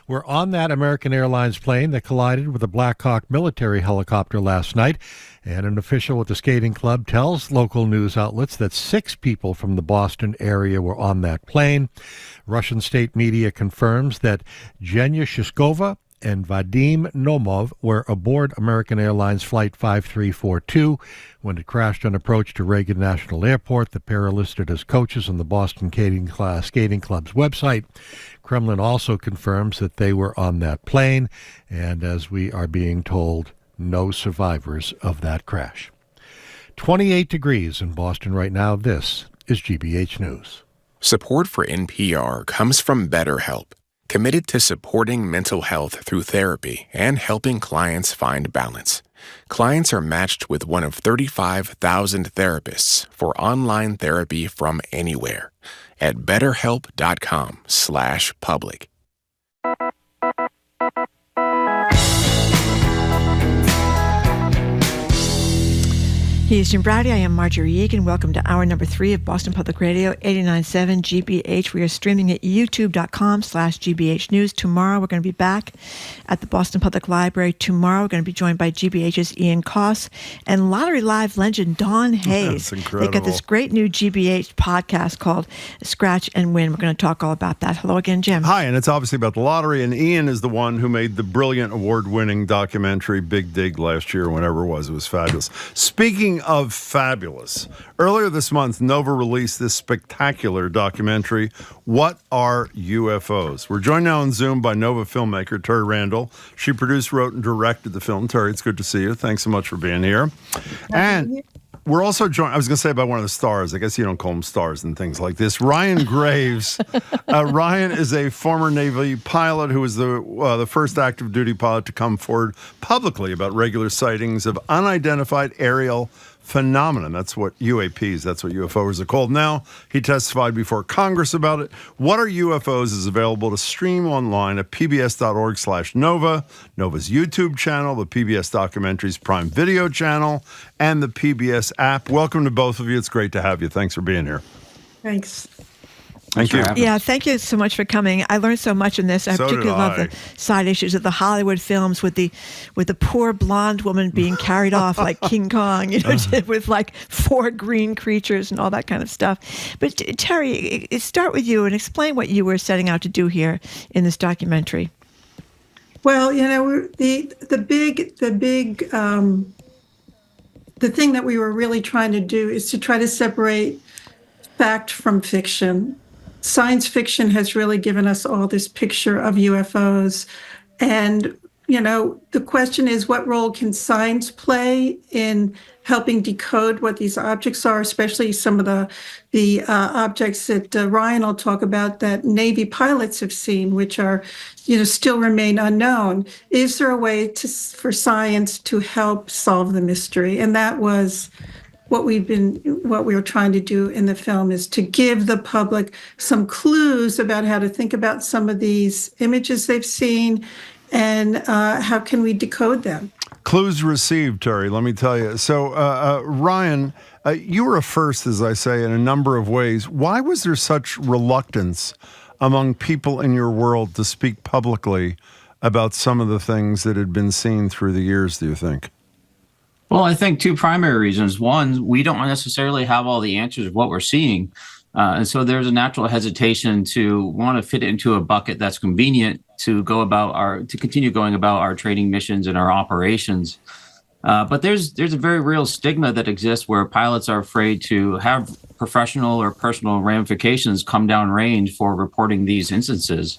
Speaker 6: were on that American Airlines plane that collided with a Black Hawk military helicopter last night. And an official at the skating club tells local news outlets that 6 people from the Boston area were on that plane. Russian state media confirms that Zhenya Shishkova and Vadim Nomov were aboard American Airlines Flight 5342 when it crashed on approach to Reagan National Airport. The pair are listed as coaches on the Boston Skating Club's website. Kremlin also confirms that they were on that plane, and as we are being told, no survivors of that crash. 28 degrees in Boston right now. This is GBH News.
Speaker 2: Support for NPR comes from BetterHelp, committed to supporting mental health through therapy and helping clients find balance. Clients are matched with one of 35,000 therapists for online therapy from anywhere at betterhelp.com/public.
Speaker 9: He is Jim Browdy. I am Marjorie Egan. Welcome to hour number 3 of Boston Public Radio, 89.7 GBH. We are streaming at youtube.com/GBH News. Tomorrow we're going to be back at the Boston Public Library. Tomorrow we're going to be joined by GBH's Ian Koss and Lottery Live legend Dawn Hayes.
Speaker 10: That's incredible.
Speaker 9: They got this great new GBH podcast called Scratch and Win. We're going to talk all about that. Hello again, Jim.
Speaker 10: Hi, and it's obviously about the lottery, and Ian is the one who made the brilliant award-winning documentary Big Dig last year, whenever it was. It was fabulous. Speaking of fabulous, earlier this month, Nova released this spectacular documentary, What Are UFOs? We're joined now on Zoom by Nova filmmaker Terri Randall. She produced, wrote, and directed the film. Terri, it's good to see you. Thanks so much for being here. And we're also joined, I was going to say about one of the stars. I guess you don't call them stars and things like this. Ryan Graves. Ryan is a former Navy pilot who was the first active duty pilot to come forward publicly about regular sightings of unidentified aerial phenomenon. That's what UAPs, that's what UFOs are called now. He testified before Congress about it. What Are UFOs is available to stream online at pbs.org/Nova, Nova's YouTube channel, the PBS Documentaries Prime Video channel, and the PBS app. Welcome to both of you. It's great to have you. Thanks for being here.
Speaker 9: Thanks.
Speaker 10: Thank you.
Speaker 9: Yeah, thank you so much for coming. I learned so much in this. I particularly love the side issues of the Hollywood films with the poor blonde woman being carried off like King Kong, with like 4 green creatures and all that kind of stuff. But Terri, start with you and explain what you were setting out to do here in this documentary.
Speaker 3: Well, the thing that we were really trying to do is to try to separate fact from fiction. Science fiction has really given us all this picture of UFOs. And, the question is, what role can science play in helping decode what these objects are, especially some of the objects that Ryan will talk about that Navy pilots have seen, which are, still remain unknown. Is there a way for science to help solve the mystery? And that was what we were trying to do in the film, is to give the public some clues about how to think about some of these images they've seen and how can we decode them.
Speaker 10: Clues received, Terri, let me tell you. So, Ryan, you were a first, as I say, in a number of ways. Why was there such reluctance among people in your world to speak publicly about some of the things that had been seen through the years, do you think?
Speaker 7: Well, I think 2 primary reasons. One, we don't necessarily have all the answers of what we're seeing. And so there's a natural hesitation to want to fit it into a bucket that's convenient to continue going about our training missions and our operations. But there's a very real stigma that exists where pilots are afraid to have professional or personal ramifications come down range for reporting these instances.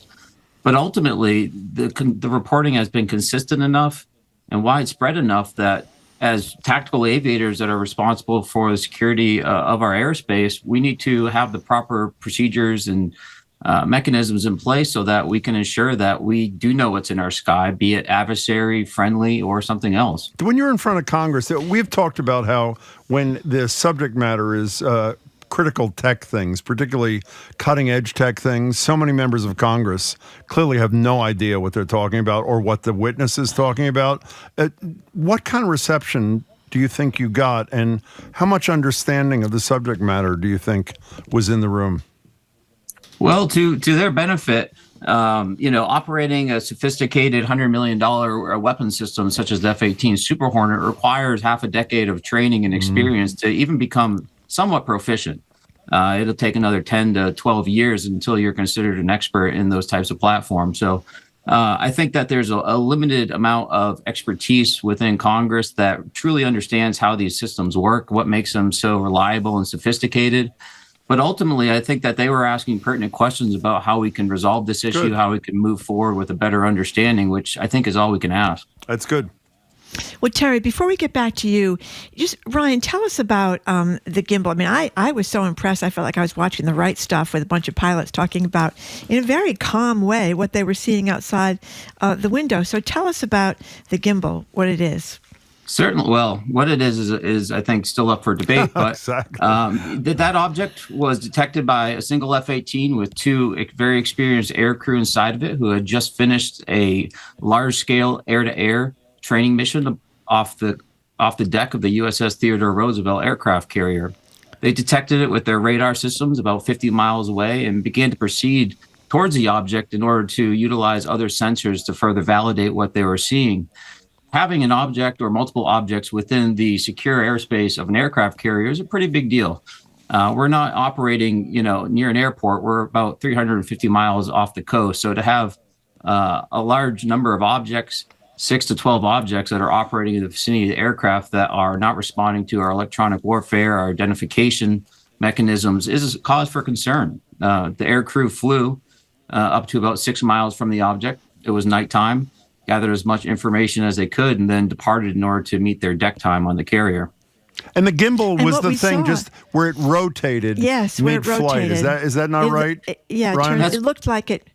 Speaker 7: But ultimately, the reporting has been consistent enough and widespread enough that as tactical aviators that are responsible for the security of our airspace, we need to have the proper procedures and mechanisms in place so that we can ensure that we do know what's in our sky, be it adversary, friendly, or something else.
Speaker 10: When you're in front of Congress, we've talked about how when the subject matter is critical tech things, particularly cutting edge tech things, so many members of Congress clearly have no idea what they're talking about or what the witness is talking about. What kind of reception do you think you got, and how much understanding of the subject matter do you think was in the room?
Speaker 7: Well, to their benefit, operating a sophisticated $100 million weapon system such as the F-18 Super Hornet requires half a decade of training and experience to even become somewhat proficient. It'll take another 10 to 12 years until you're considered an expert in those types of platforms. So I think that there's a limited amount of expertise within Congress that truly understands how these systems work, what makes them so reliable and sophisticated. But ultimately, I think that they were asking pertinent questions about how we can resolve this issue, how we can move forward with a better understanding, which I think is all we can ask.
Speaker 10: That's good.
Speaker 9: Well, Terri, before we get back to you, just Ryan, tell us about the gimbal. I mean, I was so impressed. I felt like I was watching The Right Stuff with a bunch of pilots talking about, in a very calm way, what they were seeing outside the window. So tell us about the gimbal, what it is.
Speaker 7: Certainly. Well, what it is I think still up for debate. But
Speaker 10: exactly.
Speaker 7: That object was detected by a single F-18 with two very experienced air crew inside of it, who had just finished a large-scale air-to-air training mission off the deck of the USS Theodore Roosevelt aircraft carrier. They detected it with their radar systems about 50 miles away and began to proceed towards the object in order to utilize other sensors to further validate what they were seeing. Having an object or multiple objects within the secure airspace of an aircraft carrier is a pretty big deal. We're not operating, near an airport. We're about 350 miles off the coast. So to have a large number of objects, 6 to 12 objects that are operating in the vicinity of the aircraft that are not responding to our electronic warfare, our identification mechanisms, is a cause for concern. The air crew flew up to about 6 miles from the object. It was nighttime, gathered as much information as they could, and then departed in order to meet their deck time on the carrier.
Speaker 10: And the gimbal was the thing
Speaker 9: saw,
Speaker 10: just where it rotated
Speaker 9: yes, where
Speaker 10: mid-flight.
Speaker 9: it rotated.
Speaker 10: Is that not right? Ryan?
Speaker 9: It looked like it.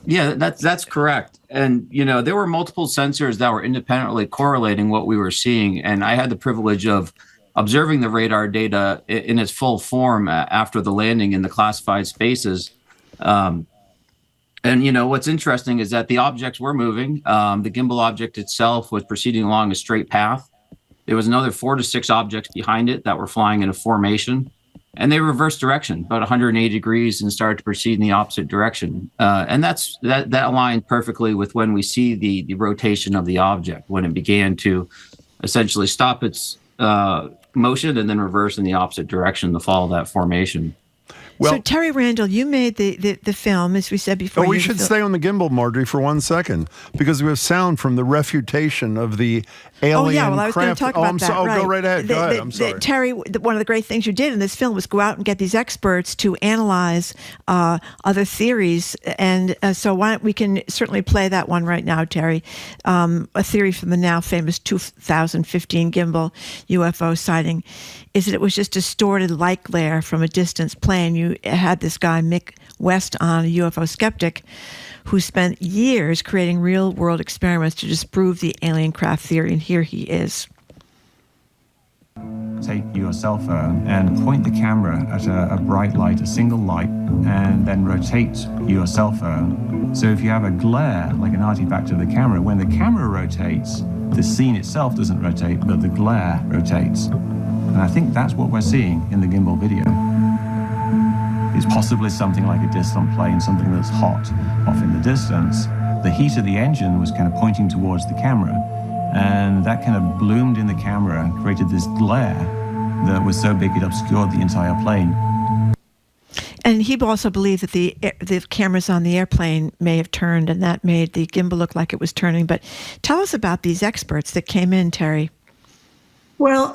Speaker 7: Yeah, that's correct. And, there were multiple sensors that were independently correlating what we were seeing. And I had the privilege of observing the radar data in its full form after the landing in the classified spaces. And, what's interesting is that the objects were moving. The gimbal object itself was proceeding along a straight path. There was another 4 to 6 objects behind it that were flying in a formation. And they reversed direction about 180 degrees and started to proceed in the opposite direction. And that aligned perfectly with when we see the rotation of the object, when it began to essentially stop its motion and then reverse in the opposite direction to follow that formation.
Speaker 10: Well,
Speaker 9: so Terri Randall, you made the film, as we said before.
Speaker 10: We should stay on the gimbal, Marjorie, for 1 second, because we have sound from the refutation of the alien craft.
Speaker 9: Oh, yeah, well, I was going to talk about that.
Speaker 10: Go right ahead. Go ahead. I'm sorry.
Speaker 9: Terri, one of the great things you did in this film was go out and get these experts to analyze other theories. And so we can certainly play that one right now, Terri. A theory from the now famous 2015 gimbal UFO sighting is that it was just distorted light glare from a distant plane. You had this guy, Mick West, on, a UFO skeptic, who spent years creating real-world experiments to disprove the alien craft theory, and here he is.
Speaker 1: Take your cell phone and point the camera at a bright light, a single light, and then rotate your cell phone. So if you have a glare, like an artifact of the camera, when the camera rotates, the scene itself doesn't rotate, but the glare rotates. And I think that's what we're seeing in the gimbal video. It's possibly something like a distant plane, something that's hot off in the distance. The heat of the engine was kind of pointing towards the camera, and that kind of bloomed in the camera and created this glare that was so big it obscured the entire plane.
Speaker 9: And he also believed that the cameras on the airplane may have turned, and that made the gimbal look like it was turning. But tell us about these experts that came in, Terri.
Speaker 3: Well,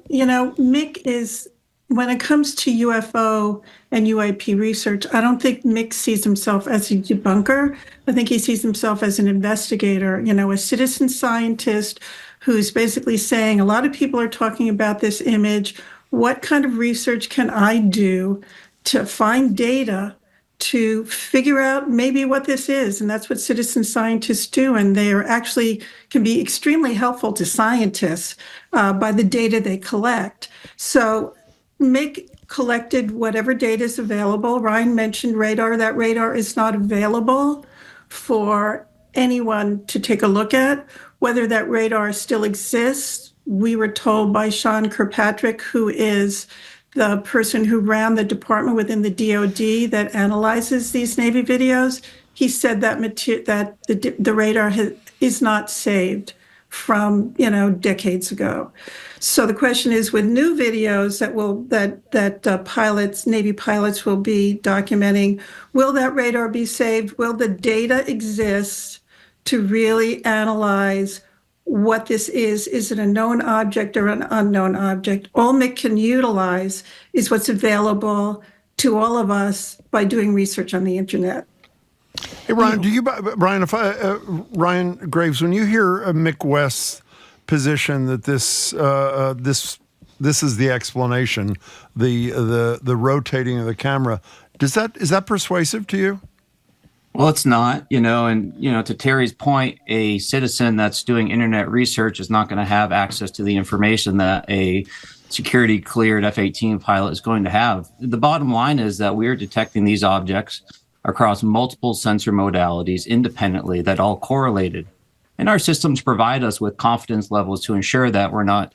Speaker 3: Mick is, when it comes to UFO and UAP research, I don't think Mick sees himself as a debunker. I think he sees himself as an investigator, a citizen scientist who's basically saying, a lot of people are talking about this image. What kind of research can I do to find data to figure out maybe what this is? And that's what citizen scientists do. And they are actually can be extremely helpful to scientists by the data they collect. So Mick collected whatever data is available. Ryan mentioned radar. That radar is not available for anyone to take a look at. Whether that radar still exists, we were told by Sean Kirkpatrick, who is the person who ran the department within the DOD that analyzes these Navy videos. He said that the radar is not saved from decades ago. So the question is, with new videos that Navy pilots will be documenting, will that radar be saved? Will the data exist to really analyze what this is? Is it a known object or an unknown object? All Mick can utilize is what's available to all of us by doing research on the internet.
Speaker 10: Hey, Ryan, Ryan Graves, when you hear Mick West's position that this is the explanation, the rotating of the camera, is that persuasive to you?
Speaker 7: Well, it's not, and, to Terry's point, a citizen that's doing internet research is not going to have access to the information that a security cleared F-18 pilot is going to have. The bottom line is that we are detecting these objects across multiple sensor modalities independently that all correlated. And our systems provide us with confidence levels to ensure that we're not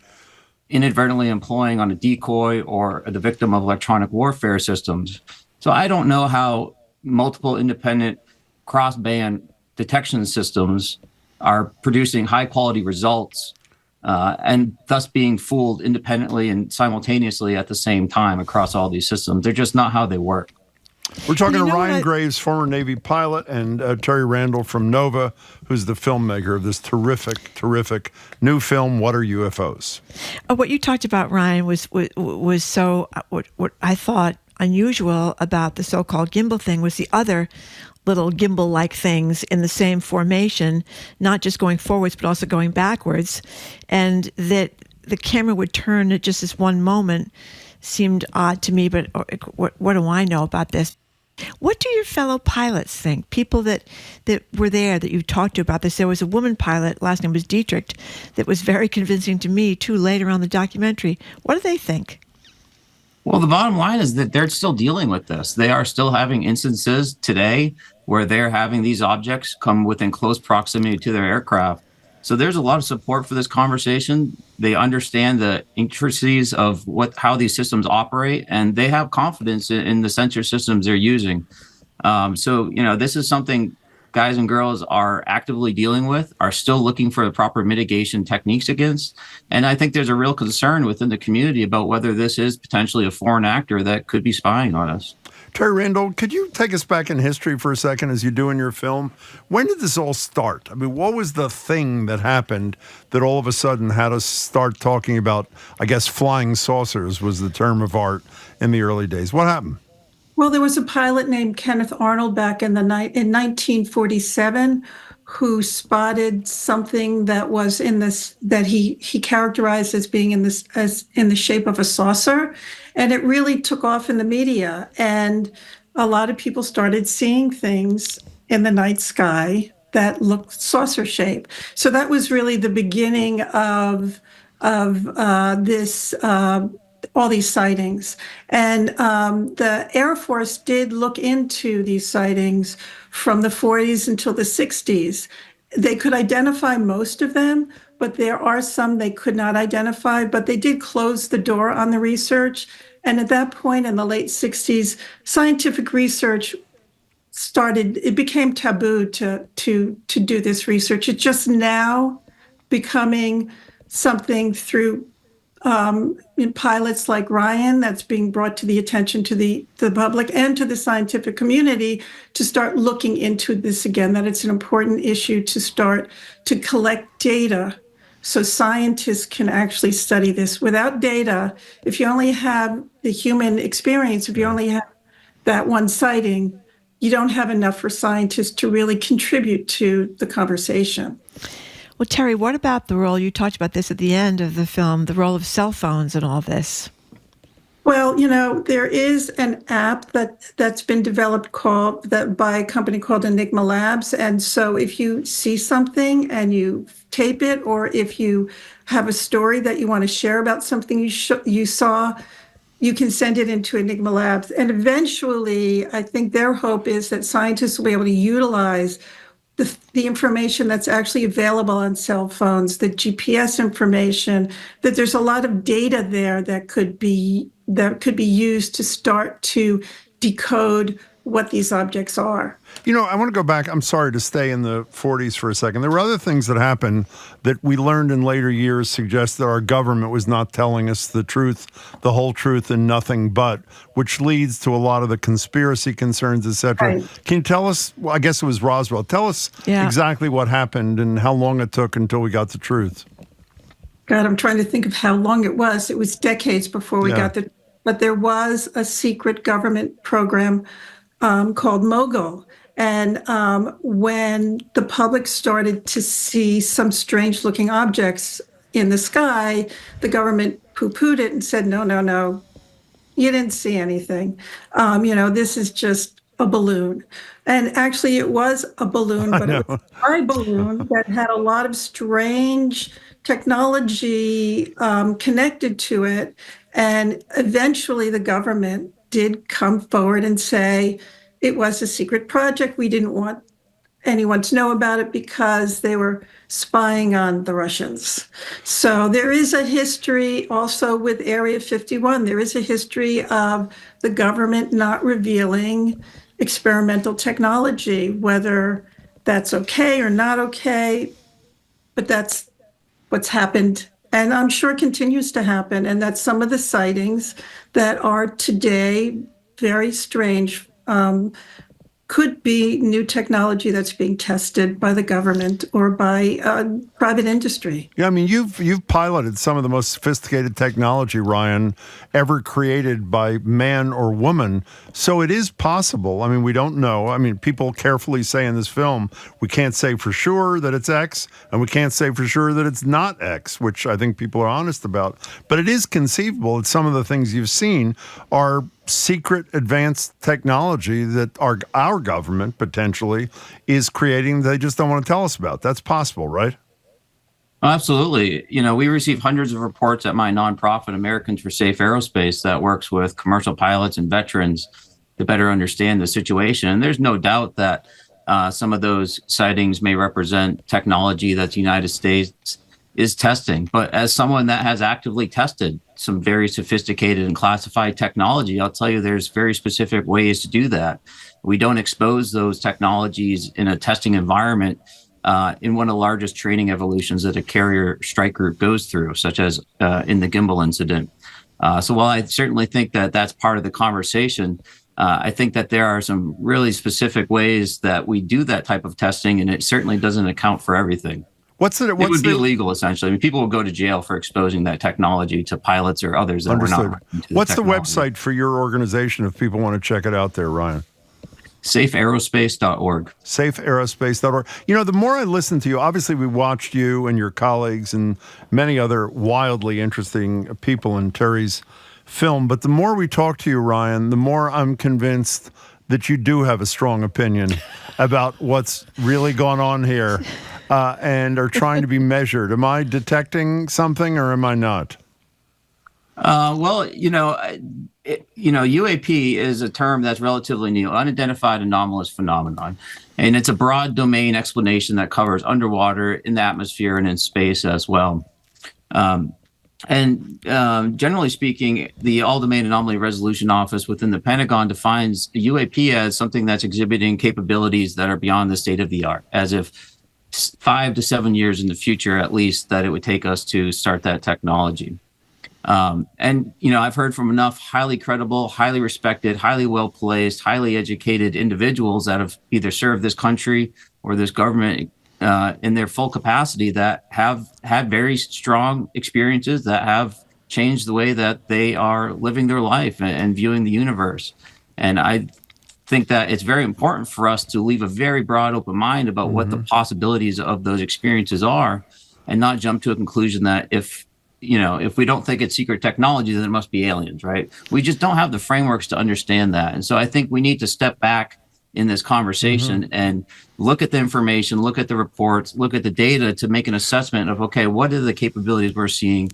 Speaker 7: inadvertently employing on a decoy or the victim of electronic warfare systems. So I don't know how multiple independent cross-band detection systems are producing high-quality results and thus being fooled independently and simultaneously at the same time across all these systems. They're just not how they work.
Speaker 10: We're talking to Ryan Graves, former Navy pilot, and Terri Randall from Nova, who's the filmmaker of this terrific new film, What Are UFOs?
Speaker 9: What you talked about, Ryan, was so what I thought unusual about the so-called gimbal thing was the other little gimbal-like things in the same formation, not just going forwards, but also going backwards. And that the camera would turn at just this one moment seemed odd to me, but what do I know about this? What do your fellow pilots think? People that were there, that you talked to about this. There was a woman pilot, last name was Dietrich, that was very convincing to me, too, later on the documentary. What do they think?
Speaker 7: Well, the bottom line is that they're still dealing with this. They are still having instances today where they're having these objects come within close proximity to their aircraft. So there's a lot of support for this conversation. They understand the intricacies of how these systems operate, and they have confidence in the sensor systems they're using. So this is something guys and girls are actively dealing with, are still looking for the proper mitigation techniques against. And I think there's a real concern within the community about whether this is potentially a foreign actor that could be spying on us.
Speaker 10: Terri Randall, could you take us back in history for a second as you do in your film? When did this all start? I mean, what was the thing that happened that all of a sudden had us start talking about, I guess, flying saucers was the term of art in the early days? What happened?
Speaker 3: Well, there was a pilot named Kenneth Arnold back in 1947 who spotted something that was in this, that he characterized as being in the shape of a saucer. And it really took off in the media. And a lot of people started seeing things in the night sky that looked saucer shaped. So that was really the beginning of this, all these sightings. And the Air Force did look into these sightings from the 40s until the 60s. They could identify most of them, but there are some they could not identify, but they did close the door on the research. And at that point in the late 60s, scientific research it became taboo to do this research. It's just now becoming something through pilots like Ryan that's being brought to the attention to the public and to the scientific community to start looking into this again, that it's an important issue to start to collect data so scientists can actually study this. Without data, if you only have the human experience, if you only have that one sighting, you don't have enough for scientists to really contribute to the conversation.
Speaker 9: Well, Terri, what about the role, you talked about this at the end of the film, the role of cell phones in all this?
Speaker 3: Well, there is an app that's been developed by a company called Enigma Labs. And so if you see something and you tape it, or if you have a story that you want to share about something you saw, you can send it into Enigma Labs. And eventually, I think their hope is that scientists will be able to utilize the information that's actually available on cell phones, the GPS information, that there's a lot of data there that could be used to start to decode what these objects are.
Speaker 10: I want to go back. I'm sorry to stay in the 40s for a second. There were other things that happened that we learned in later years suggest that our government was not telling us the truth, the whole truth, and nothing but, which leads to a lot of the conspiracy concerns, etc. Right. Can you tell us, well, I guess it was Roswell, tell us exactly what happened and how long it took until we got the truth.
Speaker 3: God, I'm trying to think of how long it was. It was decades before we got but there was a secret government program called Mogul. And when the public started to see some strange looking objects in the sky, the government poo-pooed it and said, no, you didn't see anything. This is just a balloon. And actually it was a balloon, but it was a spy balloon that had a lot of strange technology connected to it. And eventually the government did come forward and say it was a secret project. We didn't want anyone to know about it because they were spying on the Russians. So there is a history also with Area 51. There is a history of the government not revealing experimental technology, whether that's okay or not okay, but that's what's happened. And I'm sure continues to happen. And that some of the sightings that are today very strange could be new technology that's being tested by the government or by private industry.
Speaker 10: Yeah, I mean, you've piloted some of the most sophisticated technology, Ryan, ever created by man or woman. So it is possible. I mean, we don't know. I mean, people carefully say in this film, we can't say for sure that it's X, and we can't say for sure that it's not X, which I think people are honest about. But it is conceivable that some of the things you've seen are secret advanced technology that our government potentially is creating. They just don't want to tell us about. That's possible, right?
Speaker 7: Absolutely. We receive hundreds of reports at my nonprofit, Americans for Safe Aerospace, that works with commercial pilots and veterans to better understand the situation. And there's no doubt that some of those sightings may represent technology that the United States is testing. But as someone that has actively tested some very sophisticated and classified technology, I'll tell you there's very specific ways to do that. We don't expose those technologies in a testing environment in one of the largest training evolutions that a carrier strike group goes through, such as in the gimbal incident. So while I certainly think that that's part of the conversation, I think that there are some really specific ways that we do that type of testing, and it certainly doesn't account for everything. It would be illegal, essentially. I mean, people will go to jail for exposing that technology to pilots or others that were not.
Speaker 10: What's the website for your organization if people want to check it out there, Ryan?
Speaker 7: safeaerospace.org.
Speaker 10: Safeaerospace.org. The more I listen to you, obviously we watched you and your colleagues and many other wildly interesting people in Terri's film, but the more we talk to you, Ryan, the more I'm convinced that you do have a strong opinion about what's really going on here. And are trying to be measured. Am I detecting something or am I not?
Speaker 7: UAP is a term that's relatively new, unidentified anomalous phenomenon. And it's a broad domain explanation that covers underwater, in the atmosphere, and in space as well. Generally speaking, the All-Domain Anomaly Resolution Office within the Pentagon defines a UAP as something that's exhibiting capabilities that are beyond the state of the art, as if 5 to 7 years in the future, at least, that it would take us to start that technology. I've heard from enough highly credible, highly respected, highly well-placed, highly educated individuals that have either served this country or this government in their full capacity that have had very strong experiences that have changed the way that they are living their life and viewing the universe. And I think that it's very important for us to leave a very broad open mind about what the possibilities of those experiences are, and not jump to a conclusion that if we don't think it's secret technology, then it must be aliens, right? We just don't have the frameworks to understand that. And so I think we need to step back in this conversation and look at the information, look at the reports, look at the data to make an assessment of, okay, what are the capabilities we're seeing?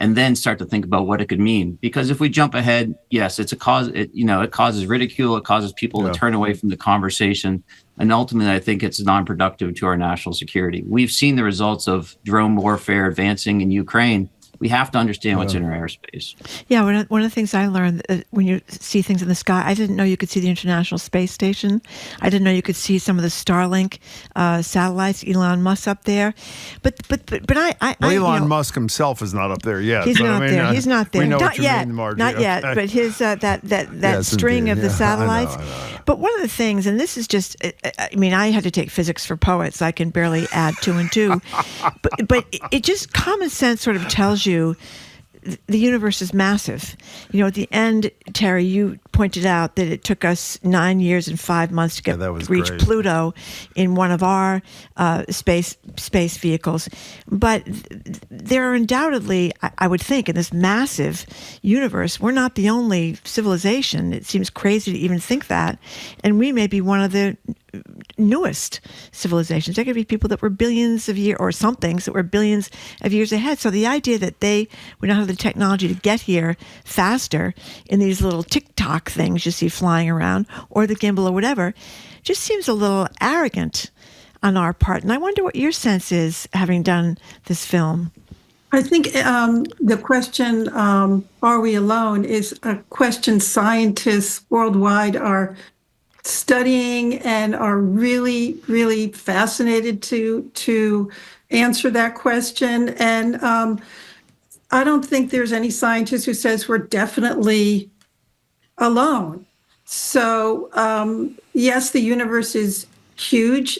Speaker 7: And then start to think about what it could mean. Because if we jump ahead, yes, it's a cause. It causes ridicule. It causes people to turn away from the conversation, and ultimately, I think it's non-productive to our national security. We've seen the results of drone warfare advancing in Ukraine. We have to understand what's in our airspace.
Speaker 9: Yeah, one of the things I learned when you see things in the sky, I didn't know you could see the International Space Station. I didn't know you could see some of the Starlink satellites, Elon Musk up there. But
Speaker 10: Elon Musk himself is not up there yet.
Speaker 9: He's not there. He's not there.
Speaker 10: We know
Speaker 9: Not
Speaker 10: what you
Speaker 9: yet.
Speaker 10: mean, Margie.
Speaker 9: Not yet.
Speaker 10: Okay.
Speaker 9: But his that
Speaker 10: Yes,
Speaker 9: string
Speaker 10: indeed.
Speaker 9: of the
Speaker 10: Yeah,
Speaker 9: satellites.
Speaker 10: I know.
Speaker 9: But one of the things, and this is just, I had to take physics for poets. I can barely add 2 and 2. but it just common sense sort of tells you the universe is massive. You know, at the end, Terry, you pointed out that it took us 9 years and 5 months to reach
Speaker 10: great.
Speaker 9: Pluto in one of our space vehicles. But there are undoubtedly, I would think, in this massive universe, we're not the only civilization. It seems crazy to even think that. And we may be one of the newest civilizations. There could be people that were billions of years, or some things that were billions of years ahead. So the idea that we don't have the technology to get here faster in these little Tik Tok things you see flying around, or the gimbal or whatever, just seems a little arrogant on our part. And I wonder what your sense is, having done this film.
Speaker 3: I think the question, are we alone, is a question scientists worldwide are studying and are really, really fascinated to answer that question. And I don't think there's any scientist who says we're definitely alone. So yes, the universe is huge.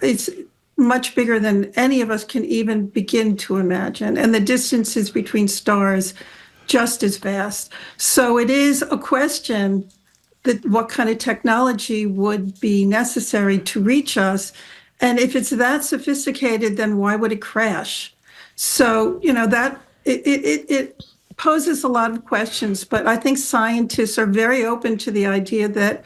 Speaker 3: It's much bigger than any of us can even begin to imagine. And the distances between stars just as vast. So it is a question that what kind of technology would be necessary to reach us. And if it's that sophisticated, then why would it crash? So, you know, that it poses a lot of questions, but I think scientists are very open to the idea that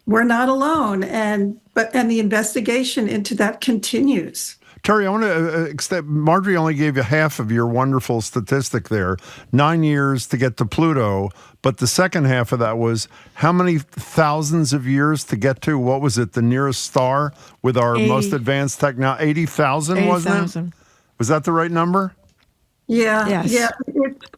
Speaker 3: we're not alone, and the investigation into that continues.
Speaker 10: Terry, I want to extend. Marjorie only gave you half of your wonderful statistic there. 9 years to get to Pluto, but the second half of that was how many thousands of years to get to, what was it, the nearest star with our most advanced technology? 80,000, wasn't it? Was that the right number?
Speaker 3: Yeah,
Speaker 9: Yes.
Speaker 3: yeah,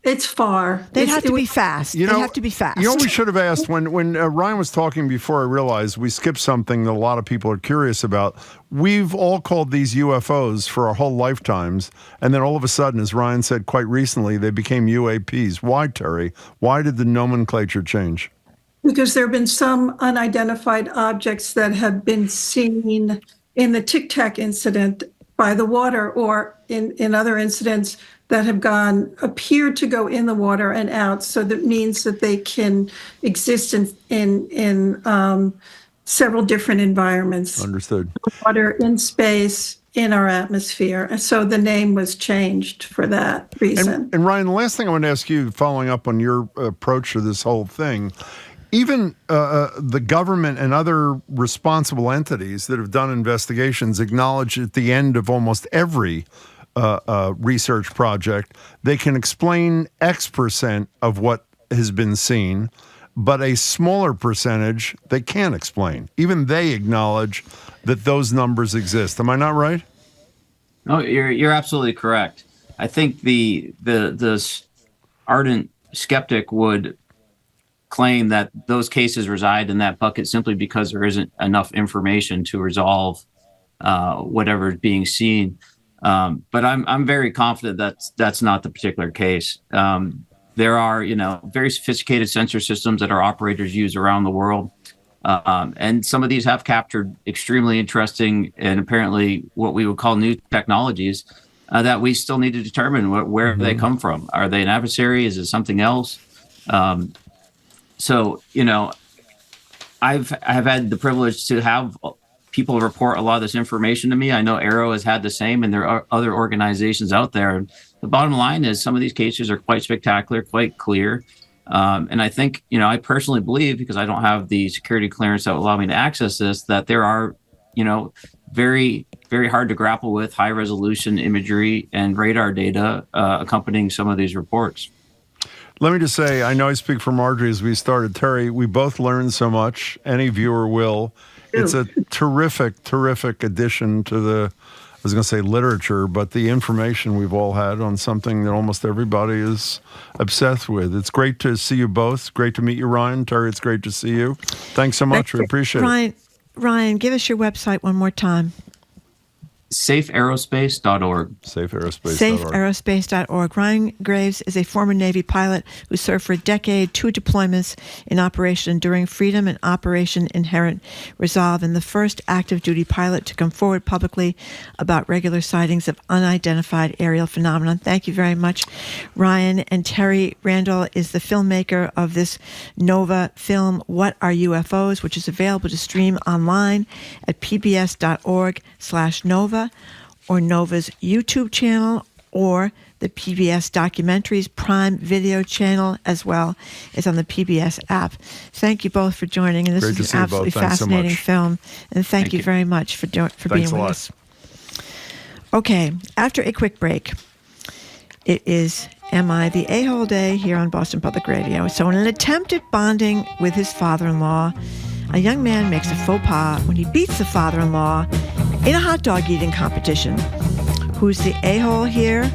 Speaker 3: it's far.
Speaker 9: They'd have to be fast. They'd have to be fast.
Speaker 10: You know what we should have asked when Ryan was talking before, I realized we skipped something that a lot of people are curious about. We've all called these UFOs for our whole lifetimes, and then all of a sudden, as Ryan said quite recently, they became UAPs. Why, Terry? Why did the nomenclature change?
Speaker 3: Because there have been some unidentified objects that have been seen in the Tic Tac incident by the water, or in other incidents that have appeared to go in the water and out. So that means that they can exist in several different environments.
Speaker 10: Understood.
Speaker 3: Water, in space, in our atmosphere. And so the name was changed for that reason.
Speaker 10: And Ryan, the last thing I want to ask you, following up on your approach to this whole thing, even the government and other responsible entities that have done investigations acknowledge at the end of almost every research project, they can explain X percent of what has been seen, but a smaller percentage they can't explain. Even they acknowledge that those numbers exist. Am I not right?
Speaker 7: No, you're absolutely correct. I think the ardent skeptic would claim that those cases reside in that bucket simply because there isn't enough information to resolve whatever is being seen. But I'm very confident that's not the particular case. There are, very sophisticated sensor systems that our operators use around the world. And some of these have captured extremely interesting and apparently what we would call new technologies that we still need to determine where they come from. Are they an adversary? Is it something else? So, I've had the privilege to have people report a lot of this information to me. I know Arrow has had the same, and there are other organizations out there. The bottom line is some of these cases are quite spectacular, quite clear. And I think, I personally believe, because I don't have the security clearance that will allow me to access this, that there are, very, very hard to grapple with high resolution imagery and radar data accompanying some of these reports.
Speaker 10: Let me just say, I know I speak for Marjorie as we started. Terry, we both learned so much. Any viewer will. It's a terrific, terrific addition to the, I was going to say literature, but the information we've all had on something that almost everybody is obsessed with. It's great to see you both. Great to meet you, Ryan. Terry, it's great to see you. Thanks so much. We appreciate it.
Speaker 9: Ryan, give us your website one more time.
Speaker 7: safeaerospace.org.
Speaker 9: Safeaerospace.org. Ryan Graves is a former Navy pilot who served for a decade, 2 deployments in Operation Enduring Freedom and Operation Inherent Resolve, and the first active duty pilot to come forward publicly about regular sightings of unidentified aerial phenomenon. Thank you very much, Ryan. And Terri Randall is the filmmaker of this Nova film, What Are UFOs?, which is available to stream online at pbs.org/Nova, or Nova's YouTube channel, or the PBS Documentaries Prime Video channel, as well as on the PBS app. Thank you both for joining, and this is an absolutely fascinating film. And thank you very much for being with us. Okay, after a quick break, it is Am I the A-Hole Day here on Boston Public Radio. So in an attempt at bonding with his father-in-law, a young man makes a faux pas when he beats the father-in-law in a hot dog eating competition. Who's the a-hole here?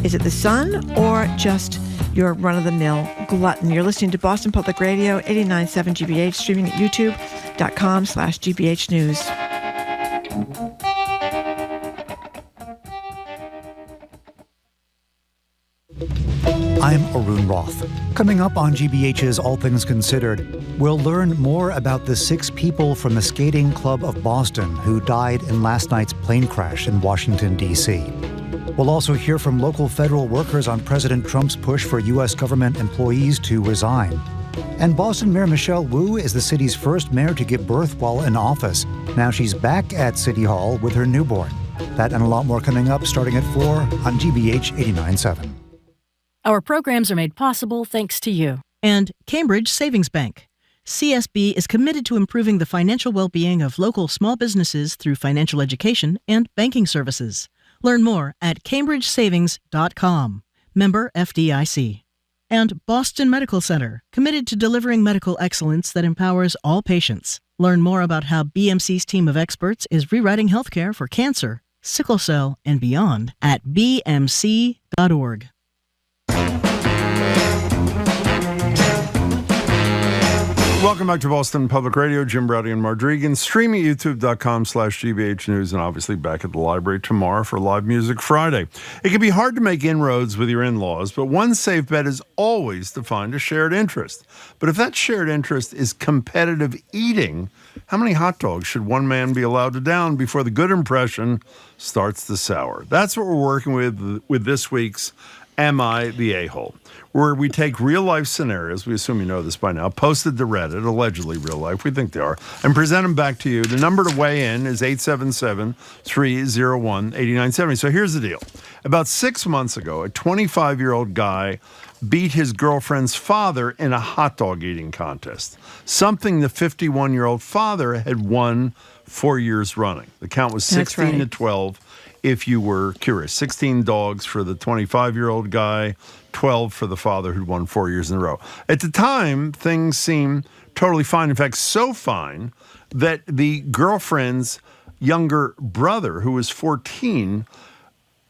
Speaker 9: Is it the son or just your run-of-the-mill glutton? You're listening to Boston Public Radio, 89.7 GBH, streaming at youtube.com/GBH News.
Speaker 13: I'm Arun Roth. Coming up on GBH's All Things Considered, we'll learn more about the 6 people from the Skating Club of Boston who died in last night's plane crash in Washington, D.C. We'll also hear from local federal workers on President Trump's push for U.S. government employees to resign. And Boston Mayor Michelle Wu is the city's first mayor to give birth while in office. Now she's back at City Hall with her newborn. That and a lot more coming up starting at 4 on GBH 89.7.
Speaker 14: Our programs are made possible thanks to you.
Speaker 15: And Cambridge Savings Bank. CSB is committed to improving the financial well-being of local small businesses through financial education and banking services. Learn more at cambridgesavings.com. Member FDIC. And Boston Medical Center, committed to delivering medical excellence that empowers all patients. Learn more about how BMC's team of experts is rewriting healthcare for cancer, sickle cell, and beyond at bmc.org.
Speaker 10: Welcome back to Boston Public Radio. Jim Browdy and Mardregan, streaming at youtube.com/GBH News, and obviously back at the library tomorrow for Live Music Friday. It can be hard to make inroads with your in-laws, but one safe bet is always to find a shared interest. But if that shared interest is competitive eating, how many hot dogs should one man be allowed to down before the good impression starts to sour? That's what we're working with this week's Am I the A-Hole? Where we take real-life scenarios, we assume you know this by now, posted to Reddit, allegedly real life, we think they are, and present them back to you. The number to weigh in is 877-301-8970. So here's the deal. About 6 months ago, a 25-year-old guy beat his girlfriend's father in a hot dog eating contest, something the 51-year-old father had won 4 years running. The count was 16 to 12. If you were curious, 16 dogs for the 25-year-old guy, 12 for the father who'd won 4 years in a row. At the time, things seemed totally fine. In fact, so fine that the girlfriend's younger brother, who was 14,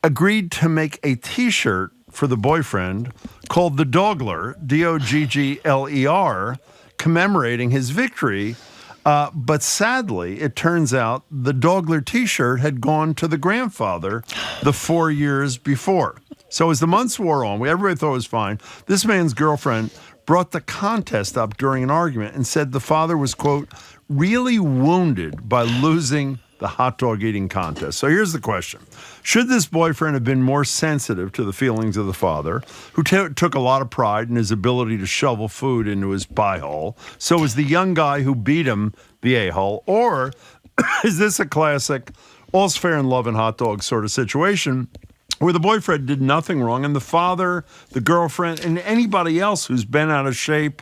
Speaker 10: agreed to make a T-shirt for the boyfriend called the Doggler, Doggler, commemorating his victory. But sadly, it turns out the Doggler T-shirt had gone to the grandfather the 4 years before. So as the months wore on, everybody thought it was fine. This man's girlfriend brought the contest up during an argument and said the father was, quote, really wounded by losing the hot dog eating contest. So here's the question. Should this boyfriend have been more sensitive to the feelings of the father, who took a lot of pride in his ability to shovel food into his pie hole? So was the young guy who beat him the a-hole? Or is this a classic all's fair in love and hot dogs sort of situation where the boyfriend did nothing wrong and the father, the girlfriend, and anybody else who's been out of shape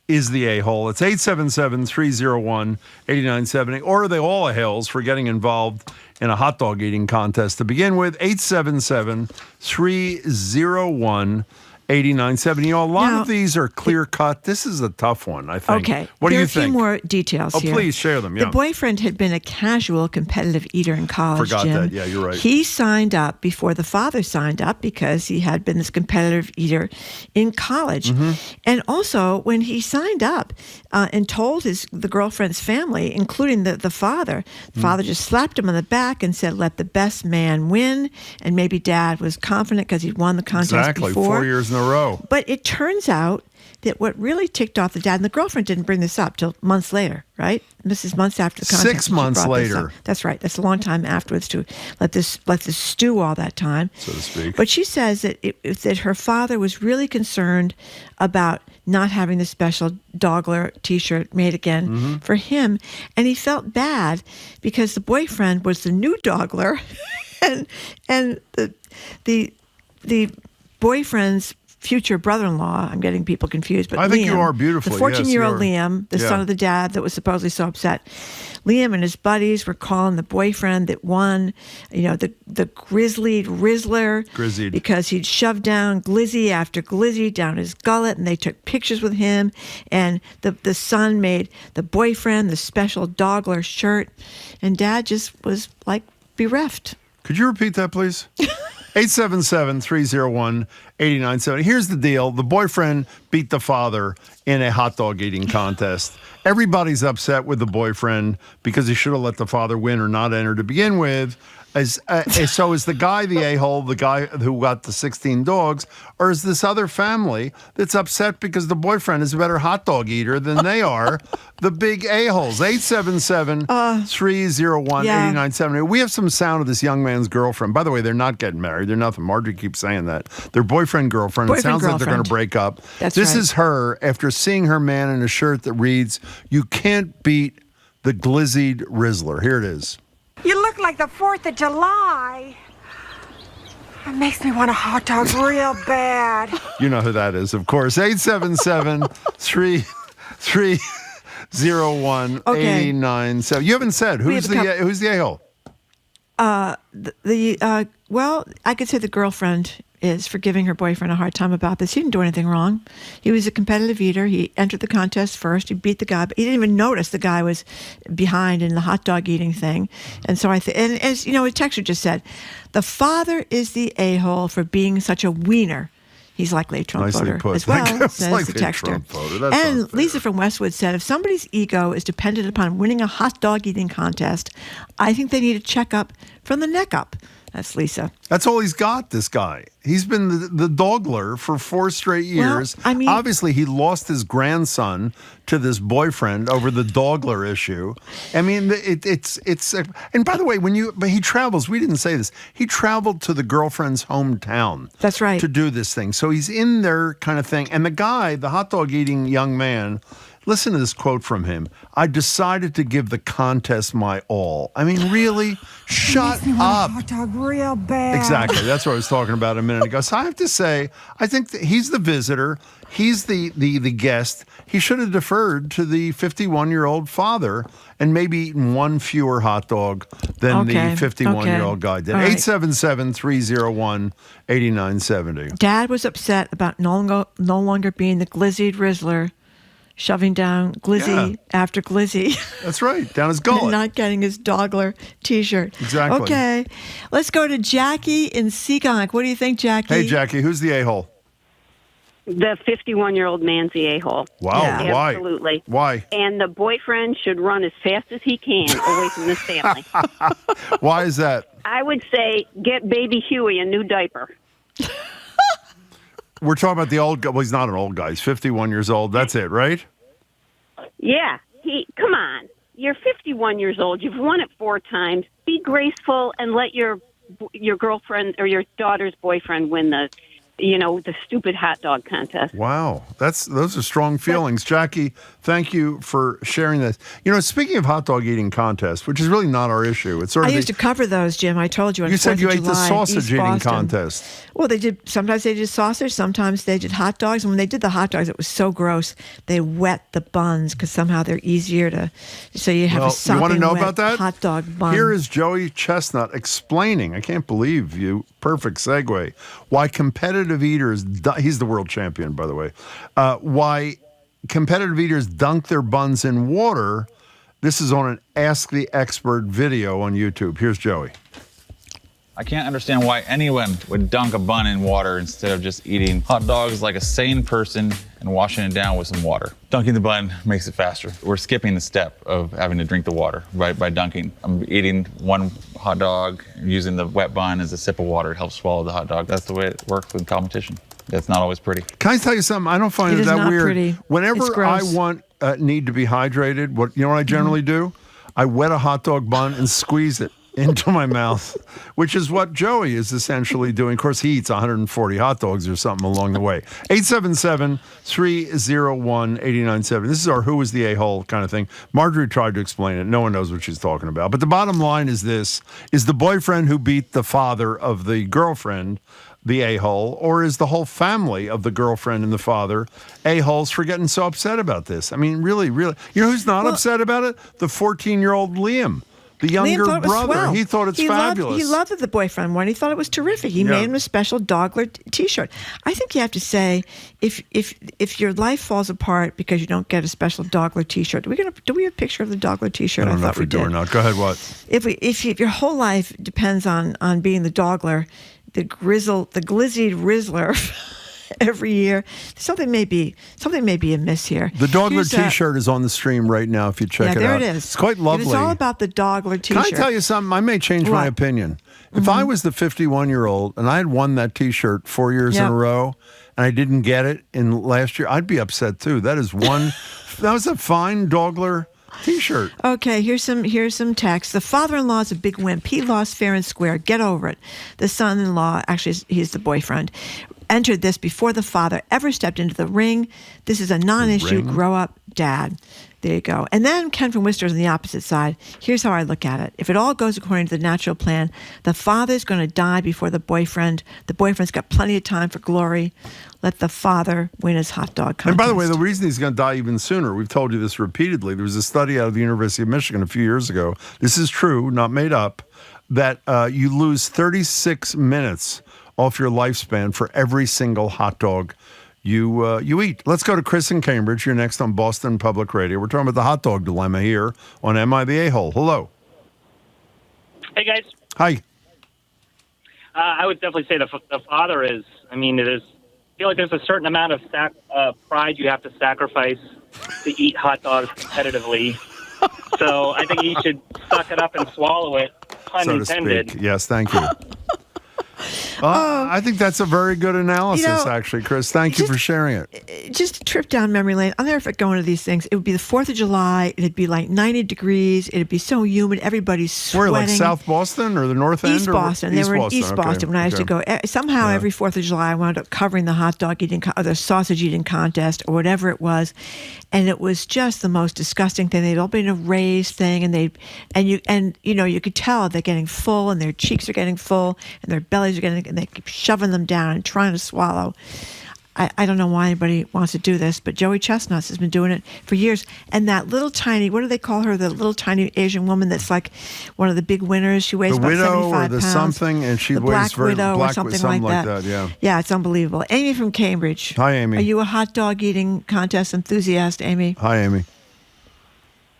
Speaker 10: is the a-hole? It's 877-301-8970. Or are they all a-holes for getting involved in a hot dog eating contest to begin with? 877-301-8970. 8970. A lot of these are clear cut. This is a tough one, I think.
Speaker 9: Okay.
Speaker 10: What do you
Speaker 9: There are a few
Speaker 10: think?
Speaker 9: more details here.
Speaker 10: Please share them. Yeah.
Speaker 9: The boyfriend had been a casual competitive eater in college,
Speaker 10: Forgot
Speaker 9: Jim.
Speaker 10: that. Yeah, you're right.
Speaker 9: He signed up before the father signed up because he had been this competitive eater in college.
Speaker 10: Mm-hmm.
Speaker 9: And also, when he signed up and told the girlfriend's family, including the father, the father just slapped him on the back and said, "Let the best man win." And maybe Dad was confident because he'd won the contest
Speaker 10: Exactly.
Speaker 9: before.
Speaker 10: 4 years in a row.
Speaker 9: But it turns out that what really ticked off the dad, and the girlfriend didn't bring this up till months later, right? This is months after the contest.
Speaker 10: 6 months
Speaker 9: she brought this
Speaker 10: later.
Speaker 9: up. That's right. That's a long time afterwards to let this stew all that time,
Speaker 10: so to speak.
Speaker 9: But she says that that her father was really concerned about not having the special Dogler T-shirt made again for him, and he felt bad because the boyfriend was the new Dogler, and the boyfriend's future brother-in-law, I'm getting people confused, but
Speaker 10: I think
Speaker 9: Liam,
Speaker 10: you are beautifully.
Speaker 9: the 14-year-old
Speaker 10: yes,
Speaker 9: Liam, the son of the dad that was supposedly so upset. Liam and his buddies were calling the boyfriend that won, the grizzlied Rizzler, because he'd shoved down glizzy after glizzy down his gullet, and they took pictures with him, and the son made the boyfriend the special Dogler shirt, and Dad just was like bereft.
Speaker 10: Could you repeat that, please? 877-301-8970. Here's the deal. The boyfriend beat the father in a hot dog eating contest. Everybody's upset with the boyfriend because he should have let the father win or not enter to begin with. So is the guy the a-hole, the guy who got the 16 dogs, or is this other family that's upset because the boyfriend is a better hot dog eater than they are, the big a-holes? 877-301-8970. We have some sound of this young man's girlfriend. By the way, they're not getting married. They're nothing. Marjorie keeps saying that. They're boyfriend, girlfriend. It sounds like they're going to break up.
Speaker 9: That's
Speaker 10: this
Speaker 9: right.
Speaker 10: is her after seeing her man in a shirt that reads, "You can't beat the glizzied Rizzler." Here it is.
Speaker 4: You look like the 4th of July. It makes me want a hot dog real bad.
Speaker 10: You know who that is, of course. 877-301-8970. You haven't said. Who's the a-hole?
Speaker 9: Well, I could say the girlfriend is for giving her boyfriend a hard time about this. He didn't do anything wrong. He was a competitive eater. He entered the contest first. He beat the guy. But he didn't even notice the guy was behind in the hot dog eating thing. And so and as you know, a texter just said, the father is the a-hole for being such a wiener. He's likely a Trump voter as well, says the texter. And Lisa from Westwood said, if somebody's ego is dependent upon winning a hot dog eating contest, I think they need a checkup from the neck up. That's Lisa.
Speaker 10: That's all he's got, this guy. He's been the Dogler for 4 straight years.
Speaker 9: Well, I mean,
Speaker 10: obviously, he lost his grandson to this boyfriend over the Dogler issue. I mean, it's and by the way, but he travels, we didn't say this, he traveled to the girlfriend's hometown.
Speaker 9: That's right.
Speaker 10: To do this thing. So he's in their kind of thing. And the guy, the hot dog eating young man, listen to this quote from him. I decided to give the contest my all. I mean, really? Shut up.
Speaker 4: Hot dog real bad.
Speaker 10: Exactly. That's what I was talking about a minute ago. So I have to say, I think that he's the visitor. He's the guest. He should have deferred to the 51-year-old father and maybe eaten one fewer hot dog than the 51-year-old guy did. 877-301-8970.
Speaker 9: Dad was upset about no longer being the glizzied Rizzler, shoving down glizzy after glizzy.
Speaker 10: That's right, down his gullet.
Speaker 9: And not getting his Dogler T-shirt.
Speaker 10: Exactly.
Speaker 9: Okay, let's go to Jackie in Seekonk. What do you think, Jackie?
Speaker 10: Hey, Jackie, who's the a-hole?
Speaker 5: The 51-year-old man's the a-hole.
Speaker 10: Wow, why?
Speaker 5: Absolutely.
Speaker 10: Why?
Speaker 5: And the boyfriend should run as fast as he can away from this family.
Speaker 10: Why is that?
Speaker 5: I would say get baby Huey a new diaper.
Speaker 10: We're talking about the old guy. Well, he's not an old guy. He's 51 years old. That's it, right?
Speaker 5: Yeah. Come on. You're 51 years old. You've won it 4 times. Be graceful and let your girlfriend or your daughter's boyfriend win the stupid hot dog contest.
Speaker 10: Wow. Those are strong feelings. Jackie, thank you for sharing this. Speaking of hot dog eating contests, which is really not our issue. It's sort of
Speaker 9: I used to cover those, Jim. I told you.
Speaker 10: You said you ate the sausage eating
Speaker 9: Boston.
Speaker 10: contest.
Speaker 9: Well, sometimes they did sausage, sometimes they did hot dogs. And when they did the hot dogs, it was so gross. They wet the buns because somehow they're easier so you have a sopping
Speaker 10: you want to know
Speaker 9: wet
Speaker 10: about that?
Speaker 9: hot dog bun.
Speaker 10: Here is Joey Chestnut explaining, I can't believe you, perfect segue, why competitive competitive eaters, he's the world champion, by the way, why competitive eaters dunk their buns in water. This is on an Ask the Expert video on YouTube. Here's Joey.
Speaker 8: I can't understand why anyone would dunk a bun in water instead of just eating hot dogs like a sane person and washing it down with some water. Dunking the bun makes it faster. We're skipping the step of having to drink the water by dunking. I'm eating one hot dog, using the wet bun as a sip of water. It helps swallow the hot dog. That's the way it works with competition. It's not always pretty.
Speaker 10: Can I tell you something? I don't find it that weird. Pretty. Whenever I need to be hydrated, what I generally do? I wet a hot dog bun and squeeze it into my mouth, which is what Joey is essentially doing. Of course, he eats 140 hot dogs or something along the way. 877-301-8970. This is our Who is the A-hole kind of thing. Marjorie tried to explain it. No one knows what she's talking about. But the bottom line is this. Is the boyfriend who beat the father of the girlfriend the a-hole, or is the whole family of the girlfriend and the father a-holes for getting so upset about this? I mean, really. You know who's not upset about it? The 14-year-old Liam. The younger brother, he thought it's fabulous.
Speaker 9: He loved the boyfriend one. He thought it was terrific. He made him a special Dogler T-shirt. I think you have to say, if your life falls apart because you don't get a special Dogler T-shirt, do we have a picture of the Dogler T-shirt?
Speaker 10: I don't know if we do or not. Go ahead. What?
Speaker 9: If your whole life depends on being the Dogler, the glizzied Rizzler. Every year, something may be amiss here.
Speaker 10: The Dogler T-shirt is on the stream right now. If you check it out,
Speaker 9: there it is.
Speaker 10: It's quite lovely.
Speaker 9: It's all about the Dogler T-shirt.
Speaker 10: Can I tell you something? I may change my opinion. If I was the 51-year-old and I had won that T-shirt 4 years in a row, and I didn't get it in last year, I'd be upset too. That was a fine Dogler T-shirt.
Speaker 9: Okay, here's some text. The father-in-law is a big wimp. He lost fair and square. Get over it. The son-in-law, actually, he's the boyfriend, entered this before the father ever stepped into the ring. This is a non-issue. Grow up, dad. There you go. And then Ken from Worcester is on the opposite side. Here's how I look at it. If it all goes according to the natural plan, the father's going to die before the boyfriend. The boyfriend's got plenty of time for glory. Let the father win his hot dog contest.
Speaker 10: And by the way, the reason he's going to die even sooner, we've told you this repeatedly. There was a study out of the University of Michigan a few years ago. This is true, not made up, that you lose 36 minutes off your lifespan for every single hot dog you eat. Let's go to Chris in Cambridge. You're next on Boston Public Radio. We're talking about the hot dog dilemma here on Am I the A-hole? Hello.
Speaker 11: Hey, guys.
Speaker 10: Hi.
Speaker 11: I would definitely say the father is. I mean, I feel like there's a certain amount of pride you have to sacrifice to eat hot dogs competitively. So I think he should suck it up and swallow it, pun intended.
Speaker 10: Speak. Yes, thank you. I think that's a very good analysis, actually, Chris. Thank you for sharing it.
Speaker 9: Just a trip down memory lane. I'll never forget going to these things. It would be the 4th of July. It'd be like 90 degrees. It'd be so humid. Everybody's sweating.
Speaker 10: Where, like South Boston or the North End?
Speaker 9: East Boston. They were in East Boston when I used to go. Somehow every 4th of July I wound up covering the hot dog eating or the sausage eating contest or whatever it was. And it was just the most disgusting thing. They'd all been a raised thing, and you could tell they're getting full, and their cheeks are getting full, and their bellies are getting, and they keep shoving them down and trying to swallow. I don't know why anybody wants to do this, but Joey Chestnuts has been doing it for years. And that little tiny, what do they call her? The little tiny Asian woman that's like one of the big winners. She weighs about 75 pounds.
Speaker 10: The widow or the something, and she weighs
Speaker 9: Black Widow or something like that.
Speaker 10: Yeah.
Speaker 9: Yeah, it's unbelievable. Amy from Cambridge.
Speaker 10: Hi, Amy.
Speaker 9: Are you a hot dog eating contest enthusiast, Amy?
Speaker 10: Hi, Amy.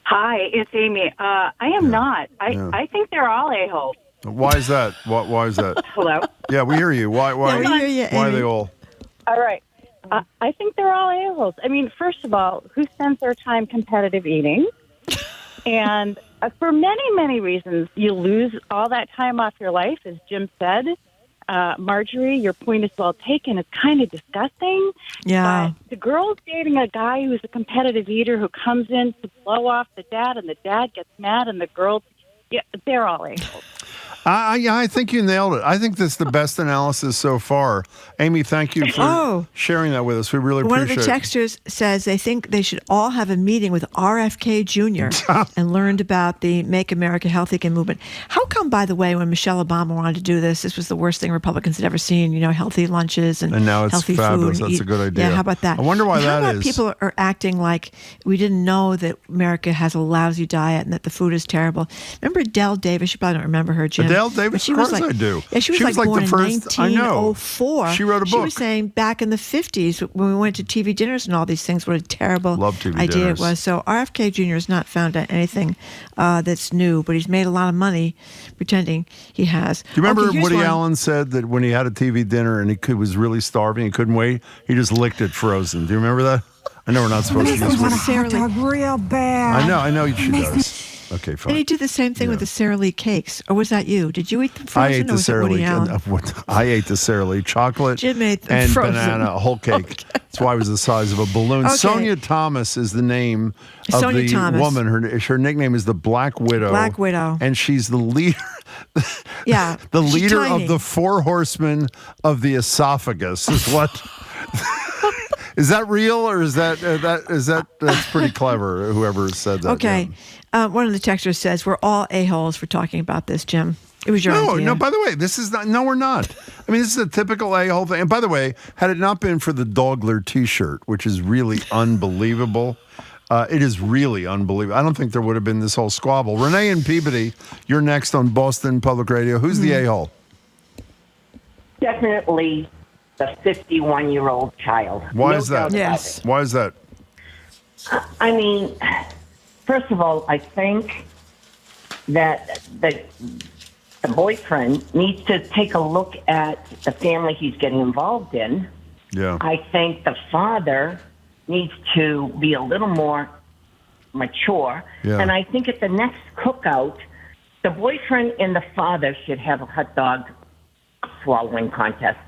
Speaker 12: Hi, it's Amy. I am not. I think they're all a-holes.
Speaker 10: Why is that? Why is that?
Speaker 12: Hello?
Speaker 10: Yeah, we hear you. Why
Speaker 9: we hear you,
Speaker 10: why are
Speaker 9: Amy.
Speaker 10: they all?
Speaker 12: All right. I think they're all a-holes. I mean, first of all, who spends their time competitive eating? And for many, many reasons, you lose all that time off your life, as Jim said. Marjorie, your point is well taken. It's kind of disgusting.
Speaker 9: Yeah.
Speaker 12: But the girl's dating a guy who's a competitive eater who comes in to blow off the dad, and the dad gets mad, and the girl, they're all a-holes.
Speaker 10: I think you nailed it. I think that's the best analysis so far. Amy, thank you for sharing that with us. We really appreciate it.
Speaker 9: One of the texters says they think they should all have a meeting with RFK Jr. and learned about the Make America Healthy Again movement. How come, by the way, when Michelle Obama wanted to do this was the worst thing Republicans had ever seen, healthy lunches and
Speaker 10: now it's
Speaker 9: healthy
Speaker 10: fabulous.
Speaker 9: food.
Speaker 10: That's a good idea.
Speaker 9: Yeah, how about that?
Speaker 10: I wonder why
Speaker 9: how about
Speaker 10: is.
Speaker 9: People are acting like we didn't know that America has a lousy diet and that the food is terrible. Remember Adele Davis? You probably don't remember her, Jim.
Speaker 10: Dale Davis, of course I do.
Speaker 9: Yeah, she was like born
Speaker 10: the first,
Speaker 9: in 1904.
Speaker 10: She wrote a book.
Speaker 9: She was saying back in the 50s when we went to TV dinners and all these things, what a terrible idea it was. So RFK Jr. has not found out anything that's new, but he's made a lot of money pretending he has.
Speaker 10: Do you remember Woody Allen said that when he had a TV dinner and he was really starving, he couldn't wait, he just licked it frozen. Do you remember that? I know we're not supposed to use
Speaker 4: I want a hot dog real bad.
Speaker 10: I know she does. Okay, fine.
Speaker 9: And he did the same thing with the Sara Lee cakes. Or was that you? Did you eat them frozen?
Speaker 10: I ate the Sara Lee. I ate the Sara Lee chocolate
Speaker 9: Jim ate them
Speaker 10: and
Speaker 9: frozen.
Speaker 10: banana, a whole cake.
Speaker 9: Okay.
Speaker 10: That's why it was the size of a balloon.
Speaker 9: Okay.
Speaker 10: Sonia Thomas is the name of
Speaker 9: Sonia
Speaker 10: the
Speaker 9: Thomas.
Speaker 10: woman. Her nickname is the Black Widow.
Speaker 9: Black Widow.
Speaker 10: And she's the leader.
Speaker 9: Yeah.
Speaker 10: The
Speaker 9: she's
Speaker 10: leader
Speaker 9: tiny.
Speaker 10: of the 4 horsemen of the esophagus is what. Is that real or is that's pretty clever? Whoever said that.
Speaker 9: Okay.
Speaker 10: Yeah.
Speaker 9: One of the texters says we're all a-holes for talking about this, Jim. It was your idea.
Speaker 10: No, by the way, this is not, no, we're not. I mean, this is a typical a-hole thing. And by the way, had it not been for the Dogler t-shirt, which is really unbelievable, it is really unbelievable. I don't think there would have been this whole squabble. Renee and Peabody, you're next on Boston Public Radio. Who's the a-hole?
Speaker 16: Definitely the 51-year-old child.
Speaker 10: Why is that?
Speaker 16: Yes.
Speaker 10: Why is that?
Speaker 16: I mean, first of all, I think that the boyfriend needs to take a look at the family he's getting involved in.
Speaker 10: Yeah.
Speaker 16: I think the father needs to be a little more mature.
Speaker 10: Yeah.
Speaker 16: And I think at the next cookout, the boyfriend and the father should have a hot dog swallowing contest.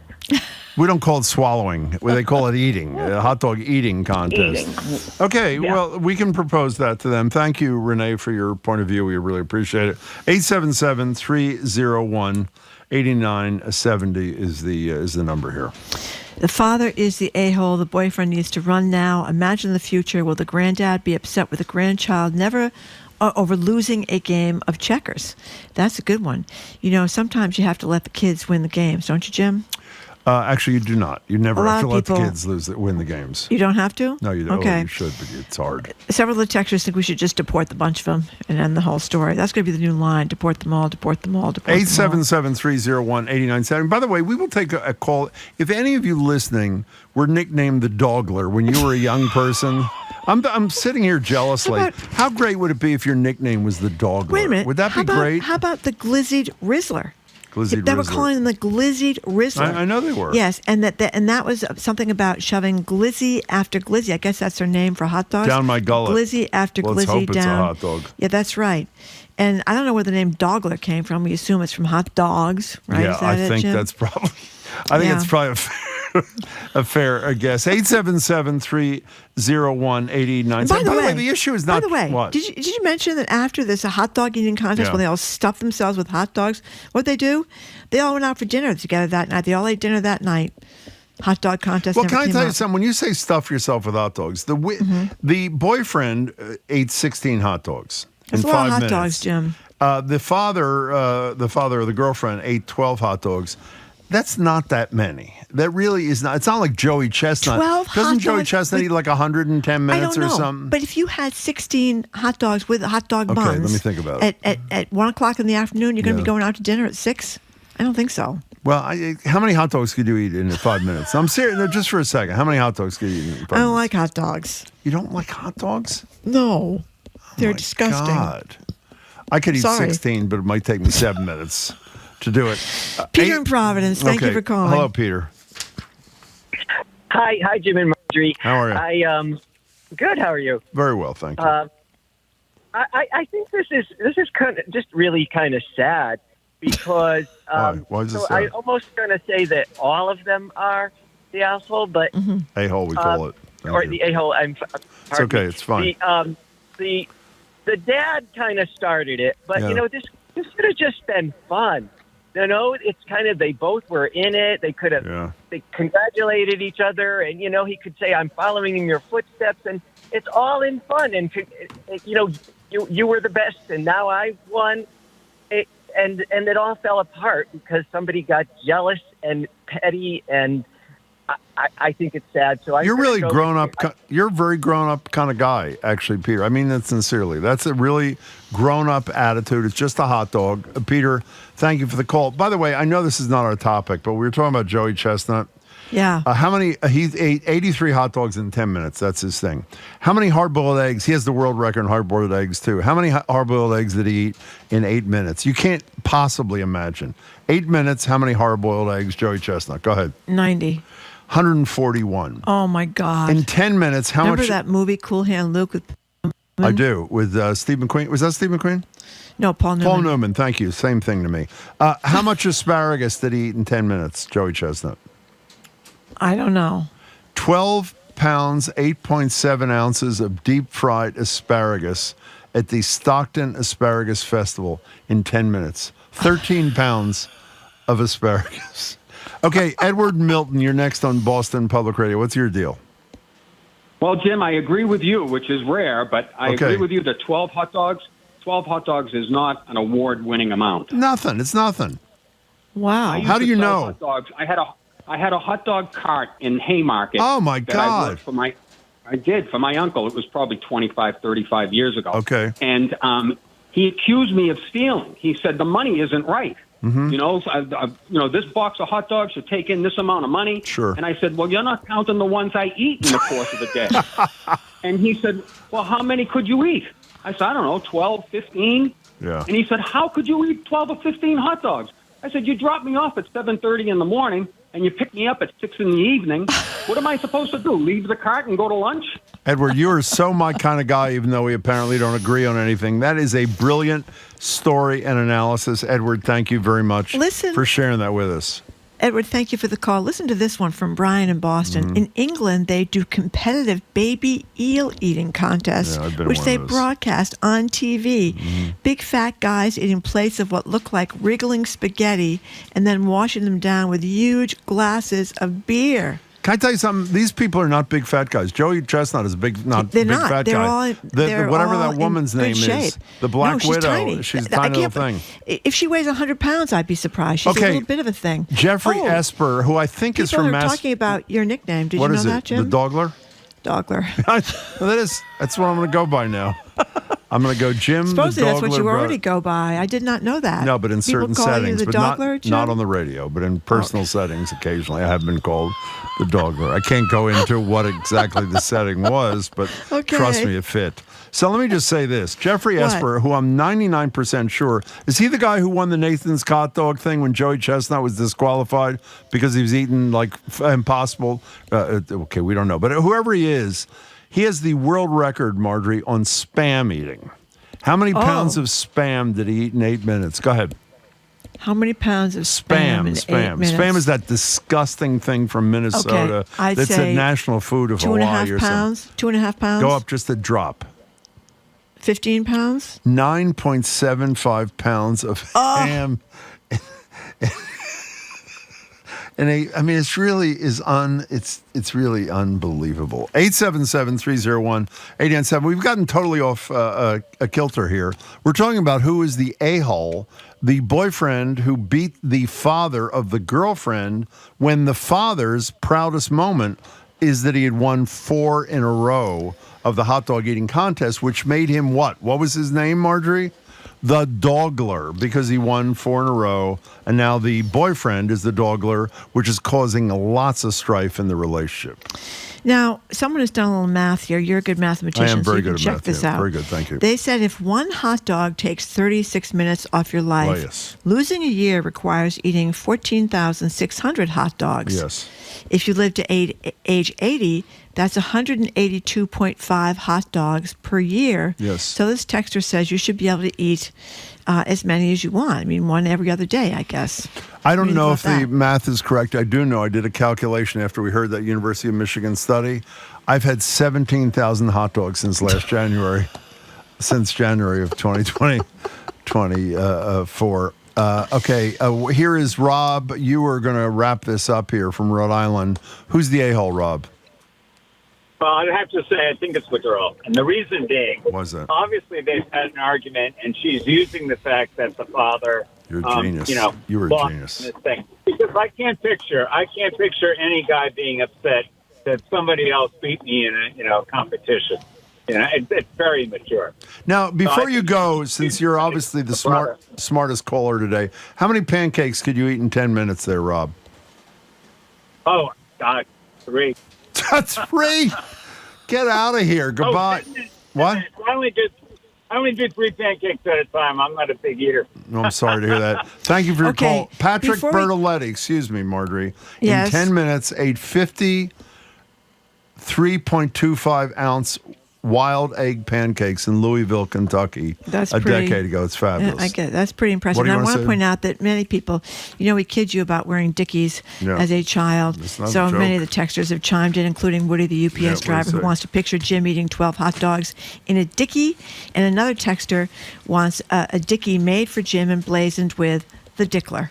Speaker 10: We don't call it swallowing. They call it eating. A hot dog eating contest.
Speaker 16: Eating.
Speaker 10: Okay,
Speaker 16: Yeah.
Speaker 10: well, we can propose that to them. Thank you, Renee, for your point of view. We really appreciate it. 877-301-8970 is the number here.
Speaker 9: The father is the a-hole. The boyfriend needs to run now. Imagine the future. Will the granddad be upset with the grandchild never over losing a game of checkers? That's a good one. You know, sometimes you have to let the kids win the games, don't you, Jim?
Speaker 10: Actually, you do not. You never
Speaker 9: A lot
Speaker 10: have to
Speaker 9: of
Speaker 10: let the
Speaker 9: people-
Speaker 10: kids win the games.
Speaker 9: You don't have to?
Speaker 10: No, you don't.
Speaker 9: Okay.
Speaker 10: You should, but it's hard.
Speaker 9: Several of the texters think we should just deport the bunch of them and end the whole story. That's going to be the new line. Deport them all, deport them all, deport them all.
Speaker 10: 877-301-8970. By the way, we will take a call. If any of you listening were nicknamed the Dogler when you were a young person, I'm sitting here jealously. How great would it be if your nickname was the Dogler?
Speaker 9: Wait a minute.
Speaker 10: Would that be great?
Speaker 9: How about the Glizzied Rizzler?
Speaker 10: Glizzied
Speaker 9: They were
Speaker 10: Rizzler.
Speaker 9: calling them the Glizzied Rizzler.
Speaker 10: I know they were.
Speaker 9: Yes, and that was something about shoving glizzy after glizzy. I guess that's their name for hot dogs.
Speaker 10: Down my gullet.
Speaker 9: Glizzy after
Speaker 10: Let's
Speaker 9: glizzy
Speaker 10: hope
Speaker 9: down.
Speaker 10: it's a hot dog.
Speaker 9: Yeah, that's right. And I don't know where the name Dogler came from. We assume it's from hot dogs, right?
Speaker 10: Yeah,
Speaker 9: Is that
Speaker 10: I think
Speaker 9: Jim?
Speaker 10: that's probably. I think
Speaker 9: Yeah.
Speaker 10: it's probably a fair guess. 877-301-8970. By the way, the issue is not.
Speaker 9: By the way,
Speaker 10: what?
Speaker 9: did you mention that after this a hot dog eating contest
Speaker 10: Yeah.
Speaker 9: when they all stuffed themselves with hot dogs? What they do? They all went out for dinner together that night. They all ate dinner that night. Hot dog contest.
Speaker 10: Well,
Speaker 9: never
Speaker 10: can I
Speaker 9: came
Speaker 10: tell you
Speaker 9: up.
Speaker 10: something? When you say stuff yourself with hot dogs, the boyfriend ate 16 hot dogs
Speaker 9: That's
Speaker 10: in
Speaker 9: a lot
Speaker 10: 5
Speaker 9: of hot
Speaker 10: minutes.
Speaker 9: dogs, Jim.
Speaker 10: The father or the girlfriend ate 12 hot dogs. That's not that many. That really is not. It's not like Joey Chestnut.
Speaker 9: 12
Speaker 10: Doesn't
Speaker 9: hot
Speaker 10: Joey
Speaker 9: dogs
Speaker 10: Chestnut eat like 110
Speaker 9: I
Speaker 10: minutes
Speaker 9: don't
Speaker 10: or
Speaker 9: know,
Speaker 10: something?
Speaker 9: but if you had 16 hot dogs with hot dog
Speaker 10: Okay,
Speaker 9: buns,
Speaker 10: let me think about it.
Speaker 9: At 1 o'clock in the afternoon, you're going to
Speaker 10: Yeah.
Speaker 9: be going out to dinner at 6? I don't think so.
Speaker 10: Well, how many hot dogs could you eat in 5 minutes? I'm serious. No, just for a second. How many hot dogs could you eat in 5 minutes?
Speaker 9: I don't like hot dogs.
Speaker 10: You don't like hot dogs?
Speaker 9: No, they're disgusting.
Speaker 10: God. I could eat
Speaker 9: Sorry.
Speaker 10: 16, but it might take me 7 minutes to do it.
Speaker 9: Peter in Providence, thank you
Speaker 10: Okay.
Speaker 9: for calling.
Speaker 10: Hello, Peter.
Speaker 17: Hi, Jim and Marjorie.
Speaker 10: How are you?
Speaker 17: Good. How are you?
Speaker 10: Very well, thank you.
Speaker 17: I think this is kind of just really kind of sad because
Speaker 10: Why is it
Speaker 17: so
Speaker 10: sad?
Speaker 17: I almost going to say that all of them are the asshole, but
Speaker 10: A-hole, we call it. Thank
Speaker 17: or
Speaker 10: you.
Speaker 17: the a-hole.
Speaker 10: It's okay. It's fine.
Speaker 17: The dad kind of started it, but
Speaker 10: Yeah.
Speaker 17: you know this could have just been fun. You know, it's kind of they both were in it. They could have they congratulated each other, and you know he could say, "I'm following in your footsteps," and it's all in fun. And you know, you were the best, and now I won. And it all fell apart because somebody got jealous and petty and I think it's sad. So
Speaker 10: You're really grown up. You're a very grown up kind of guy, actually, Peter. I mean that sincerely. That's a really grown up attitude. It's just a hot dog. Peter, thank you for the call. By the way, I know this is not our topic, but we were talking about Joey Chestnut.
Speaker 9: Yeah.
Speaker 10: How many? He ate 83 hot dogs in 10 minutes. That's his thing. How many hard-boiled eggs? He has the world record in hard-boiled eggs, too. How many hard-boiled eggs did he eat in 8 minutes? You can't possibly imagine. 8 minutes, how many hard-boiled eggs, Joey Chestnut? Go ahead.
Speaker 9: 90.
Speaker 10: 141.
Speaker 9: Oh, my God.
Speaker 10: In 10 minutes, how
Speaker 9: Remember
Speaker 10: much?
Speaker 9: that movie, Cool Hand Luke? With
Speaker 10: I do, with Steve McQueen. Was that Steve McQueen?
Speaker 9: No, Paul Newman.
Speaker 10: Paul Newman, thank you. Same thing to me. How much asparagus did he eat in 10 minutes, Joey Chestnut?
Speaker 9: I don't know.
Speaker 10: 12 pounds, 8.7 ounces of deep-fried asparagus at the Stockton Asparagus Festival in 10 minutes. 13 pounds of asparagus. Okay, Edward Milton, you're next on Boston Public Radio. What's your deal?
Speaker 18: Well, Jim, I agree with you, which is rare, but I agree with you that 12 hot dogs is not an award-winning amount.
Speaker 10: Nothing. It's nothing.
Speaker 9: Wow.
Speaker 10: How do you know?
Speaker 18: Hot dogs. I had a hot dog cart in Haymarket.
Speaker 10: Oh, my
Speaker 18: that
Speaker 10: God.
Speaker 18: I worked for my uncle. It was probably 25, 35 years ago.
Speaker 10: Okay.
Speaker 18: And he accused me of stealing. He said the money isn't right.
Speaker 10: Mm-hmm.
Speaker 18: This box of hot dogs should take in this amount of money.
Speaker 10: Sure.
Speaker 18: And I said, well, you're not counting the ones I eat in the course of the day. And he said, well, how many could you eat? I said, I don't know, 12, 15.
Speaker 10: Yeah.
Speaker 18: And he said, how could you eat 12 or 15 hot dogs? I said, you dropped me off at 7:30 in the morning, and you picked me up at 6 in the evening. What am I supposed to do, leave the cart and go to lunch?
Speaker 10: Edward, you are so my kind of guy, even though we apparently don't agree on anything. That is a brilliant story and analysis. Edward, thank you very much for sharing that with us.
Speaker 9: Edward, thank you for the call. Listen to this one from Brian in Boston.
Speaker 10: Mm-hmm.
Speaker 9: In England, they do competitive baby eel eating contests, which they broadcast on TV.
Speaker 10: Mm-hmm.
Speaker 9: Big fat guys eating plates of what look like wriggling spaghetti and then washing them down with huge glasses of beer.
Speaker 10: Can I tell you something? These people are not big fat guys. Joey Chestnut is a big fat guy. Whatever that woman's name is, the Black Widow.
Speaker 9: Tiny.
Speaker 10: She's a tiny little thing.
Speaker 9: If she weighs 100 pounds, I'd be surprised. She's a little bit of a thing.
Speaker 10: Jeffrey Esper, who I think is from
Speaker 9: People are talking about your nickname. Did you know that, Jim?
Speaker 10: The Dogler?
Speaker 9: Dogler.
Speaker 10: That's what I'm going to go by now. I'm going to go Jim
Speaker 9: Supposedly
Speaker 10: the Dogler.
Speaker 9: That's what you already go by. I did not know that.
Speaker 10: No, but in certain
Speaker 9: People call
Speaker 10: settings,
Speaker 9: you the
Speaker 10: but
Speaker 9: Dogler,
Speaker 10: not on the radio, but in personal settings, occasionally I have been called the Dogler. I can't go into what exactly the setting was, but trust me, it fit. So let me just say this. Jeffrey Esper, who I'm 99% sure, is he the guy who won the Nathan's hot dog thing when Joey Chestnut was disqualified because he was eating like impossible? Okay, we don't know. But whoever he is, he has the world record, Marjorie, on spam eating. How many pounds of spam did he eat in 8 minutes? Go ahead.
Speaker 9: How many pounds of spam in 8 minutes?
Speaker 10: Spam is that disgusting thing from Minnesota.
Speaker 9: Okay, I'd
Speaker 10: that's
Speaker 9: say
Speaker 10: a national food of Hawaii or something.
Speaker 9: 2.5 pounds?
Speaker 10: Go up just a drop.
Speaker 9: 15 pounds?
Speaker 10: 9.75 pounds of ham. And it's really it's really unbelievable. 877-301-897. We've gotten totally off a kilter here. We're talking about who is the a-hole, the boyfriend who beat the father of the girlfriend when the father's proudest moment is that he had won 4 in a row of the hot dog eating contest, which made him what? What was his name, Marjorie? The Dogler, because he won 4 in a row, and now the boyfriend is the Dogler, which is causing lots of strife in the relationship.
Speaker 9: Now, someone has done a little math here. You're a good mathematician,
Speaker 10: I am very
Speaker 9: so you
Speaker 10: good
Speaker 9: can
Speaker 10: at
Speaker 9: check
Speaker 10: math.
Speaker 9: this
Speaker 10: Yeah,
Speaker 9: out.
Speaker 10: very good, thank you.
Speaker 9: They said if one hot dog takes 36 minutes off your life,
Speaker 10: yes.
Speaker 9: losing a year requires eating 14,600 hot dogs.
Speaker 10: Yes.
Speaker 9: If you live to age 80, that's 182.5 hot dogs per year.
Speaker 10: Yes.
Speaker 9: So this texter says you should be able to eat as many as you want. I mean, one every other day, I guess.
Speaker 10: I don't know if the math is correct. I do know I did a calculation after we heard that University of Michigan study. I've had 17,000 hot dogs since last January, since January of 2024. Here is Rob. You are going to wrap this up here from Rhode Island. Who's the a-hole, Rob?
Speaker 21: Well, I'd have to say I think it's the girl. And the reason being,
Speaker 10: was it?
Speaker 21: Obviously they've had an argument, and she's using the fact that the father
Speaker 10: You're a genius. You were a
Speaker 21: lost
Speaker 10: genius.
Speaker 21: in this thing. Because I can't picture any guy being upset that somebody else beat me in a competition. It's very mature.
Speaker 10: Now, before you go, since you're obviously the smartest caller today, how many pancakes could you eat in 10 minutes there, Rob?
Speaker 21: Oh, God, 3.
Speaker 10: That's 3? Get out of here. Goodbye. What?
Speaker 21: I only do 3 pancakes at a time. I'm not a big eater.
Speaker 10: No, I'm sorry to hear that. Thank you for your
Speaker 9: Okay,
Speaker 10: call. Patrick
Speaker 9: before we-
Speaker 10: Bertoletti, excuse me, Marjorie.
Speaker 9: Yes.
Speaker 10: In 10 minutes, ate 50 3.25-ounce wild egg pancakes in Louisville, Kentucky
Speaker 9: That's
Speaker 10: a
Speaker 9: pretty-
Speaker 10: decade ago. It's fabulous.
Speaker 9: I get that's pretty impressive.
Speaker 10: What do you
Speaker 9: And I
Speaker 10: wanna
Speaker 9: want to
Speaker 10: say?
Speaker 9: point out that many people, we kid you about wearing Dickies
Speaker 10: Yeah.
Speaker 9: as a child.
Speaker 10: It's not a
Speaker 9: So many of
Speaker 10: joke.
Speaker 9: the texters have chimed in, including Woody, the UPS
Speaker 10: Yeah, what do you
Speaker 9: driver, who
Speaker 10: say?
Speaker 9: wants to picture Jim eating 12 hot dogs in a Dickie. And another texter wants a Dickie made for Jim emblazoned with the Dickler,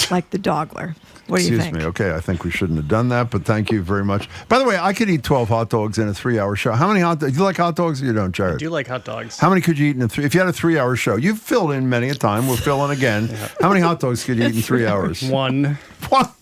Speaker 9: like the Dogler. What do you
Speaker 10: Excuse
Speaker 9: think?
Speaker 10: me. Okay, I think we shouldn't have done that, but thank you very much. By the way, I could eat 12 hot dogs in a 3-hour show. How many hot dogs? Do you like hot dogs or you don't, Jared?
Speaker 19: I do like hot dogs.
Speaker 10: How many could you eat in if you had a 3-hour show? You've filled in many a time. We'll fill in again. How many hot dogs could you eat in 3 hours?
Speaker 19: One.
Speaker 10: What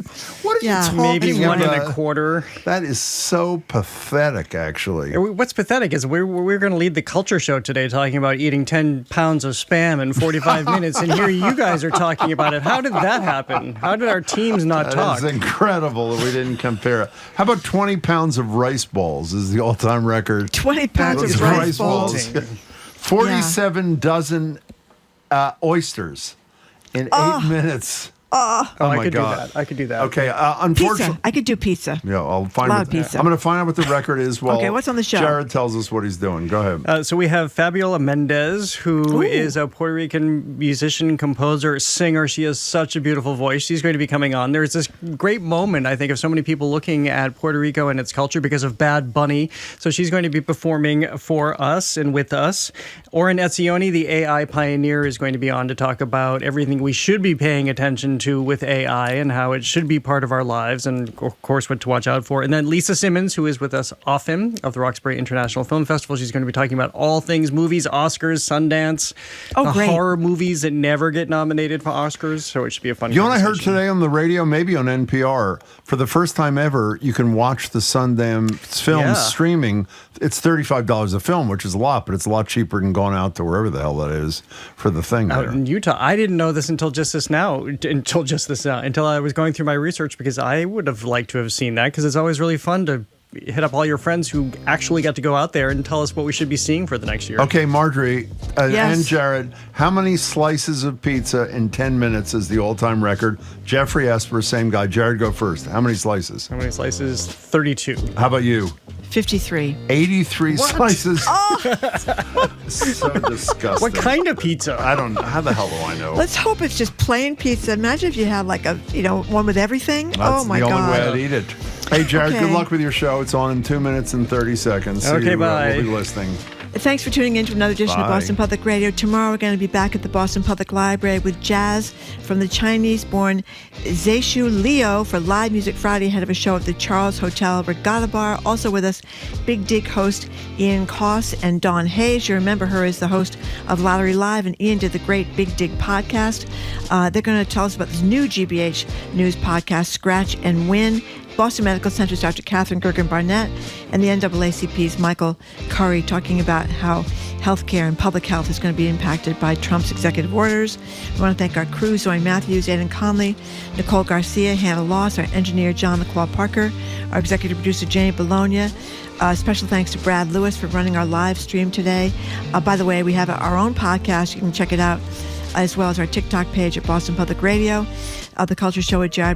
Speaker 10: are you talking
Speaker 19: Maybe one and
Speaker 10: about?
Speaker 19: a quarter.
Speaker 10: That is so pathetic, actually.
Speaker 19: What's pathetic is we're going to lead the culture show today talking about eating 10 pounds of Spam in 45 minutes, and here you guys are talking about it. How did that happen? How did our teams not talk?
Speaker 10: It's incredible that we didn't compare it. How about 20 pounds of rice balls is the all-time record?
Speaker 9: 20 pounds
Speaker 10: Those
Speaker 9: of rice balls.
Speaker 10: 47 dozen oysters in 8 minutes. Oh
Speaker 19: I
Speaker 10: my
Speaker 19: could
Speaker 10: God.
Speaker 19: do that. I could do that.
Speaker 10: Okay, unfortunately.
Speaker 9: Pizza. I could do pizza.
Speaker 10: Yeah, I'll find.
Speaker 9: Love pizza.
Speaker 10: I'm going to find out what the record is. While
Speaker 9: Okay, what's on the show?
Speaker 10: Jared tells us what he's doing. Go ahead.
Speaker 19: So we have Fabiola Mendez, who is a Puerto Rican musician, composer, singer. She has such a beautiful voice. She's going to be coming on. There's this great moment, I think, of so many people looking at Puerto Rico and its culture because of Bad Bunny. So she's going to be performing for us and with us. Oren Etzioni, the AI pioneer, is going to be on to talk about everything we should be paying attention to with AI and how it should be part of our lives and, of course, what to watch out for. And then Lisa Simmons, who is with us often of the Roxbury International Film Festival. She's going to be talking about all things movies, Oscars, Sundance, the
Speaker 9: great.
Speaker 19: horror movies that never get nominated for Oscars. So it should be a fun
Speaker 10: You know what I heard
Speaker 19: conversation.
Speaker 10: today on the radio, maybe on NPR? For the first time ever, you can watch the Sundance films streaming. It's $35 a film, which is a lot, but it's a lot cheaper than going out to wherever the hell that is for the thing
Speaker 19: Out
Speaker 10: there.
Speaker 19: in Utah. I didn't know this until I was going through my research, because I would have liked to have seen that, because it's always really fun to hit up all your friends who actually got to go out there and tell us what we should be seeing for the next year.
Speaker 10: Okay, Marjorie
Speaker 9: Yes.
Speaker 10: and Jared, how many slices of pizza in 10 minutes is the all-time record? Jeffrey Esper, same guy. Jared, go first. How many slices?
Speaker 19: How many slices? 32.
Speaker 10: How about you?
Speaker 9: 53.
Speaker 10: 83 slices.
Speaker 9: Oh!
Speaker 10: So disgusting.
Speaker 19: What kind of pizza?
Speaker 10: I don't know. How the hell do I know?
Speaker 9: Let's hope it's just plain pizza. Imagine if you had like a, one with everything.
Speaker 10: That's
Speaker 9: Oh my
Speaker 10: the only
Speaker 9: God.
Speaker 10: way I'd eat it. Hey, Jared,
Speaker 9: Okay.
Speaker 10: good luck with your show. It's on in 2 minutes and 30 seconds. See
Speaker 19: Okay,
Speaker 10: you,
Speaker 19: bye.
Speaker 10: We'll be listening.
Speaker 9: Thanks for tuning in to another edition of
Speaker 10: Bye.
Speaker 9: Boston Public Radio. Tomorrow we're going to be back at the Boston Public Library with jazz from the Chinese-born Zeishu Liu for Live Music Friday ahead of a show at the Charles Hotel Regatta Bar. Also with us, Big Dig host Ian Koss and Dawn Hayes. You remember her as the host of Lottery Live, and Ian did the great Big Dig podcast. They're going to tell us about this new GBH News podcast, Scratch and Win. Boston Medical Center's Dr. Catherine Gergen-Barnett, and the NAACP's Michael Curry talking about how healthcare and public health is going to be impacted by Trump's executive orders. We want to thank our crew, Zoe Matthews, Aidan Conley, Nicole Garcia, Hannah Loss, our engineer, John LaQual Parker, our executive producer, Jane Bologna. Special thanks to Brad Lewis for running our live stream today. By the way, we have our own podcast. You can check it out, as well as our TikTok page at Boston Public Radio. The Culture Show with Jared